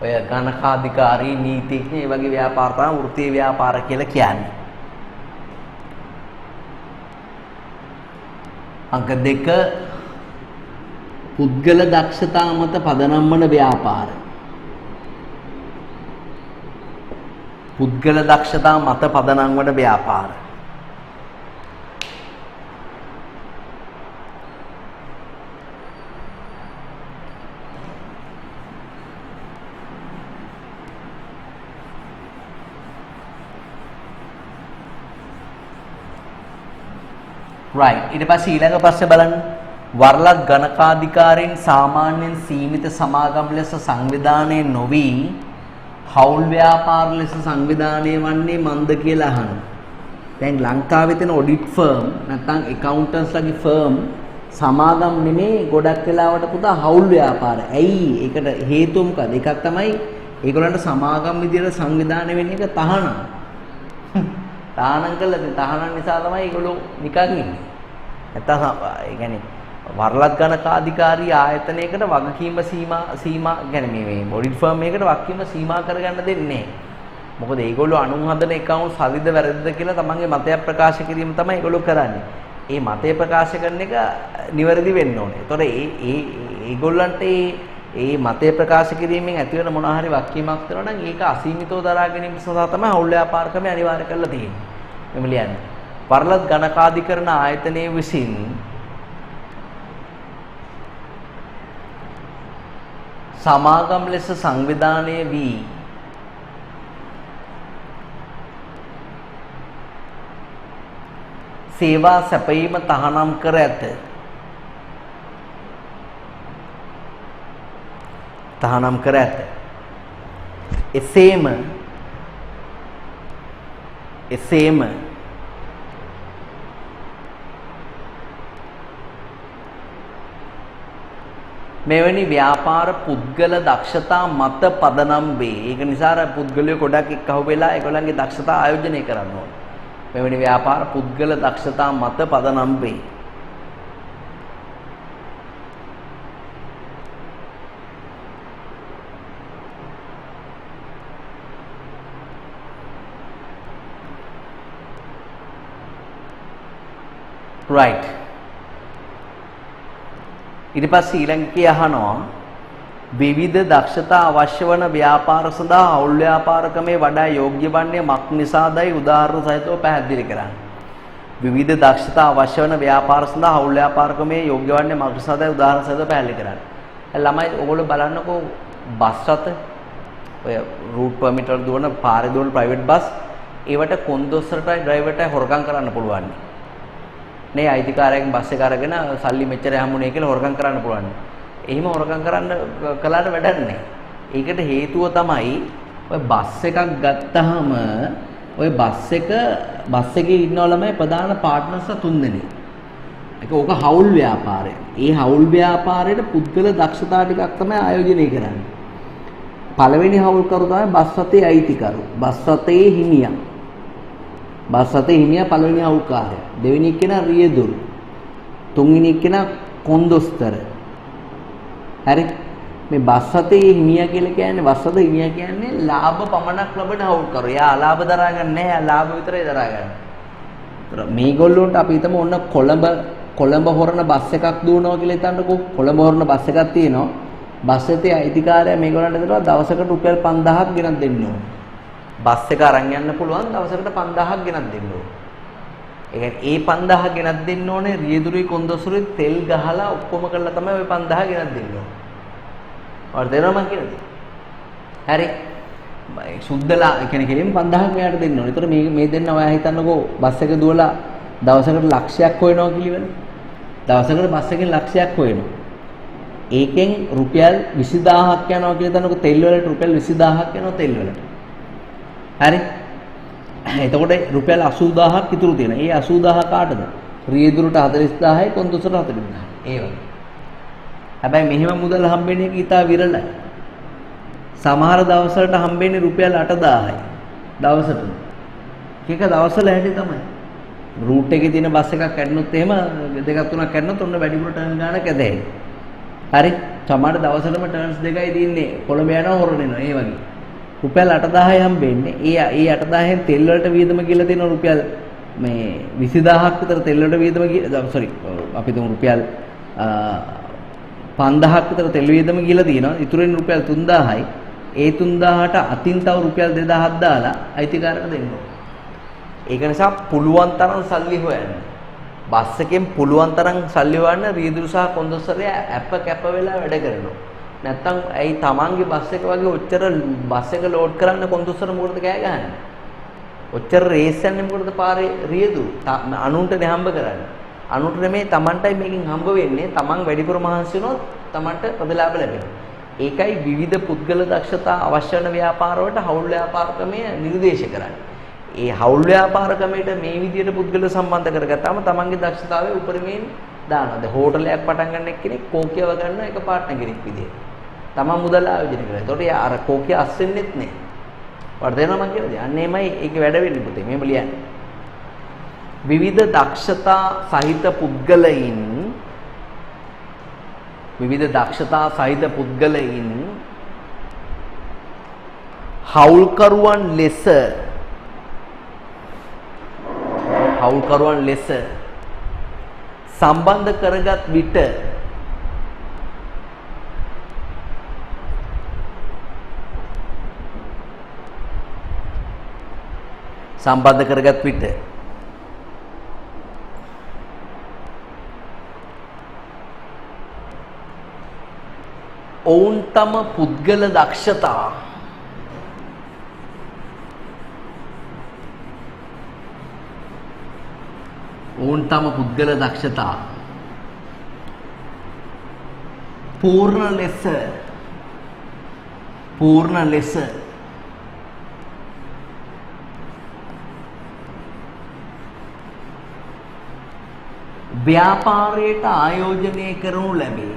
ඔය ගණකාධිකාරී නීතිඥ ඒ වගේ ව්‍යාපාර තමයි වෘත්තීය ව්‍යාපාර කියලා කියන්නේ. අංක 2 පුද්ගල දක්ෂතා මත පදනම් වන ව්‍යාපාර. පුද්ගල දක්ෂතා මත පදනම් වන ව්‍යාපාර. right ඊට පස්සේ ඊළඟ ප්‍රශ්නේ බලන්න වරලක් ගණකාධිකාරයෙන් සාමාන්‍යයෙන් සීමිත සමාගම් ලෙස සංවිධානය නොවි හවුල් ව්‍යාපාර ලෙස සංවිධානය වන්නේ මන්ද කියලා අහනවා. දැන් ලංකාවේ තියෙන ඔඩිට් ෆර්ම් නැත්නම් accountants ෆර්ම් සමාගම් නෙමේ ගොඩක් වෙලාවට පුතා හවුල් ව්‍යාපාර. ඇයි? ඒකට හේතුව මොකද? එකක් තමයි ඒගොල්ලන්ට සමාගම් විදියට සංවිධානය වෙන එක තහනම්. තහනම් කළා තහනම් නිසා තමයි ඒගොල්ලෝ නිකන් ඉන්නේ. නැත්තම් ඒ කියන්නේ වරලක් ගණකාධිකාරී ආයතනයකට වගකීම සීමා කියන්නේ මේ ඔඩිට් ෆර්ම් එකකට වගකීම සීමා කරගන්න දෙන්නේ නැහැ. මොකද ඒගොල්ලෝ අනුන් හදන accounts හරිද වැරදිද කියලා තමන්ගේ මතයක් ප්‍රකාශ කිරීම තමයි ඒගොල්ලෝ කරන්නේ. ඒ මතය ප්‍රකාශ කරන එක නිවැරදි වෙන්න ඕනේ. ඒතොර ඒගොල්ලන්ට ඒ මතය ප්‍රකාශ කිරීමෙන් ඇති වෙන මොනවා හරි වගකීමක් තියෙනවා නම් ඒක අසීමිතව දරා ගැනීම සඳහා තමයි හවුල් ව්‍යාපාරකම අනිවාර්ය කරලා තියෙන්නේ. මෙම ලියන්නේ. වරලත් ගණකාධිකරණ ආයතනයේ විසින් සමාගම් ලෙස සංවිධානය වී සේවා සැපයීම තහනම් කර ඇත. තහනම් කර ඇත. එසේම මෙවැනි ව්‍යාපාර පුද්ගල දක්ෂතා මත පදනම් වේ. ඒක නිසා අර පුද්ගලයෝ ගොඩක් එක්කහුව වෙලා ඒගොල්ලන්ගේ දක්ෂතා ආයෝජනය කරන්න ඕන. මෙවැනි ව්‍යාපාර පුද්ගල දක්ෂතා මත පදනම් වේ. right ඊට පස්සේ ඊළඟට අහනවා විවිධ දක්ෂතා අවශ්‍ය වන ව්‍යාපාර සඳහා හවුල් ව්‍යාපාරකමේ වඩා යෝග්‍ය වන්නේ මක් නිසාදයි උදාහරණ සහිතව පැහැදිලි කරන්න. විවිධ දක්ෂතා අවශ්‍ය වන ව්‍යාපාර සඳහා හවුල් ව්‍යාපාරකමේ යෝග්‍ය වන්නේ මක් නිසාදයි උදාහරණ සහිතව පැහැදිලි කරන්න. ළමයි ඔයගොල්ලෝ බලන්නකෝ බස් රථ ඔය රූට් පර්මිට් වල දුවන පාරේ දුවන ප්‍රයිවට් බස් ඒවට කොන්දොස්තරටයි ඩ්‍රයිවර්ටයි හොරකම් කරන්න පුළුවන්. නේ අයිතිකාරයෙන් බස් එක අරගෙන සල්ලි මෙච්චර හම්බුනේ කියලා හොරකම් කරන්න පුළුවන්. එහෙම හොරකම් කරන්න කළාට වැඩක් නැහැ. ඒකට හේතුව තමයි ඔය බස් එකක් ගත්තාම ඔය බස් එකේ ඉන්නව ළමයි ප්‍රධාන පාර්ට්නර්ස්ලා 3 දෙනෙක්. ඒක ඕක හවුල් ව්‍යාපාරය. ඒ හවුල් ව්‍යාපාරයේ පුද්ගල දක්ෂතා ටිකක් තමයි ආයෝජනය කරන්නේ. පළවෙනි හවුල්කරු තමයි බස් රථයේ අයිතිකරු. බස් රථයේ හිමියා. බස් රථයේ හිමියා පළවෙනි හවුල්කාරයා. දෙවෙනි එක්කෙනා රියදුරු. තුන්වෙනි එක්කෙනා කොන්දොස්තර. හරි මේ බස් රථයේ හිමියා කියලා කියන්නේ බස් රථ හිමියා කියන්නේ ලාභ පමණක් ලබන හවුල්කරු. එයා අලාභ දරා ගන්න නැහැ. එයා ලාභ විතරයි දරා ගන්න. ඒතර මේගොල්ලොන්ට අපි හිතමු ඔන්න කොළඹ හොරන බස් එකක් දුවනවා කියලා හිතන්නකෝ. කොළඹ හොරන බස් එකක් තියෙනවා. බස් එකේ අයිතිකාරයා මේගොල්ලන්ට දෙනවා දවසකට රුපියල් 5000ක් ගෙනත් දෙන්න ඕන. බස් එක අරන් යන්න පුළුවන් දවසකට 5000ක් ගෙනත් දෙන්න ඕන. ඒ කියන්නේ ඒ 5000 ගෙනත් දෙන්න ඕනේ රියදුරුයි කොන්දොස්තරුයි තෙල් ගහලා ඔක්කොම කරලා තමයි ওই 5000 ගෙනත් දෙන්න ඕනේ. ඔයාලට දෙනවා මං කියන්නේ. හරි. සුද්දලා ඒ කියන්නේ කෙලින්ම 5000ක් මෙයාට දෙන්න ඕනේ. ඒතර මේ දෙන්න ඔයා හිතන්නකෝ බස් එක දුවලා දවසකට ලක්ෂයක් හොයනවා කියලා. දවසකට බස් එකෙන් ලක්ෂයක් හොයනවා. ඒකෙන් රුපියල් 20000ක් යනවා කියලා හිතන්නකෝ තෙල් වලට රුපියල් 20000ක් යනවා තෙල් වලට. හරි. එතකොට රුපියල් 80000ක් ඉතුරු තියෙනවා. ඒ 80000 කාටද? රියදුරට 40000යි කොන්දොස්තරට 40000යි. ඒ වගේ. හැබැයි මෙහෙම මුදල් හම්බෙන්නේ කීතා විරලයි. සමහර දවස්වලට හම්බෙන්නේ රුපියල් 8000යි. දවසට. එක දවස්වල හැටි තමයි. රූට් එකේ තියෙන බස් එකක් කැඩුනොත් එහෙම දෙකක් තුනක් කැඩුනොත් ඔන්න වැඩිපුර ටර්න් ගානක් ඇදෙයි. හරි. සමහර දවසටම ටර්න්ස් දෙකයි තියෙන්නේ. කොළඹ යනවා හොරණ එනවා. ඒ වගේ. රුපියල් 8000යි හම්බෙන්නේ. ඒ 8000න් තෙල් වලට වියදම කියලා තියෙන රුපියල් මේ 20000ක් විතර තෙල් වලට වියදම සෝරි අපි තුමු රුපියල් 5000ක් විතර තෙල් වියදම කියලා තියෙනවා. ඉතුරු වෙන රුපියල් 3000යි. ඒ 3000ට අතින් තව රුපියල් 2000ක් දාලා අයිතිකාරකට දෙන්න ඕන. ඒක නිසා පුළුවන් තරම් සල්ලි හොයන්න. බස් එකෙන් පුළුවන් තරම් සල්ලි හොයන්න රියදුරු සහ කොන්දොස්තරයා අප කැප වෙලා වැඩ කරනවා. නැත්තම් ඇයි තමන්ගේ බස් එක වගේ ඔච්චර බස් එක ලෝඩ් කරන්න කොන්දොස්තර මොකටද කෑ ගහන්නේ? ඔච්චර රේස් යන්නේ මොකටද පාරේ රියදුරු? අනුන්ටනේ හම්බ කරන්නේ. අනුන්ට නෙමෙයි තමන්ටයි මේකෙන් හම්බ වෙන්නේ. තමන් වැඩිපුර මහන්සි වුණොත් තමන්ට ප්‍රතිලාභ ලැබෙනවා. ඒකයි විවිධ පුද්ගල දක්ෂතා අවශ්‍ය වෙන ව්‍යාපාර වලට හවුල් ව්‍යාපාරකමය නිර්දේශ කරන්නේ. ඒ හවුල් ව්‍යාපාරකමයට මේ විදියට පුද්ගල සම්බන්ධ කරගත්තාම තමන්ගේ දක්ෂතාවය උපරිමයෙන් දානවා. දැන් හෝටලයක් පටන් ගන්න එක්කෙනෙක් කෝකියව ගන්න එක පාර්ට්නර් කෙනෙක් විදියට. තමන් මුදල් ආයෝජනය කරනවා. ඒතකොට යා අර කෝකිය අස්සෙන්නෙත් නෑ. වර්ධ වෙනවා මං කියන්නේ. අන්න එමයයි ඒකේ වැඩ වෙන්නේ පුතේ. මෙහෙම ලියන්නේ. විවිධ දක්ෂතා සහිත පුද්ගලයින් හවුල්කරුවන් ලෙස සම්බන්ධ කරගත් විට ඔවුන් තම පුද්ගල දක්ෂතා පූර්ණ ලෙස ව්‍යාපාරයට ආයෝජනය කරනු ලැබේ.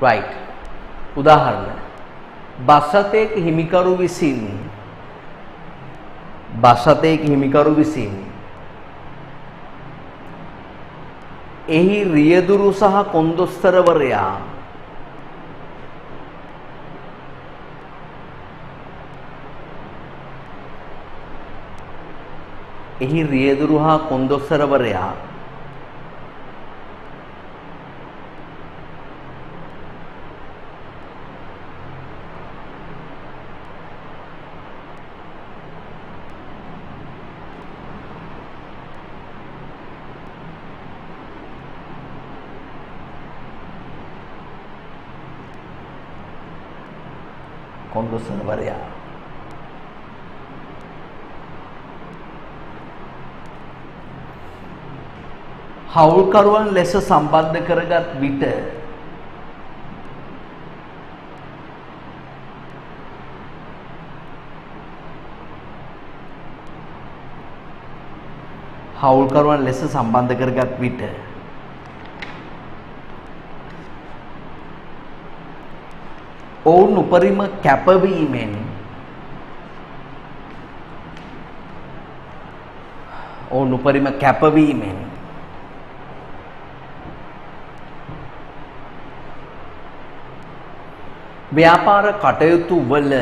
right. උදාහරණ බසතේක හිමිකරු විසින් එහි රියදුරු සහ කොන්දොස්තරවරයා හවුල්කරුවන් ලෙස සම්බන්ධ කරගත් විට ඔවුන් උපරිම කැපවීමෙන් ඔවුන් උපරිම කැපවීමෙන් ව්‍යාපාර කටයුතු වල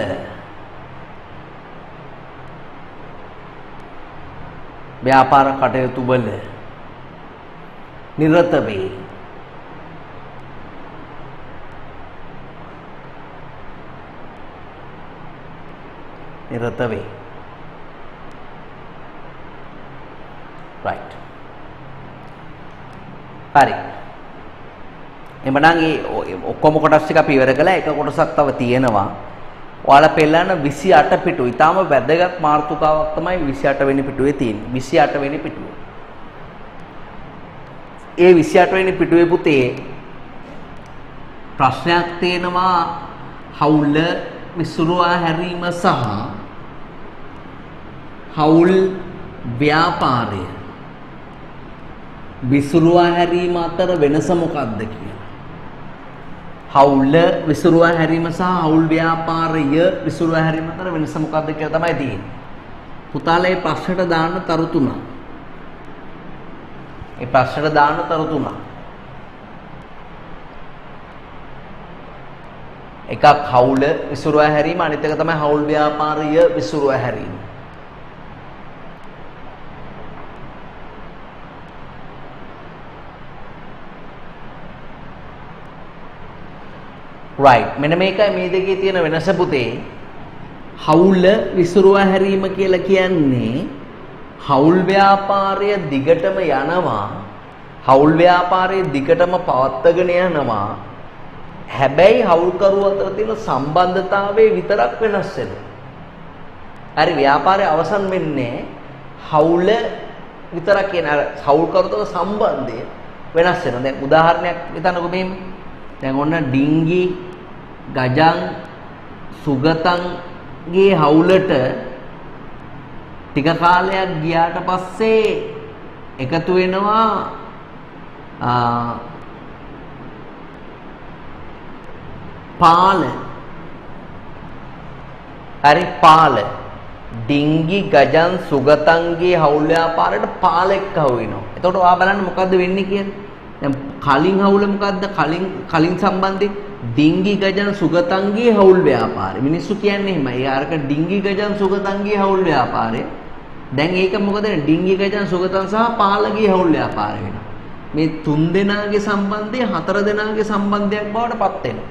නිරත වේ. right. හරි. එමනම් ඔක්කොම කොටස් ටික අපි ඉවර කළා. එක කොටසක් තව තියෙනවා. ඔයාලා පෙළන 28 පිටුව. ඊටාම වැදගත් මාතෘකාවක් තමයි 28 වෙනි පිටුවේ තියෙන්නේ. 28 වෙනි පිටුව. ඒ 28 වෙනි පිටුවේ පුතේ ප්‍රශ්නයක් තියෙනවා හවුල විසුරුවා හැරීම සහ හවුල් ව්‍යාපාරය විසුරුවා හැරීම අතර වෙනස මොකක්ද කියලා. හවුල විසුරුවා හැරීම සහ හවුල් ව්‍යාපාරය විසුරුවා හැරීම අතර වෙනස මොකක්ද කියලා තමයි තියෙන්නේ. පුතාලා මේ ප්‍රශ්නට දාන්න තරු තුනක්. එකක් හවුල විසුරුවා හැරීම, අනිත් එක තමයි හවුල් ව්‍යාපාරය විසුරුවා හැරීම. right. මෙන්න මේකයි මේ දෙකේ තියෙන වෙනස පුතේ. හවුල විසුරුවා හැරීම කියලා කියන්නේ හවුල් ව්‍යාපාරය දිගටම යනවා. හවුල් ව්‍යාපාරය දිගටම පවත්වාගෙන යනවා. හැබැයි හවුල්කරුවෝ අතර තියෙන සම්බන්ධතාවයේ විතරක් වෙනස් වෙනවා. හරි, ව්‍යාපාරය අවසන් වෙන්නේ හවුල විතරක් කියන අර හවුල්කරුවෝ සම්බන්ධය වෙනස් වෙනවා. දැන් උදාහරණයක් හිතන්නකෝ මෙහෙම. දැන් ඔන්න ඩිංගි ගජන් සුගතන්ගේ හවුලට ටික කාලයක් ගියාට පස්සේ එකතු වෙනවා පාල. හරි, පාල. ඩිංගි ගජන් සුගතන්ගේ හවුල් ව්‍යාපාරයට පාලෙක් හවු වෙනවා. එතකොට ඔයා බලන්න මොකද්ද වෙන්නේ කියන්නේ. දැන් කලින් හවුල මොකද්ද? කලින් සම්බන්ධේ ඩිංගි ගජන් සුගතන්ගේ හවුල් ව්‍යාපාරය. මිනිස්සු කියන්නේ එහෙමයි. ඒ අරක ඩිංගි ගජන් සුගතන්ගේ හවුල් ව්‍යාපාරය. දැන් ඒක මොකද? ඩිංගි ගජන් සුගතන් සහ පාලගේ හවුල් ව්‍යාපාරය වෙනවා. මේ තුන් දෙනාගේ සම්බන්ධය හතර දෙනාගේ සම්බන්ධයක් බවට පත් වෙනවා.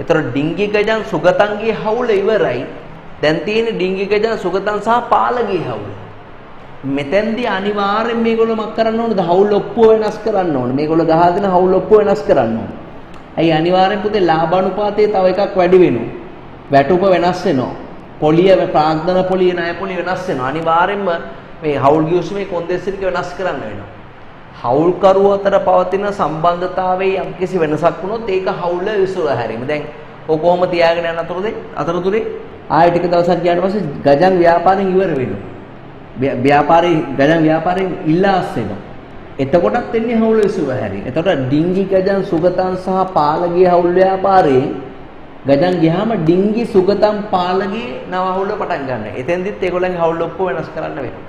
ඒතර ඩිංගි ගජන් සුගතන්ගේ හවුල ඉවරයි. දැන් තියෙන්නේ ඩිංගි ගජන් සුගතන් සහ පාලගේ හවුල. මෙතෙන්දී අනිවාර්යෙන් මේගොල්ලෝ මක් කරන්න ඕනද? හවුල් ඔප්පුව වෙනස් කරන්න ඕනේ. මේගොල්ලෝ ගහලා දෙන හවුල් ඔප්පුව වෙනස් කරන්න ඕනේ. ඇයි අනිවාර්යෙන් පුතේ ලාභානුපාතයේ තව එකක් වැඩි වෙනවා. වැටුප වෙනස් වෙනවා. පොලිය ප්‍රාග්ධන පොලිය ණය පොලිය වෙනස් වෙනවා. අනිවාර්යෙන්ම මේ හවුල් ගිවිසුමේ කොන්දේසි ටික වෙනස් කරන්න වෙනවා. හවුල්කරුවෝ අතර පවතින සම්බන්ධතාවයේ යම්කිසි වෙනසක් වුණොත් ඒක හවුල විසුරුවා හැරීම. දැන් ඔය කොහොම තියාගෙන යන අතරතුරේ ආයෙ ටික දවසක් ගියාට පස්සේ ගජන් ව්‍යාපාරයෙන් ඉවර වෙනවා. ගජන් ව්‍යාපාරයෙන් ඉල්ලාස් වෙනවා. එතකොටත් එන්නේ හවුල විසුරුවා හැරීම. එතකොට ඩිංගි ගජන් සුගතන් සහ පාලගේ හවුල් ව්‍යාපාරයෙන් ගජන් ගියාම ඩිංගි සුගතන් පාලගේ නව හවුල පටන් ගන්නවා. එතෙන්දිත් ඒගොල්ලන්ගේ හවුල් ඔක්කොම වෙනස් කරන්න වෙනවා.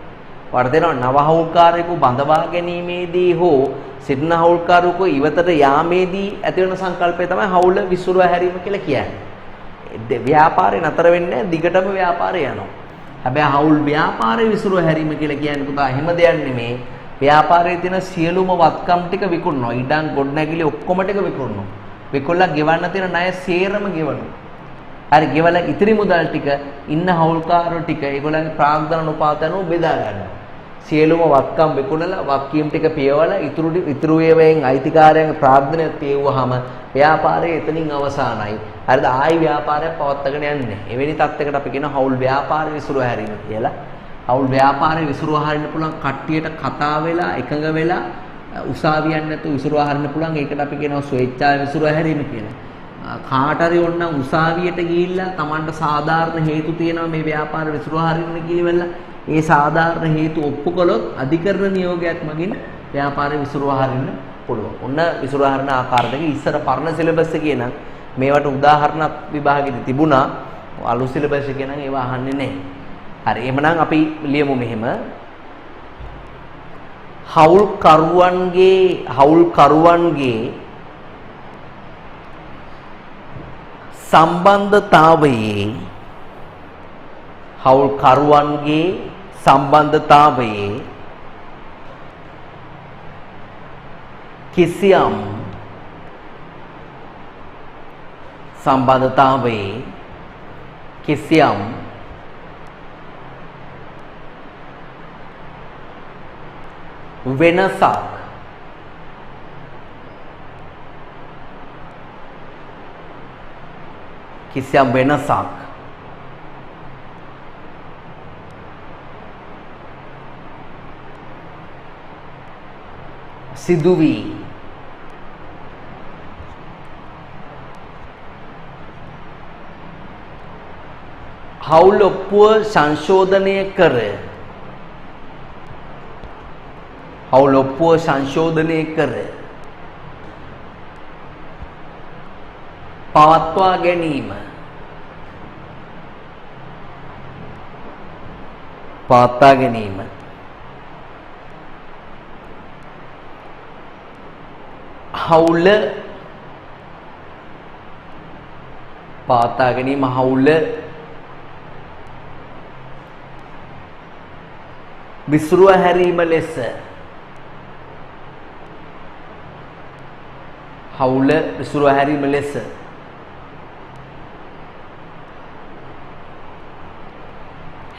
වට දෙනවා නව හවුල්කාරයෙකු බඳවා ගැනීමේදී හෝ සිටින හවුල්කාරයෙකු ඉවතට යාමේදී ඇති වෙන සංකල්පය තමයි හවුල විසුරුවා හැරීම කියලා කියන්නේ. ව්‍යාපාරේ නතර වෙන්නේ දිගටම ව්‍යාපාරය යනවා. හැබැයි හවුල් ව්‍යාපාරේ විසුරුවා හැරීම කියලා කියන්නේ පුතා එහෙම දෙයක් නෙමේ. ව්‍යාපාරයේ තියෙන සියලුම වත්කම් ටික විකුණනවා. ඉඩම් ගොඩනැගිලි ඔක්කොම ටික විකුණනවා. විකුණලා ගෙවන්න තියෙන ණය සේරම ගෙවනවා. හරි, ගෙවලා ඉතිරි මුදල් ටික ඉන්න හවුල්කාරෝ ටික ඒගොල්ලන්ගේ ප්‍රාග්ධන අනුපාතනෝ බෙදා ගන්නවා. සියලුම වත්කම් විකුණලා වක්කීම් ටික පියවලා ඉතුරු ඒවායින් අයිතිකාරයන්ගේ ප්‍රාග්ධනය තියුවාම ව්‍යාපාරය එතනින් අවසానයි. හරිද? ආයි ව්යාපාරය පවත්වාගෙන යන්නේ. එවැනි තත්යකට අපි කියන හවුල් ව්‍යාපාර විසුරුවා හැරීම කියලා. හවුල් ව්‍යාපාරය විසුරුවා හරින්න පුළුවන් කට්ටියට කතා වෙලා එකඟ වෙලා උසාවියක් නැතුව විසුරුවා හරින්න පුළුවන්. ඒකට අපි කියනවා ස්වේච්ඡා විසුරුවා හැරීම කියලා. කාට හරි ඕනනම් උසාවියට ගිහිල්ලා Tamanට සාධාරණ හේතු තියෙනවා මේ ව්‍යාපාර විසුරුවා හරින්න කියලා. ඒ සාධාරණ හේතු ඔප්පු කළොත් අධිකරණ නියෝගයක් මගින් ව්‍යාපාරය විසුරුවා හරින්න පුළුවන්. ඔන්න විසුරුවා හරින ආකාර දෙක ඉස්සර පරණ සිලබස් එකේ නම් මේවට උදාහරණක් විභාගෙදි තිබුණා. අලුත් සිලබස් එකේ නම් ඒවා අහන්නේ නැහැ. හරි, එහෙමනම් අපි ලියමු මෙහෙම. හවුල්කරුවන්ගේ සම්බන්ධතාවයේ කිසියම් වෙනසක් සිදුවී හවුල් ඔප්පුව සංශෝධනය කර පවත්වා ගැනීම හවුල විසුරුව හැරීම ලෙස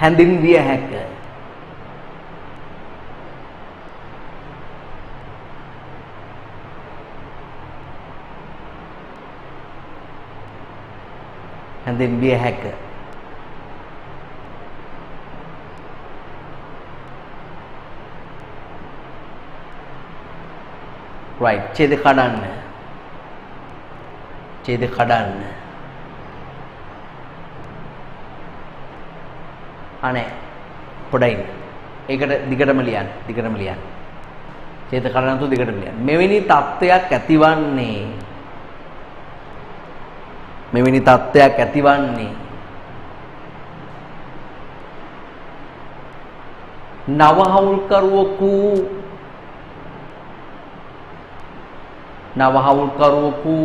හැඳින්විය හැක. right ඡේද කඩන්න අනේ පොඩයි ඒකට දිගටම ලියන්න ඡේද කඩන්න තු දිගටම ලියන්න. මෙවැනි තත්ත්වයක් ඇතිවන්නේ නව හවුල්කරුවෙකු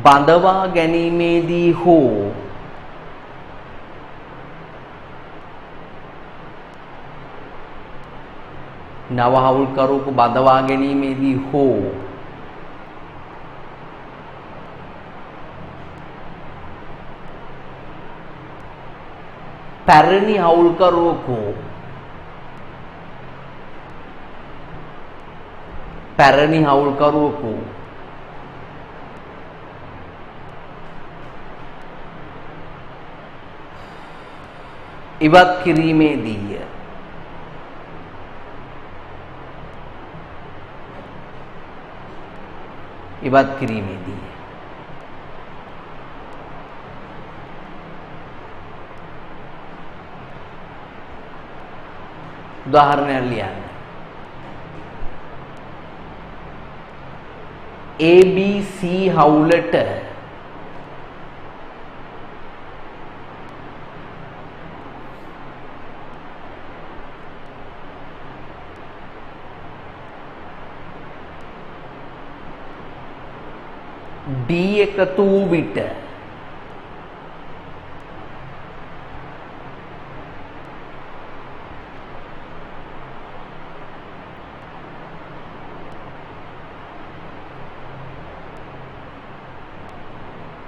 බඳවා ගැනීමේදී හෝ පැරණි හවුල්කරුවෙකු ඉවත් කිරීමේදීය. උදාහරණයක් ලියන්න. ABC හවුලට D එකතු වූ විට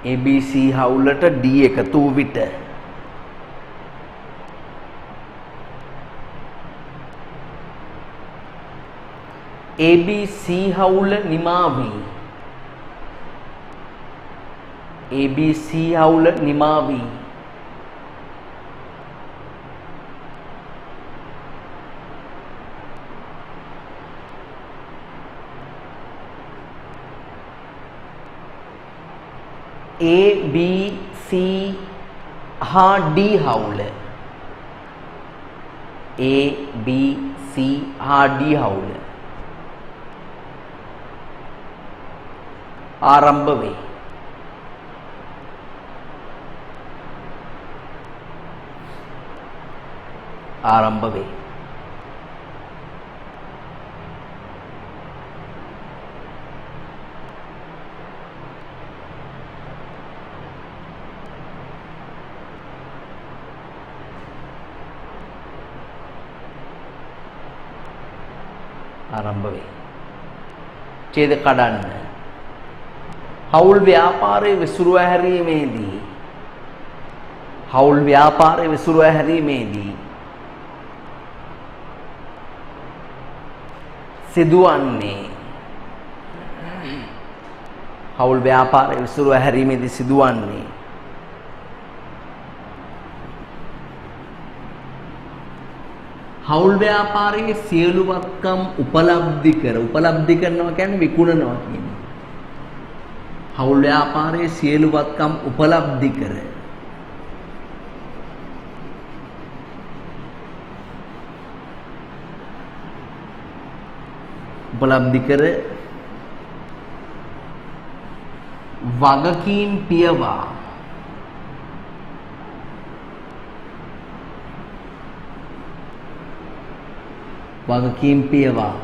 ABC හවුලට D එකතු වූ විට ABC හවුල නිමා වී ABC හා D හවුල ආරම්භ වේ. ආරම්භ වේ. ආරම්භ වේ. ඡේද කඩන්න. හවුල් ව්‍යාපාරයේ විසුරුවා හැරීමේදී හවුල් ව්‍යාපාරයේ විසුරුවා හැරීමේදී සිදුවන්නේ හවුල් ව්‍යාපාරයේ විසුරුවා හැරීමේදී සිදුවන්නේ හවුල් ව්‍යාපාරයේ සියලු වත්කම් උපලබ්ධි කරනවා කියන්නේ විකුණනවා කියන්නේ. හවුල් ව්‍යාපාරයේ සියලු වත්කම් උපලබ්ධි කර වගකීම් පියවා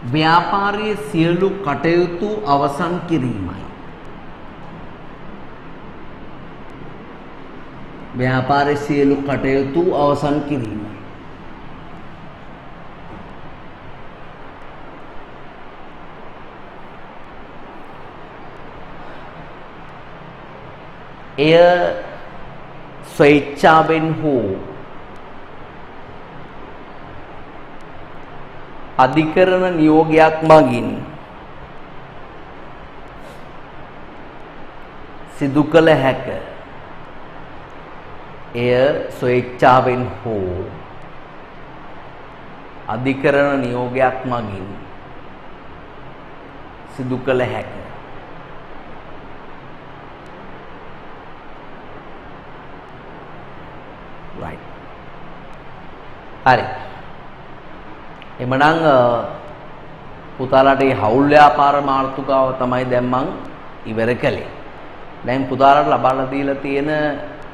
ව්‍යාපාරයේ සියලු කටයුතු අවසන් කිරීමයි. ව්‍යාපාරයේ සියලු කටයුතු අවසන් කිරීමයි. එය ස්වේච්ඡාවෙන් හෝ අධිකරණ නියෝගයක් මගින් සිදු කළ හැක. එය ස්වේච්ඡාවෙන් හෝ අධිකරණ නියෝගයක් මගින් සිදු කළ හැක. right. හරි. එමනම් පුතාලාට මේ හවුල් ව්‍යාපාර මාතෘකාව තමයි දැන් මං ඉවර කළේ. දැන් පුතාලාට ලබාලා දීලා තියෙන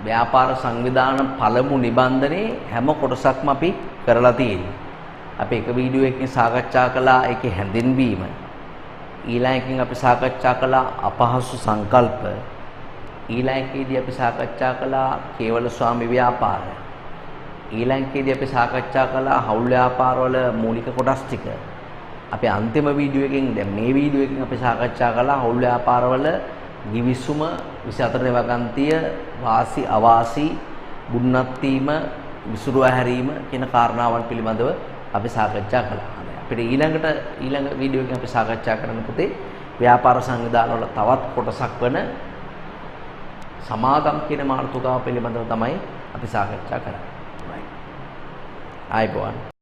ව්‍යාපාර සංවිධාන පළමු නිබන්ධනයේ හැම කොටසක්ම අපි කරලා තියෙනවා. අපි එක වීඩියෝ එකකින් සාකච්ඡා කළා ඒකේ හැඳින්වීම. ඊළඟ එකකින් අපි සාකච්ඡා කළා අපහසු සංකල්ප. ඊළඟ එකේදී අපි සාකච්ඡා කළා කේවල ස්වාමි ව්‍යාපාර. ඊළඟකේදී අපි සාකච්ඡා කළා හවුල් ව්‍යාපාරවල මූලික කොටස් ටික. අපි අන්තිම වීඩියෝ එකෙන් දැන් මේ වීඩියෝ එකෙන් අපි සාකච්ඡා කළා හවුල් ව්‍යාපාරවල ගිවිසුම 24 වගන්තිය වාසි අවාසි බුන්නත් වීම විසුරුවා හැරීම කියන කාරණාවන් පිළිබඳව අපි සාකච්ඡා කළා. අපිට ඊළඟ වීඩියෝ එකෙන් අපි සාකච්ඡා කරන්න පුතේ ව්‍යාපාර සංවිධාන වල තවත් කොටසක් වන සමාගම් කියන මාතෘකාව පිළිබඳව තමයි අපි සාකච්ඡා කරන්නේ. ආයුබෝවන්.